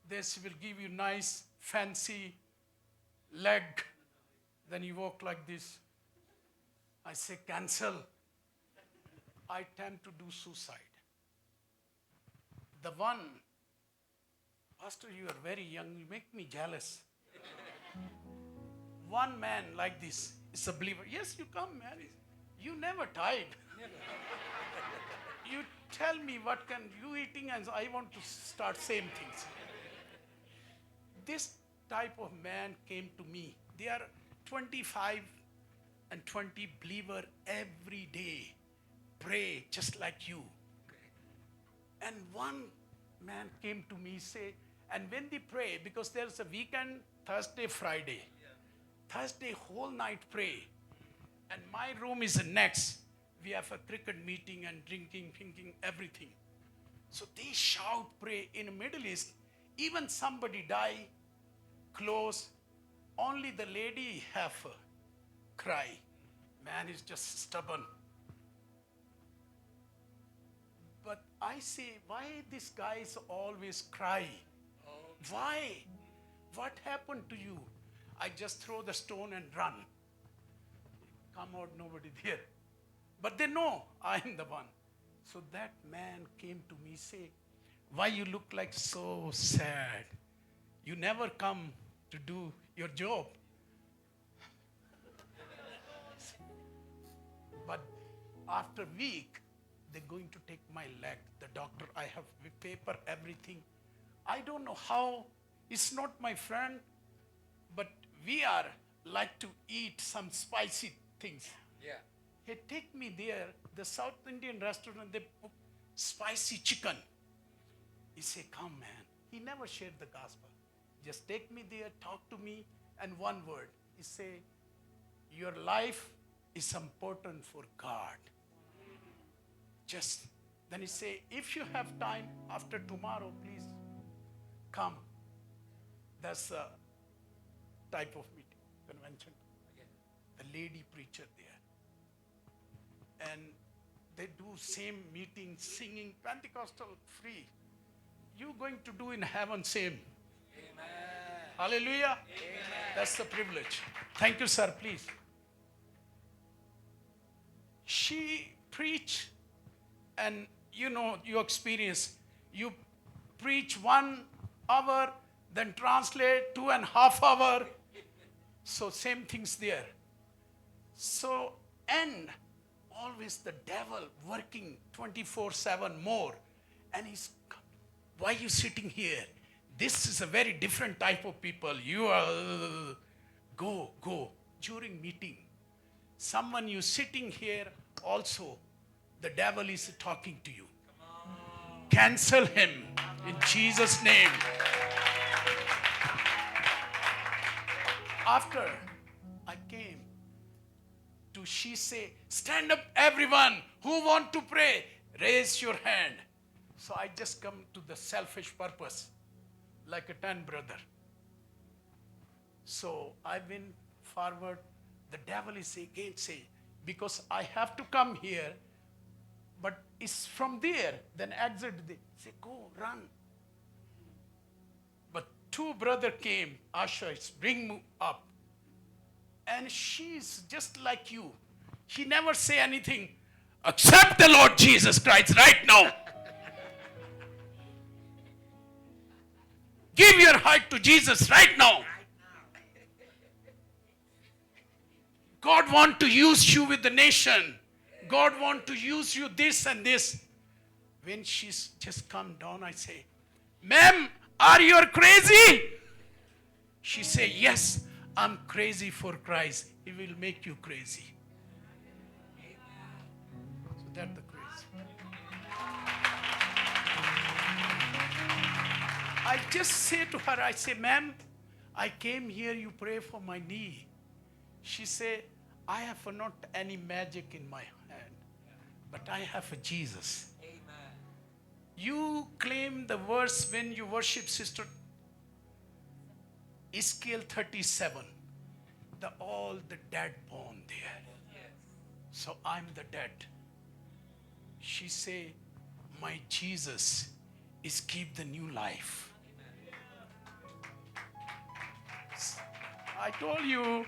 This will give you nice, fancy leg. Then you walk like this. I say, cancel. I attempt to do suicide. The one, Pastor, you are very young, you make me jealous. One man like this is a believer. Yes, you come, man. You never tied. You tell me what can you eating, and I want to start same things. This type of man came to me. They are 25 and 20 believer every day. Pray just like you. And one man came to me, say, and when they pray, because there's a weekend, Thursday, Friday. Thursday, whole night pray. And my room is next. We have a cricket meeting and drinking, everything. So they shout, pray. In the Middle East, even somebody die, close, only the lady have a cry. Man is just stubborn. But I say, why these guys always cry? Why? What happened to you? I just throw the stone and run. Come out, nobody there. But they know I am the one. So that man came to me, say, why you look like so sad? You never come to do your job. But after a week, they're going to take my leg. The doctor, I have paper, everything. I don't know how. It's not my friend, but we are like to eat some spicy things. Yeah. He take me there, the South Indian restaurant, they put spicy chicken. He say, come man. He never shared the gospel. Just take me there, talk to me, and one word. He say, your life is important for God. Just, then he say, if you have time after tomorrow, please come. That's a type of meeting, convention. The lady preacher there. And they do same meeting, singing, Pentecostal free. You going to do in heaven same. Amen. Hallelujah. Amen. That's the privilege. Thank you, sir, please. She preach, and you know, your experience. You preach 1 hour, then translate 2.5 hours. So same things there. So, and always the devil working 24/7 more. And he's, why you sitting here? This is a very different type of people. You are, go. During meeting, someone you sitting here also, the devil is talking to you. Cancel him in Jesus' name. After I came to, she say, stand up everyone who want to pray, raise your hand. So I just come to the selfish purpose, like a 10 brother. So I went forward. The devil is again say, because I have to come here, but it's from there, then exit. Say, go, run. But 2 brother came, ushers, bring me up. And she's just like you. She never say anything. Accept the Lord Jesus Christ right now. Give your heart to Jesus right now. God want to use you with the nation. God want to use you this and this. When she's just come down, I say, ma'am, are you crazy? She say, yes, I'm crazy for Christ. He will make you crazy. So that's the crazy. I just say to her, I say, ma'am, I came here, you pray for my knee. She say, I have not any magic in my hand, but I have a Jesus. Amen. You claim the verse when you worship Sister Ezekiel 37. All the dead born there. Yes. So I'm the dead. She say, my Jesus is give the new life. I told you,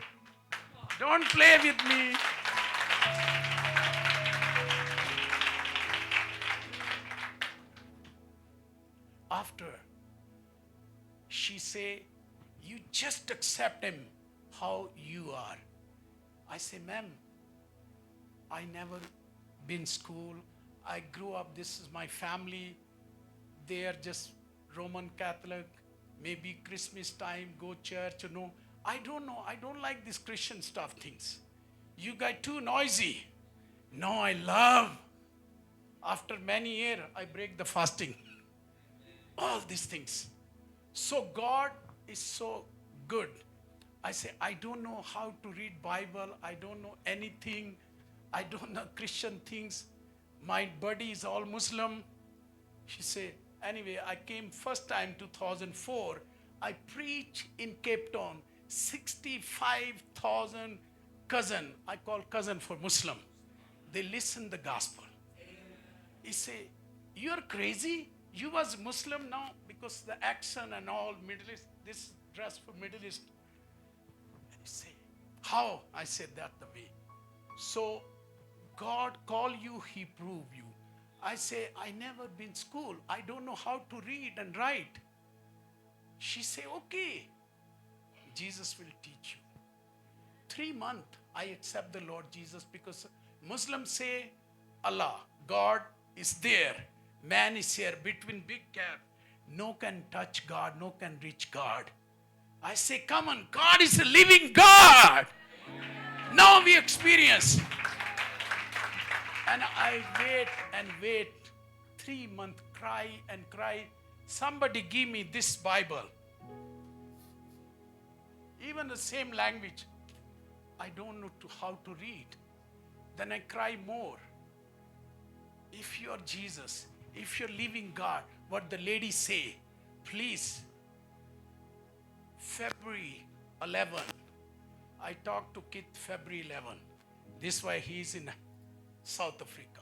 don't play with me. After, she say, you just accept him how you are. I say, ma'am, I never been school. I grew up, this is my family. They are just Roman Catholic. Maybe Christmas time, go church, I don't know. I don't like this Christian stuff things. You guys too noisy. No, I love. After many years, I break the fasting. All these things. So God is so good. I say, I don't know how to read Bible. I don't know anything. I don't know Christian things. My buddy is all Muslim. She said, anyway, I came first time 2004. I preach in Cape Town. 65,000 cousin. I call cousin for Muslim. They listen the gospel. He say, you're crazy? You was Muslim now because the accent and all Middle East, this dress for Middle East. He say, how? I said that the way. So God call you, he prove you. I say, I never been school. I don't know how to read and write. She say, okay, Jesus will teach you. 3 months, I accept the Lord Jesus because Muslims say, Allah, God is there. Man is here between big gap. No can touch God, no can reach God. I say, come on, God is a living God. Now we experience. And I wait and wait. 3 months, cry and cry. Somebody give me this Bible. Even the same language. I don't know how to read. Then I cry more. If you are Jesus, if you're living God, what the lady say, please, February 11, I talked to Kit February 11. This why he's in South Africa.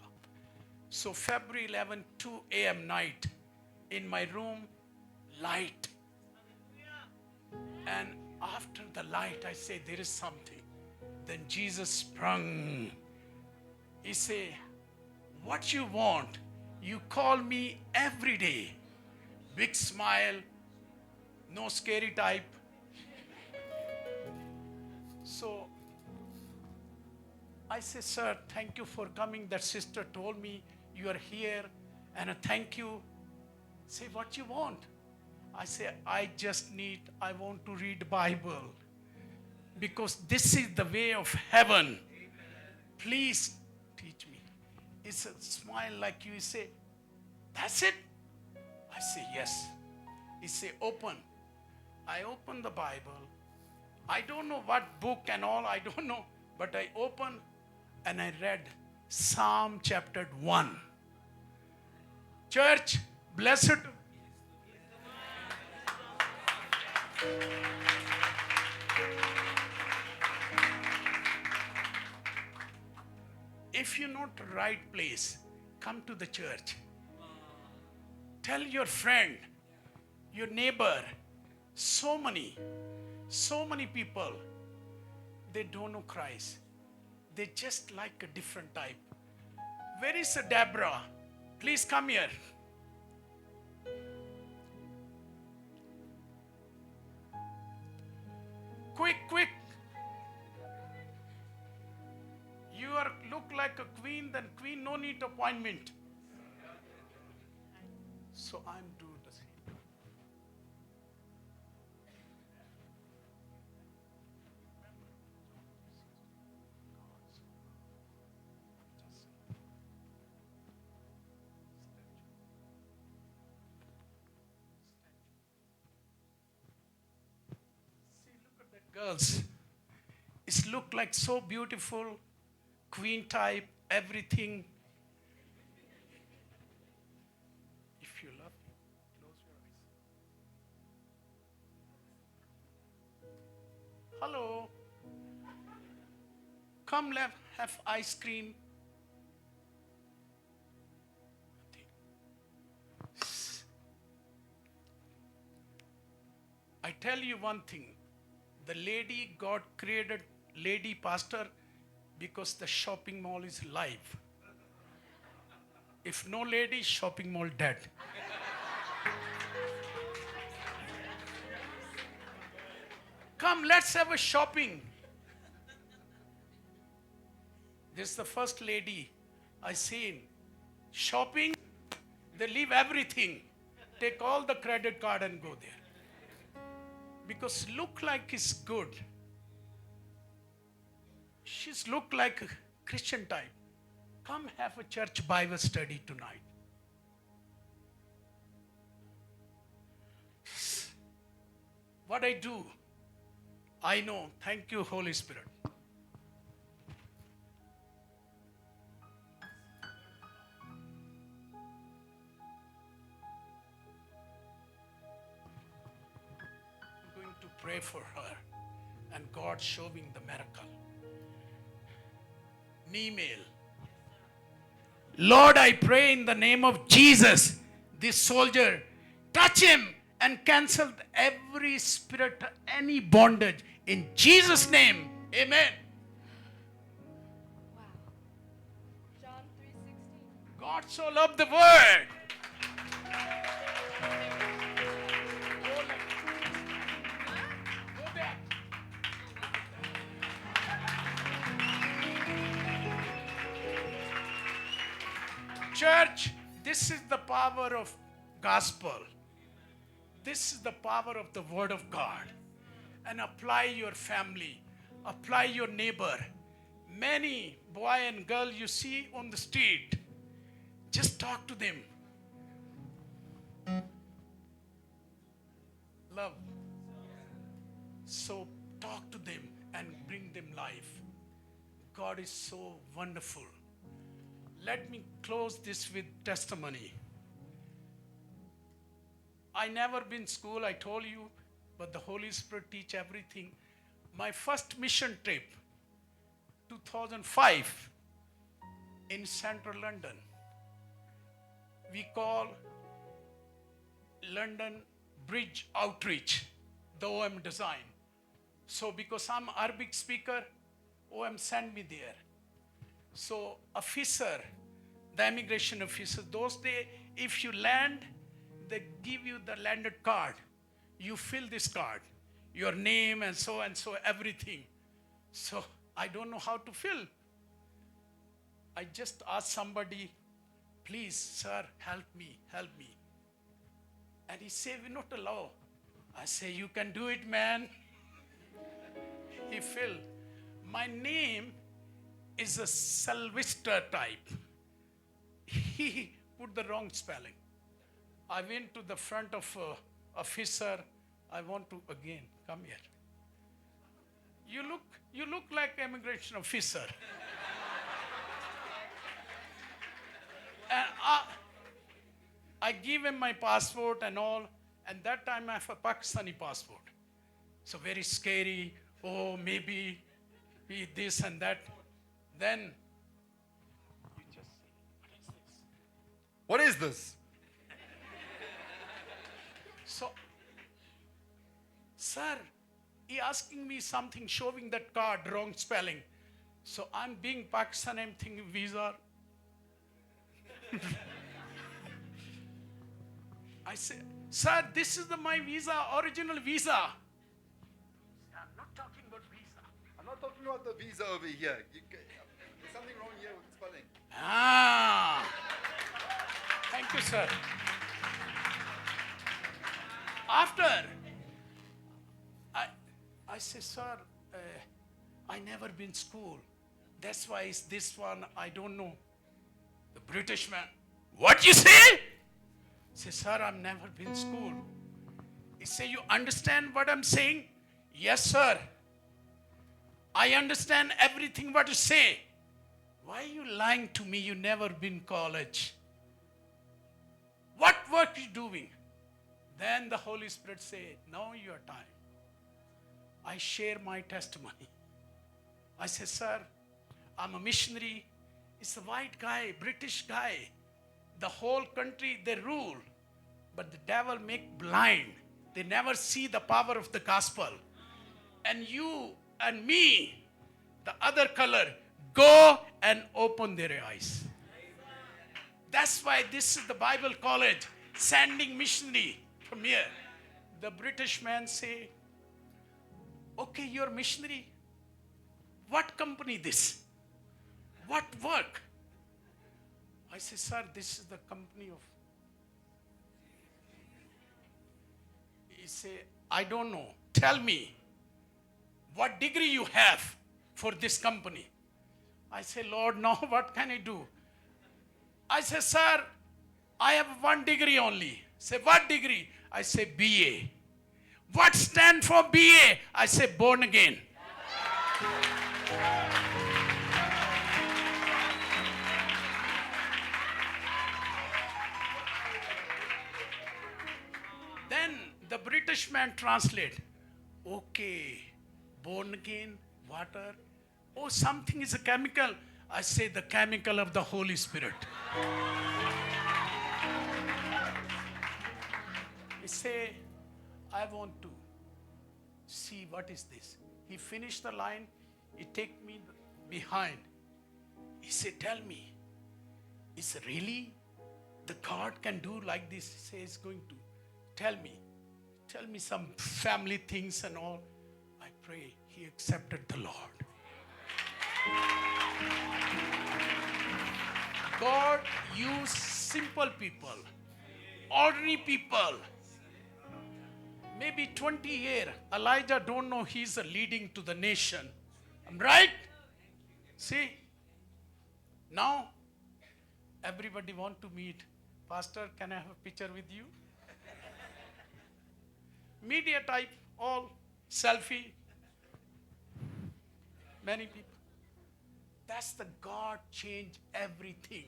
So February 11, 2 a.m. night, in my room, light. And after the light, I say, there is something. Then Jesus sprung. He say, what you want? You call me every day. Big smile, no scary type. So I say, sir, thank you for coming. That sister told me you are here, and thank you. Say, what you want? I say, I want to read Bible. Because this is the way of heaven. Please teach me. It's a smile like you say, that's it? I say, yes. He say, open. I open the Bible. I don't know what book and all, I don't know. But I open and I read Psalm chapter 1. Church, blessed. If you're not the right place, come to the church. Tell your friend, your neighbor, so many people, they don't know Christ. They just like a different type. Where is Deborah? Please come here. Quick. You look like a queen, then queen no need appointment. So I'm doing the same. See, look at that girls. It look like so beautiful, queen type, everything. If you love me, close your eyes. Hello. Come, have ice cream. I tell you one thing. The lady God created, lady pastor, Because the shopping mall is live. If no lady, shopping mall dead. Come, let's have a shopping. This is the first lady I seen. Shopping, they leave everything. Take all the credit card and go there. Because look like it's good. She's look like a Christian type. Come have a church Bible study tonight. What I do, I know. Thank you, Holy Spirit. I'm going to pray for her and God showing the miracle. Email. Lord, I pray in the name of Jesus, this soldier, touch him and cancel every spirit, any bondage. In Jesus' name, amen. Wow. John 3:16. God so loved the world. Go back. Church, this is the power of gospel. This is the power of the word of God. And apply your family, apply your neighbor. Many boy and girl you see on the street, just talk to them. Love. So talk to them and bring them life. God is so wonderful. Let me close this with testimony. I never been school, I told you, but the Holy Spirit teach everything. My first mission trip, 2005, in central London. We call London Bridge Outreach, the OM design. So because I'm Arabic speaker, OM sent me there. So officer, the immigration officer, those days, if you land, they give you the landed card. You fill this card, your name and so, everything. So I don't know how to fill. I just asked somebody, please, sir, help me. And he said, we not allow. I say, you can do it, man. He filled. My name is a Sylvester type. He put the wrong spelling. I went to the front of officer. I want to again come here. You look like immigration officer. And I give him my passport and all. And that time I have a Pakistani passport. So very scary. Oh, maybe he this and that. Then you just say, what is this? What is this? So, sir, he asking me something, showing that card, wrong spelling. So I'm being Pakistani, I'm thinking visa. I say, sir, this is my visa, original visa. I'm not talking about visa. I'm not talking about the visa over here. There's something wrong here with spelling. Ah, thank you, sir. After, I say, sir, I never been school. That's why it's this one, I don't know. The British man, what you say? Say, sir, I've never been school. He say, you understand what I'm saying? Yes, sir. I understand everything what you say. Why are you lying to me? You never been college. What work you doing? Then the Holy Spirit say, now your time. I share my testimony. I say, sir, I'm a missionary. It's a white guy, British guy. The whole country, they rule. But the devil make blind. They never see the power of the gospel. And you and me, the other color, Go and open their eyes. That's why this is the Bible college, sending missionary from here. The British man say, okay, you're missionary. What company this? What work? I say, sir, this is the company of... He say, I don't know. Tell me, what degree you have for this company? I say, Lord, now what can I do? I say, sir, I have one degree only. Say, what degree? I say, BA. What stand for BA? I say, born again. Then the British man translate. Okay, born again, water. Oh, something is a chemical. I say the chemical of the Holy Spirit. He say, I want to see what is this. He finished the line. He take me behind. He said, tell me, is really the God can do like this? He says, he's going to. Tell me some family things and all. I pray he accepted the Lord. God used simple people, ordinary people. Maybe 20 years, Elijah don't know he's leading to the nation. I'm right? See? Now, everybody want to meet. Pastor, can I have a picture with you? Media type, all selfie. Many people. That's the God change everything.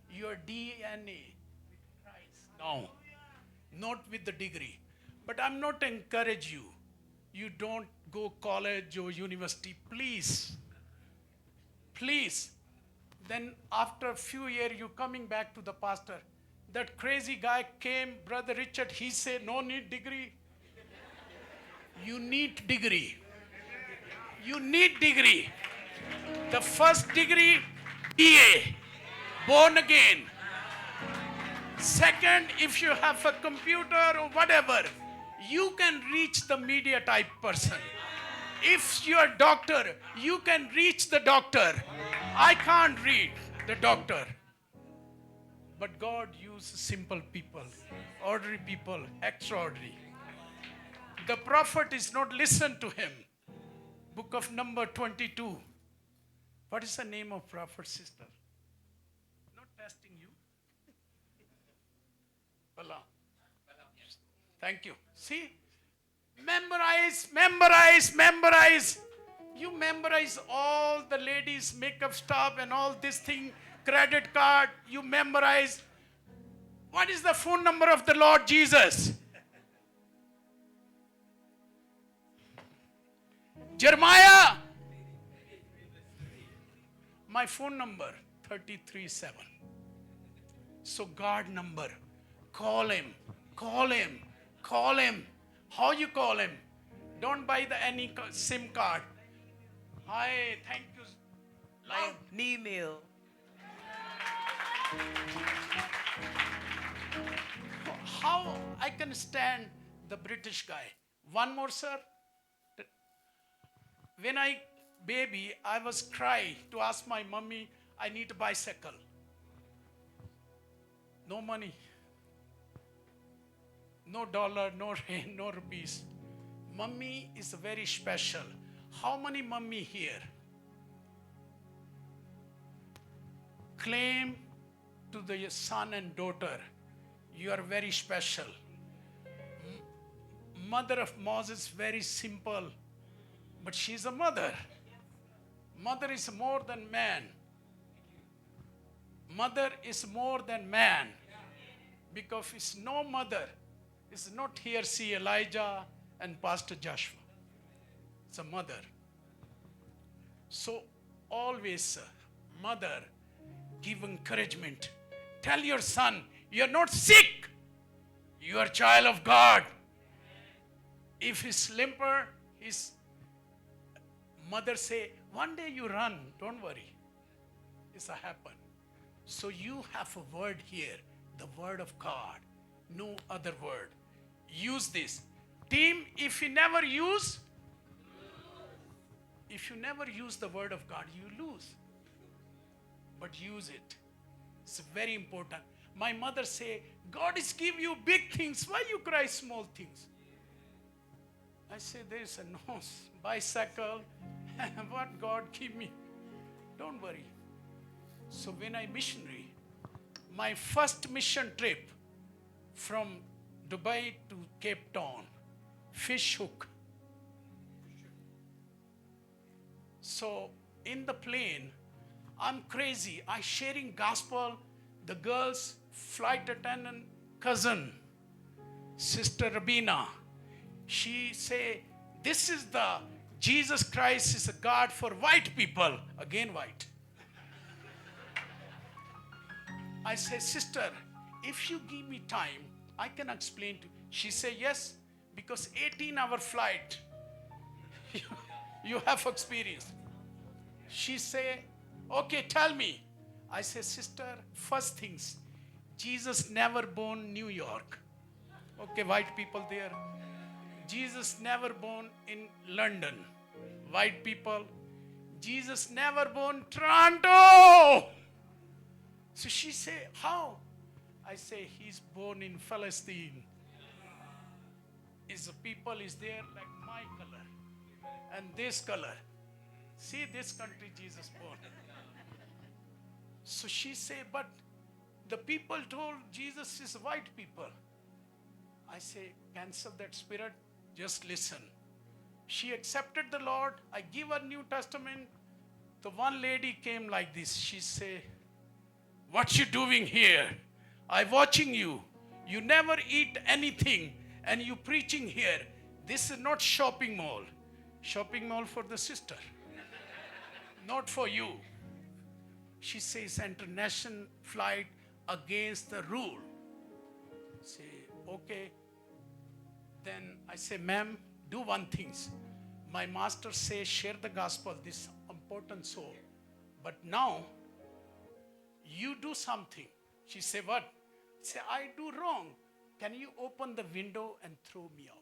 Your DNA with Christ. No, not with the degree. But I'm not encourage you. You don't go college or university, please. Please. Then after a few years, you coming back to the pastor. That crazy guy came, Brother Richard, he said, no need degree. You need degree. You need degree. The first degree, BA, born again. Second, if you have a computer or whatever, you can reach the media type person. If you're a doctor, you can reach the doctor. I can't read the doctor. But God uses simple people, ordinary people, extraordinary. The prophet is not listened to him. Book of number 22. What is the name of prophet, sister? Not testing you. Bala. Thank you. See? Memorize, memorize, memorize. You memorize all the ladies' makeup stuff and all this thing, credit card, you memorize. What is the phone number of the Lord Jesus? Jeremiah. My phone number, 337. So God number. Call him, call him, call him. How you call him? Don't buy any SIM card. Hi, thank you. Like me meal. How I can stand the British guy? One more, sir. When I baby, I was crying to ask my mommy, I need a bicycle. No money. No dollar, no rain, no rupees. Mummy is very special. How many mummy here claim to the son and daughter, you are very special. Mother of Moses, very simple, but she's a mother. Mother is more than man. Mother is more than man. Because it's no mother. It's not here, see Elijah and Pastor Joshua. It's a mother. So always, mother, give encouragement. Tell your son, you're not sick. You are a child of God. If he's limper, his mother say, one day you run, don't worry. is a happen. So you have a word here, the word of God, no other word. Use this. Team, if you never use the word of God, you lose. But use it. It's very important. My mother say, God is give you big things. Why you cry small things? I say, there is a nose, bicycle, what God give me. Don't worry. So when I missionary, my first mission trip from Dubai to Cape Town, fish hook. So in the plane, I'm crazy. I sharing gospel. The girls, flight attendant, cousin, Sister Rabina, she say, this is the Jesus Christ is a God for white people. Again white. I say, sister, if you give me time, I can explain to you. She say, yes, because 18-hour flight, you have experience. She say, okay, tell me. I say, sister, first things, Jesus never born New York. Okay, white people there. Jesus never born in London. White people. Jesus never born Toronto. So she say, how? I say, he's born in Palestine. His people is there like my color and this color. See this country Jesus born. So she say, but the people told Jesus is white people. I say, cancel that spirit, just listen. She accepted the Lord. I give her New Testament. The one lady came like this. She say, what you doing here? I watching you. You never eat anything and you preaching here. This is not shopping mall. Shopping mall for the sister. Not for you. She says international flight against the rule. Say, okay. Then I say, ma'am, do one thing. My master says, share the gospel, this important soul. But now, you do something. She say, what? I say, I do wrong. Can you open the window and throw me out?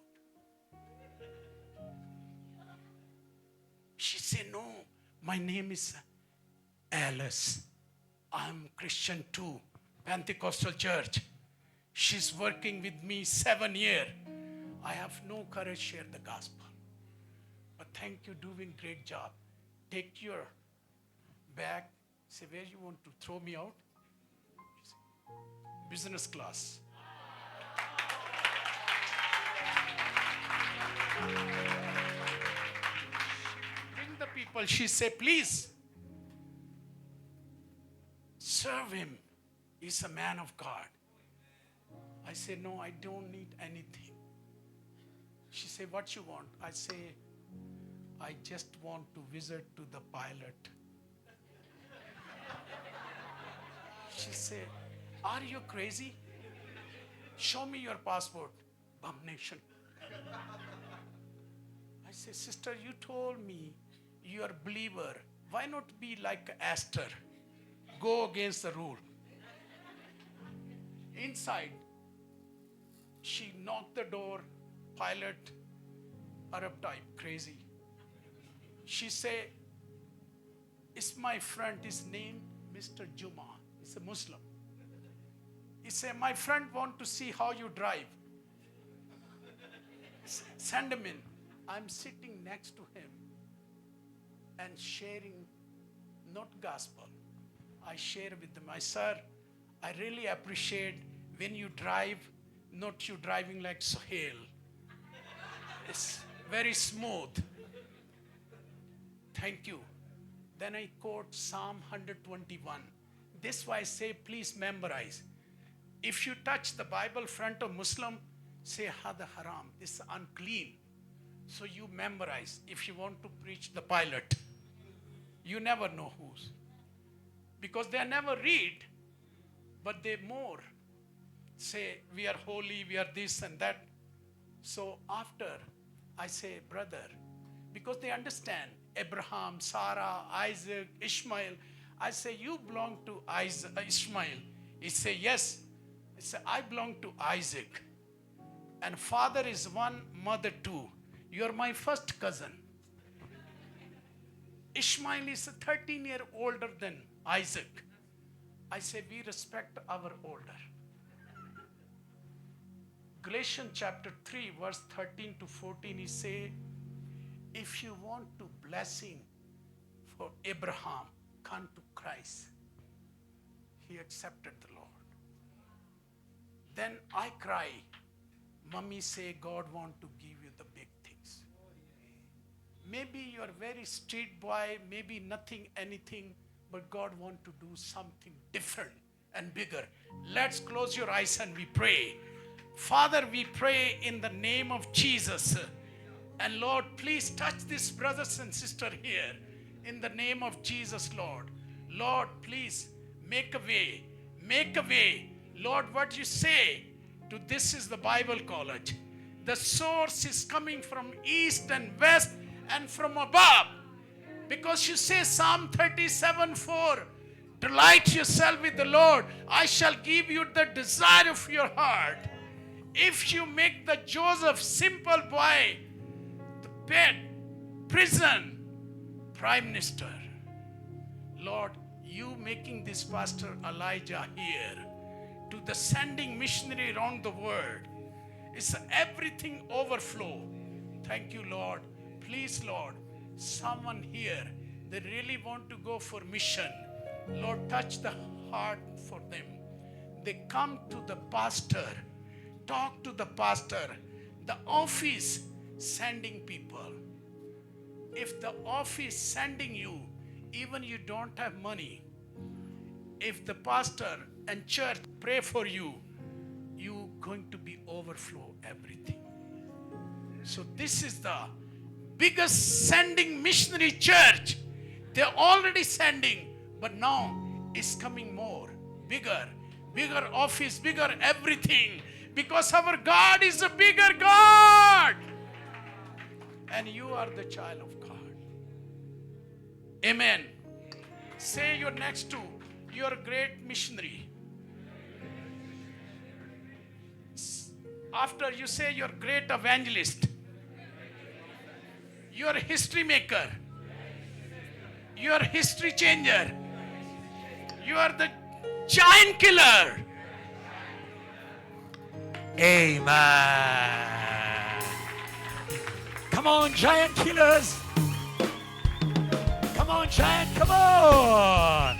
She say, no, my name is Alice. I'm Christian too, Pentecostal church. She's working with me 7 years. I have no courage to share the gospel. But thank you, doing great job. Take your bag. Say, where you want to throw me out? Business class. Bring the people. She say, please, serve him. He's a man of God. I say, no, I don't need anything. She say, what you want? I say, I just want to visit to the pilot. She say, are you crazy? Show me your passport. Bum nation. I say, sister, you told me you are a believer. Why not be like Esther? Go against the rule. Inside, she knocked the door. Pilot, Arab type, crazy. She say, it's my friend, his name, Mr. Juma. He's a Muslim. He say, my friend want to see how you drive. Send him in. I'm sitting next to him and sharing, not gospel. I share with them. I, sir, I really appreciate when you drive, not you driving like Sohail. It's very smooth. Thank you. Then I quote Psalm 121. This why I say, please memorize. If you touch the Bible front of Muslim, say hada haram. This is unclean. So you memorize. If you want to preach the pilot, you never know who's. Because they never read, but they more say, we are holy, we are this and that. So after, I say, brother, because they understand Abraham, Sarah, Isaac, Ishmael. I say, you belong to Ishmael. He say, yes. I say, I belong to Isaac. And father is one, mother two. You are my first cousin. Ishmael is 13 years older than Isaac. I say, we respect our older. Galatians chapter 3, verse 13 to 14, he say, if you want to blessing for Abraham, come to Christ. He accepted the Lord. Then I cry. Mommy say, God want to give you the big things. Maybe you are very street boy, maybe nothing, anything, but God want to do something different and bigger. Let's close your eyes and we pray. Father, we pray in the name of Jesus. And Lord, please touch this brothers and sister here. In the name of Jesus, Lord. Lord, please make a way. Make a way. Lord, what you say to this is the Bible college. The source is coming from east and west and from above. Because you say Psalm 37:4, delight yourself with the Lord. I shall give you the desire of your heart. If you make the Joseph simple boy, the bed, prison, prime minister, Lord, you making this pastor Elijah here to the sending missionary around the world. It's everything overflow. Thank you, Lord. Please, Lord, someone here, they really want to go for mission. Lord, touch the heart for them. They come to the pastor, talk to the pastor, the office sending people. If the office sending you, even you don't have money, if the pastor and church pray for you, you going to be overflow everything. So this is the biggest sending missionary church. They're already sending, but now it's coming more, bigger office, bigger everything, because our God is a bigger God. And you are the child of God. Amen. Say your next two. You're a great missionary. After you say you're a great evangelist. You're a history maker. You're a history changer. You are the giant killer. Amen. Come on, giant killers. Come on, giant, come on.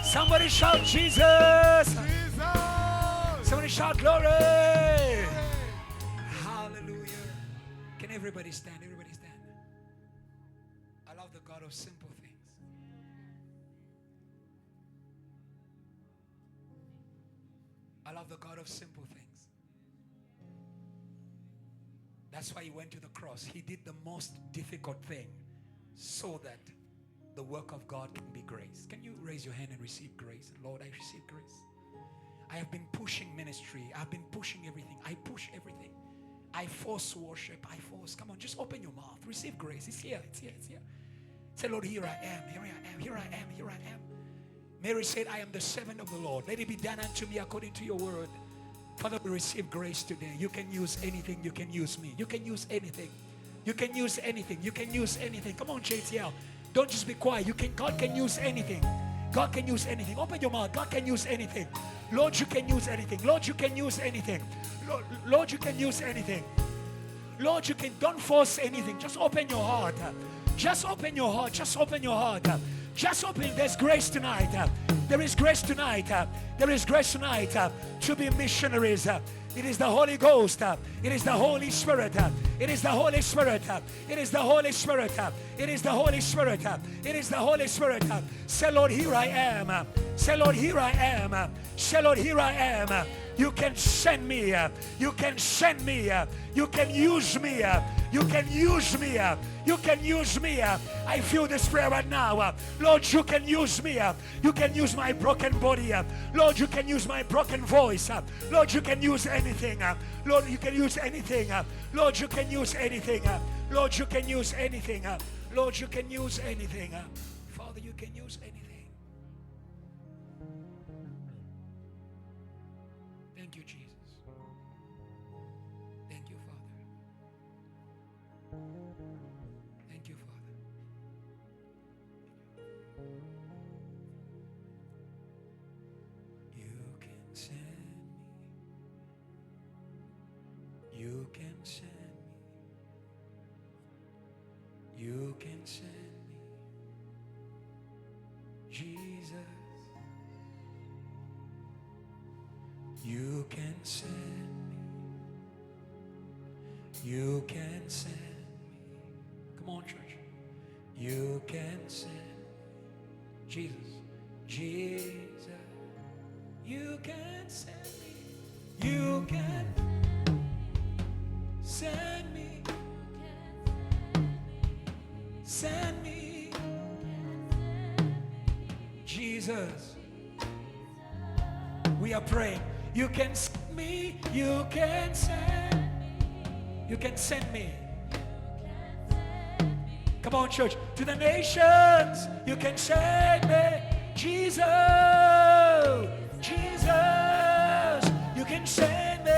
Somebody shout Jesus. Somebody shout glory. Hallelujah. Can everybody stand? Everybody stand. I love the God of simple things. I love the God of simple things. That's why he went to the cross. He did the most difficult thing so that the work of God can be grace. Can you raise your hand and receive grace? Lord, I receive grace. I have been pushing ministry. I've been pushing everything. I push everything. I force worship. I force. Come on, just open your mouth. Receive grace. It's here. It's here. It's here. Say, Lord, here I am. Here I am. Here I am. Here I am. Mary said, I am the servant of the Lord. Let it be done unto me according to your word. Father, we receive grace today. You can use anything. You can use me. You can use anything. You can use anything. You can use anything. Come on, JTL. Don't just be quiet. God can use anything. God can use anything. Open your mouth. God can use anything. Lord, you can use anything. Lord, you can use anything. Lord, you can use anything. Lord, you can. Don't force anything. Just open your heart. Just open your heart. Just open your heart. Just open. There's grace tonight. There is grace tonight. There is grace tonight to be missionaries. It is the Holy Ghost. It is the Holy Spirit. It is the Holy Spirit. It is the Holy Spirit. It is the Holy Spirit. It is the Holy Spirit. Say, Lord, here I am. Say, Lord, here I am. Say, Lord, here I am. You can send me. You can send me. You can use me. You can use me. You can use me. I feel this prayer right now. Lord, you can use me. You can use my broken body. Lord, you can use my broken voice. Lord, you can use anything. Lord, you can use anything. Lord, you can use anything. Lord, you can use anything. Lord, you can use anything. Father, you can use anything. Thank you, Jesus. Thank you, Father. Thank you, Father. You can send me. You can send me. You can send me. Jesus. You can send me. You can send me. Come on, church. You can send me. Jesus. Jesus. You can send me. You can send me. Send me. Jesus. We are praying. You can send me. You can send me. You can send me. Come on, church. To the nations. You can send me. Jesus. Jesus. You can send me.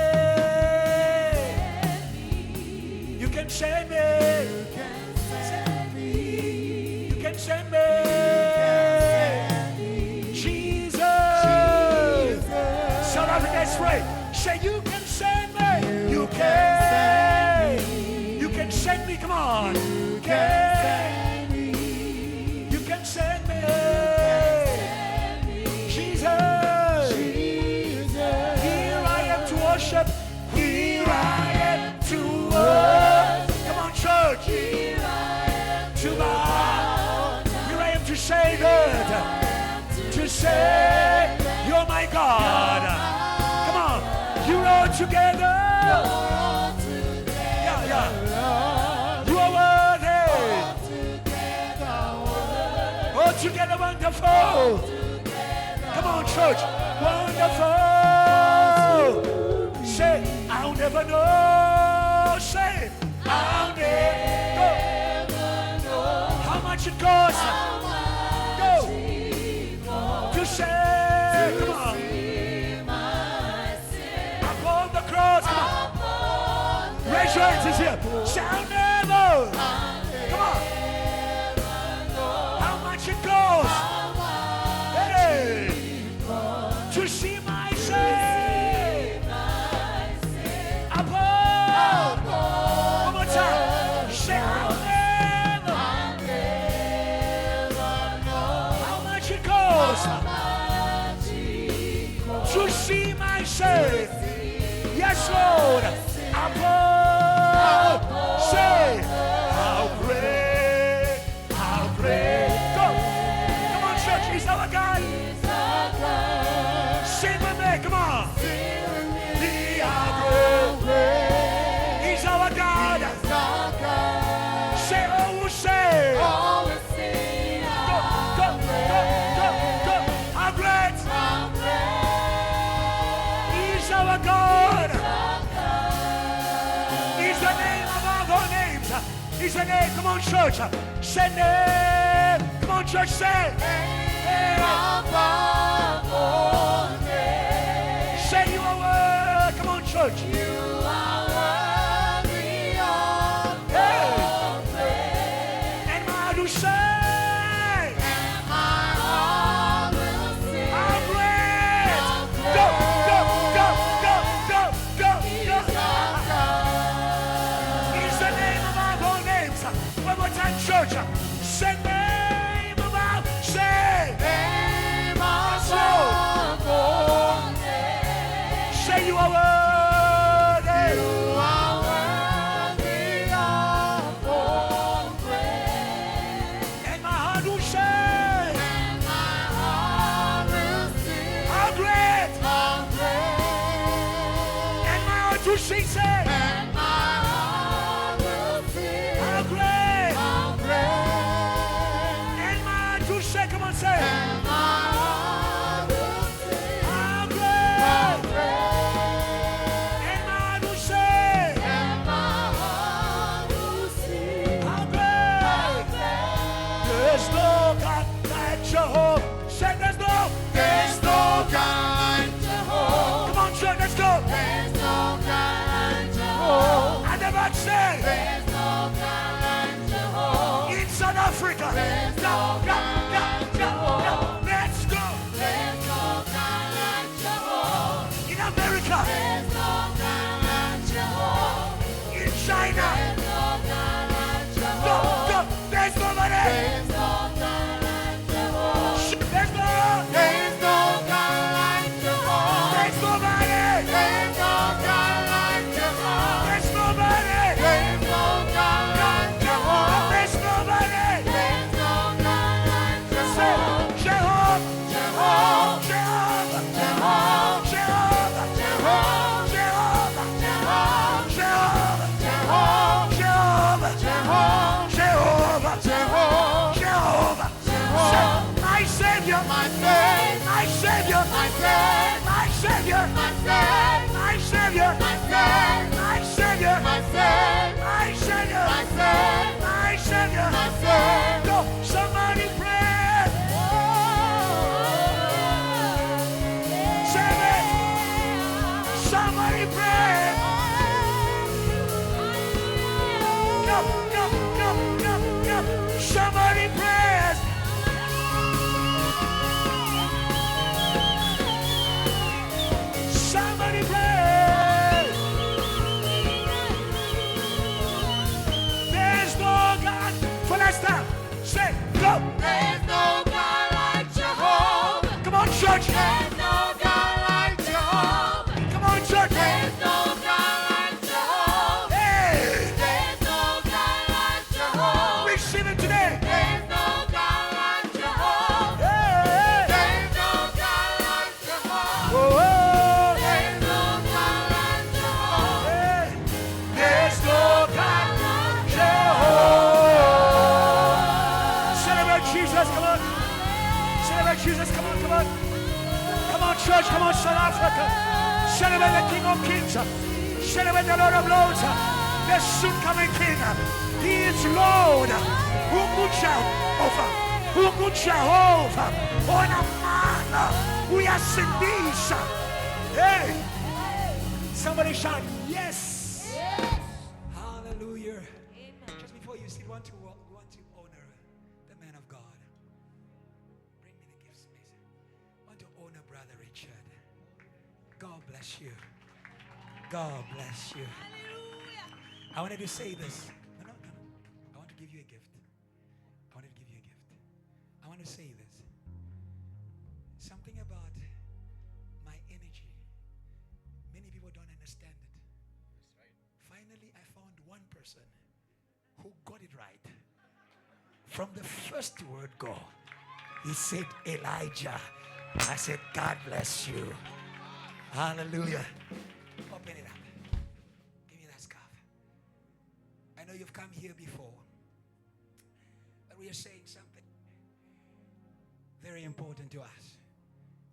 You can send me. You can send me. Jesus. South Africa, let's pray. Say, you can send me. You can. You can send me. Come on. You can. You can send me. Jesus. Here I am to worship. Here I am to worship. Come on, church. To bow. Here I am to say good. To say, you're my God. Come on. You're all together. Yeah, yeah. You are worthy. All together wonderful. Come on, church. Wonderful. Say, I'll never know. Say, I'll never know how much it costs. Go. To say, come on. Upon the cross, come on. Raise your hands here. Say, I'll never. Come on. How much it costs. Hey. To see my sin. Upon. One more time. Say, I'll never. How much it costs. To see my sin. Yes, Lord. Upon. Say, how great, how great. Go. Come on, church. He's our God. Sing with me. Come on. He how great. He's our God. Say, oh, say. Go, go, go, go, go. How great. He's our God. He's the name above all names. He's the name. Come on, church. Say name. Come on, church. Say. Say you are worthy. Come on, church. Hey. And my do say. How great. Go, go, go, go, go, go, go. He's the name above all names. One more time, church. Say name above. Say. Say you are worthy. And my heart will say. How great. And my heart will sing. Say. How great. And my heart will say. Come on, say. How great. And my heart will say. How great. There's no God like God say? There's no God like Jehovah. In South Africa. There's no God like Jehovah. Let's go. There's no God like Jehovah. In America. There's no God like Jehovah. In China. There's no God like Go, Jehovah. go. There's nobody. There's no God like Jehovah. There's no. There's no God like Jehovah. There's nobody. There's no God like Jehovah. There's nobody. There's no God like Jehovah. There's nobody. There's no God like Say, Jehovah. Jehovah. Jehovah. Jehovah. Jehovah. Jehovah. Jehovah. Jehovah. Jehovah. Jehovah. Jehovah. Jehovah. Jehovah. Jehovah. My Savior. My Savior. My Savior. My Savior. My Savior. My Savior. My Savior. My Savior. My Savior. My Savior. My Savior. My Savior. My Savior. My Savior. Go, somebody pray. Say it. Somebody pray. No, no, no, no, no. Somebody prays. Somebody prays. There's no God. For last time. Say, go. There's no God like Jehovah. Come on, church. There's no God like Jehovah. Come on, church. There's no God like Jehovah. Hey. There's no God like Jehovah. Receive it today. There's no God like Jehovah. Hey. There's no God like Jehovah. Oh, oh. There's no God like Jehovah. Hey. There's no God like Jehovah. Celebrate Jesus, come on. Celebrate Jesus, come on, come on. Come on, church, come on, South Africa. Celebrate the King of Kings. Celebrate the Lord of Lords. The soon coming King. He is Lord. Who Jehovah. Who Jehovah. On a man. We are Sindisa. Hey. Somebody shout, yes. Hallelujah. Just before you sit, want to honor the man of God. Bring me the gifts, please. Want to honor Brother Richard. God bless you. God bless you. I wanted to say this. No. I want to give you a gift. I wanted to give you a gift. I want to say this. Something about my energy. Many people don't understand it. Finally, I found one person who got it right. From the first word go, he said, Elijah. I said, God bless you. Hallelujah. Open it up. Give me that scarf. I know you've come here before, but we are saying something very important to us,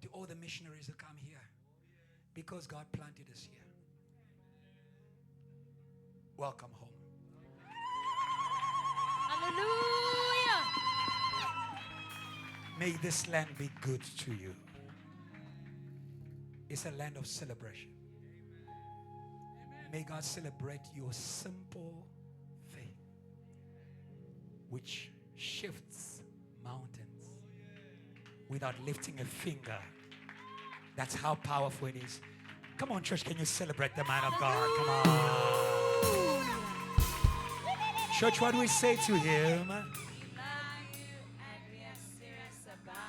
to all the missionaries who come here, because God planted us here. Welcome home. Hallelujah. May this land be good to you. It's a land of celebration. May God celebrate your simple faith, which shifts mountains without lifting a finger. That's how powerful it is. Come on, church, can you celebrate the man of God? Come on. Church, what do we say to him?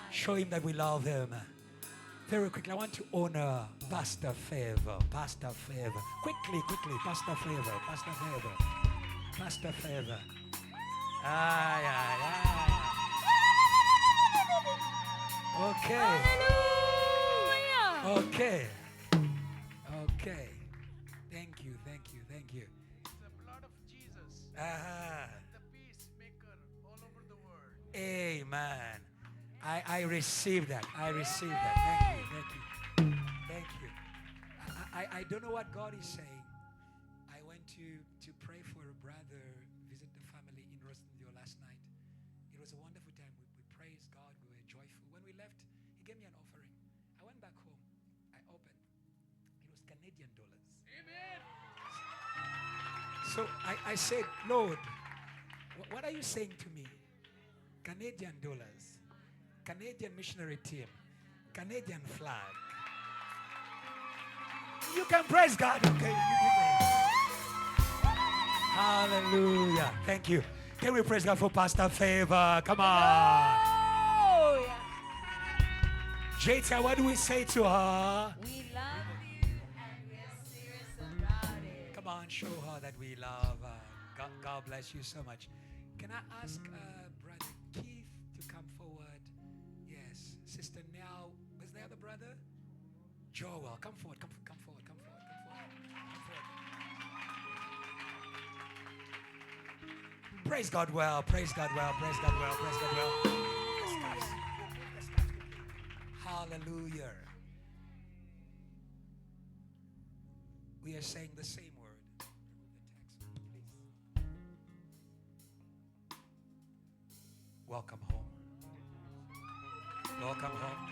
Show him that we love him. Very quickly, I want to honor Pastor Favor. Pastor Favor. Quickly, Pastor Favor. Pastor Favor. Pastor Favor. Okay. Okay. Okay. Thank you. It's the blood of Jesus. Ah. The peacemaker all over the world. Amen. I receive that. Thank you. I don't know what God is saying. I went to pray for a brother, visit the family in Rosendale last night. It was a wonderful time. We praised God. We were joyful. When we left, he gave me an offering. I went back home. I opened. It was Canadian dollars. Amen. So I said, Lord, what are you saying to me? Canadian dollars, Canadian missionary team, Canadian flag. You can praise God, okay? Hallelujah. Thank you. Can we praise God for Pastor Favor? Come on. JT, what do we say to her? We love you and we're serious about it. Come on, show her that we love her. God bless you so much. Can I ask Brother Keith to come forward? Yes. Sister Nell. Was there the brother? Joel, come forward. Come forward. Praise God well. Praise God well. Praise God well. Praise God well. Hallelujah. We are saying the same word. Welcome home. Welcome home.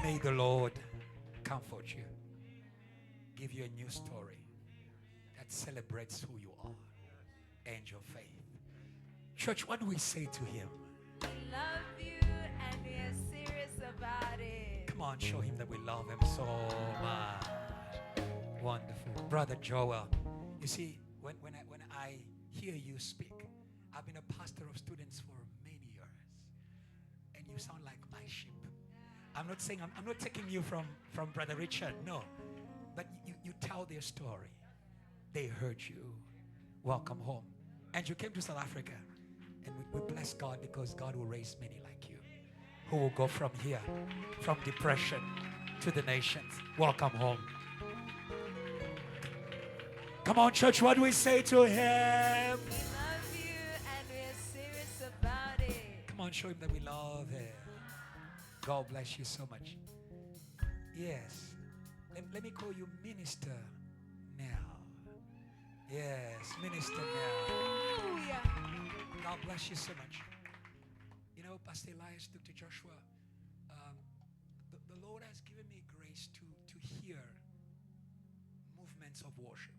May the Lord comfort you. Give you a new story that celebrates who you are and your faith. Church, what do we say to him? We love you and we're serious about it. Come on, show him that we love him so much. Wonderful. Brother Joel, you see, when I hear you speak, I've been a pastor of students for many years, and you sound like my sheep. I'm not saying, I'm not taking you from Brother Richard, no. But you tell their story. They heard you. Welcome home. And you came to South Africa. And we bless God because God will raise many like you who will go from here, from depression to the nations. Welcome home. Come on, church, what do we say to him? We love you and we're serious about it. Come on, show him that we love him. God bless you so much. Yes. Let me call you Minister now. Yes, Minister now. God bless you so much. You know, Pastor Elias, Dr. Joshua, the Lord has given me grace to hear movements of worship.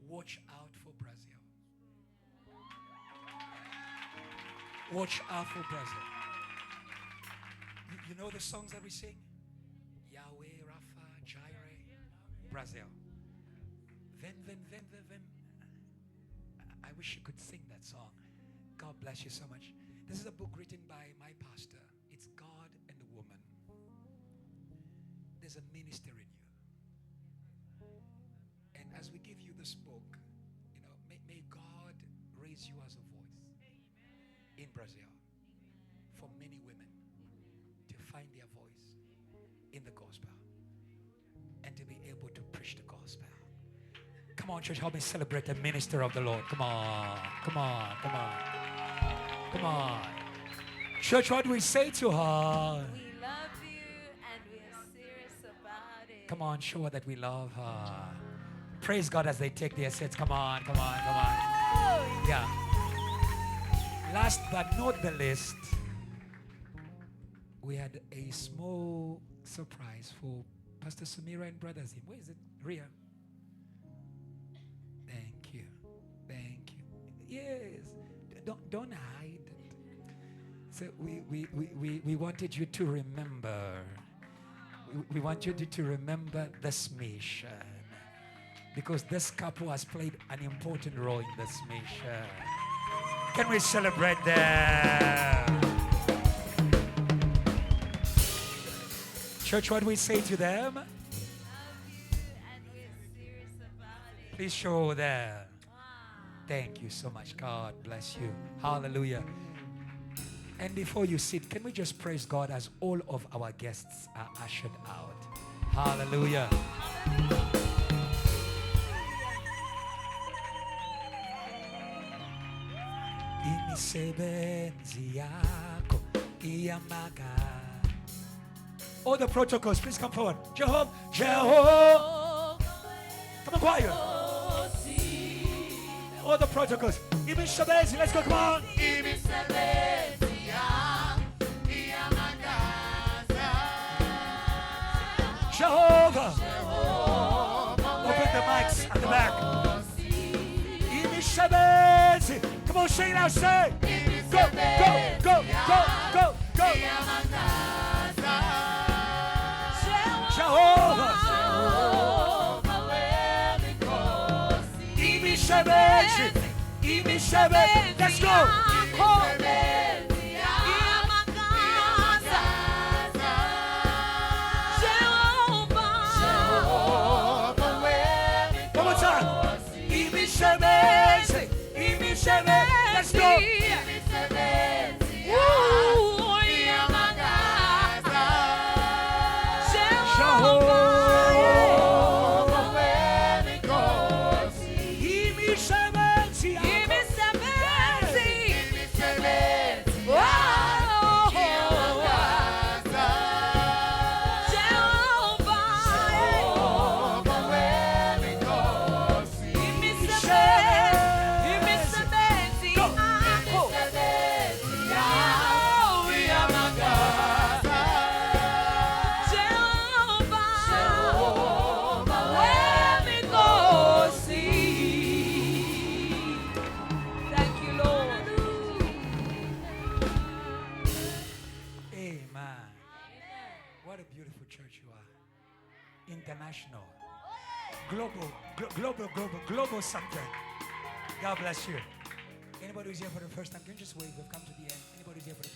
Watch out for Brazil. Watch out for Brazil. You know the songs that we sing? Yahweh, Rapha, Jireh, Brazil. Ven. I wish you could sing that song. God bless you so much. This is a book written by my pastor. It's God and the Woman. There's a minister in you. And as we give you this book, you know, may God raise you as a voice in Brazil for many women to find their voice in the gospel and to be able to preach the gospel. Come on, church, help me celebrate the minister of the Lord. Come on. Church, what do we say to her? We love you and we're serious about it. Come on, show her that we love her. Praise God as they take their seats. Come on. Yeah. Last but not the least, we had a small surprise for Pastor Sumera and Brother Azeem. Where is it? Ria. Thank you. Yes. Don't hide. So we wanted you to remember. We want you to remember this mission. Because this couple has played an important role in this mission. Can we celebrate them? Church, what do we say to them? We love you and we're serious about it. Please show them. Thank you so much. God bless you. Hallelujah. And before you sit, can we just praise God as all of our guests are ushered out? Hallelujah. Imisebenzi yakho iyamanga. All the protocols, please come forward. Jehovah. Come on, choir. All the protocols. Imisebenzi, let's go, come on. Jehovah. Jehovah. Open the mics at the back. Imishabezi. Come on, sing it out, say. Go, go, go, go, go, go. Jehovah. Imishabezi. Imishabezi. Let's go. One more time. Imishabezi. Imishabezi. Let's go. International, global something. God bless you. Anybody who's here for the first time, can you just wave? We've come to the end. Anybody who's here for the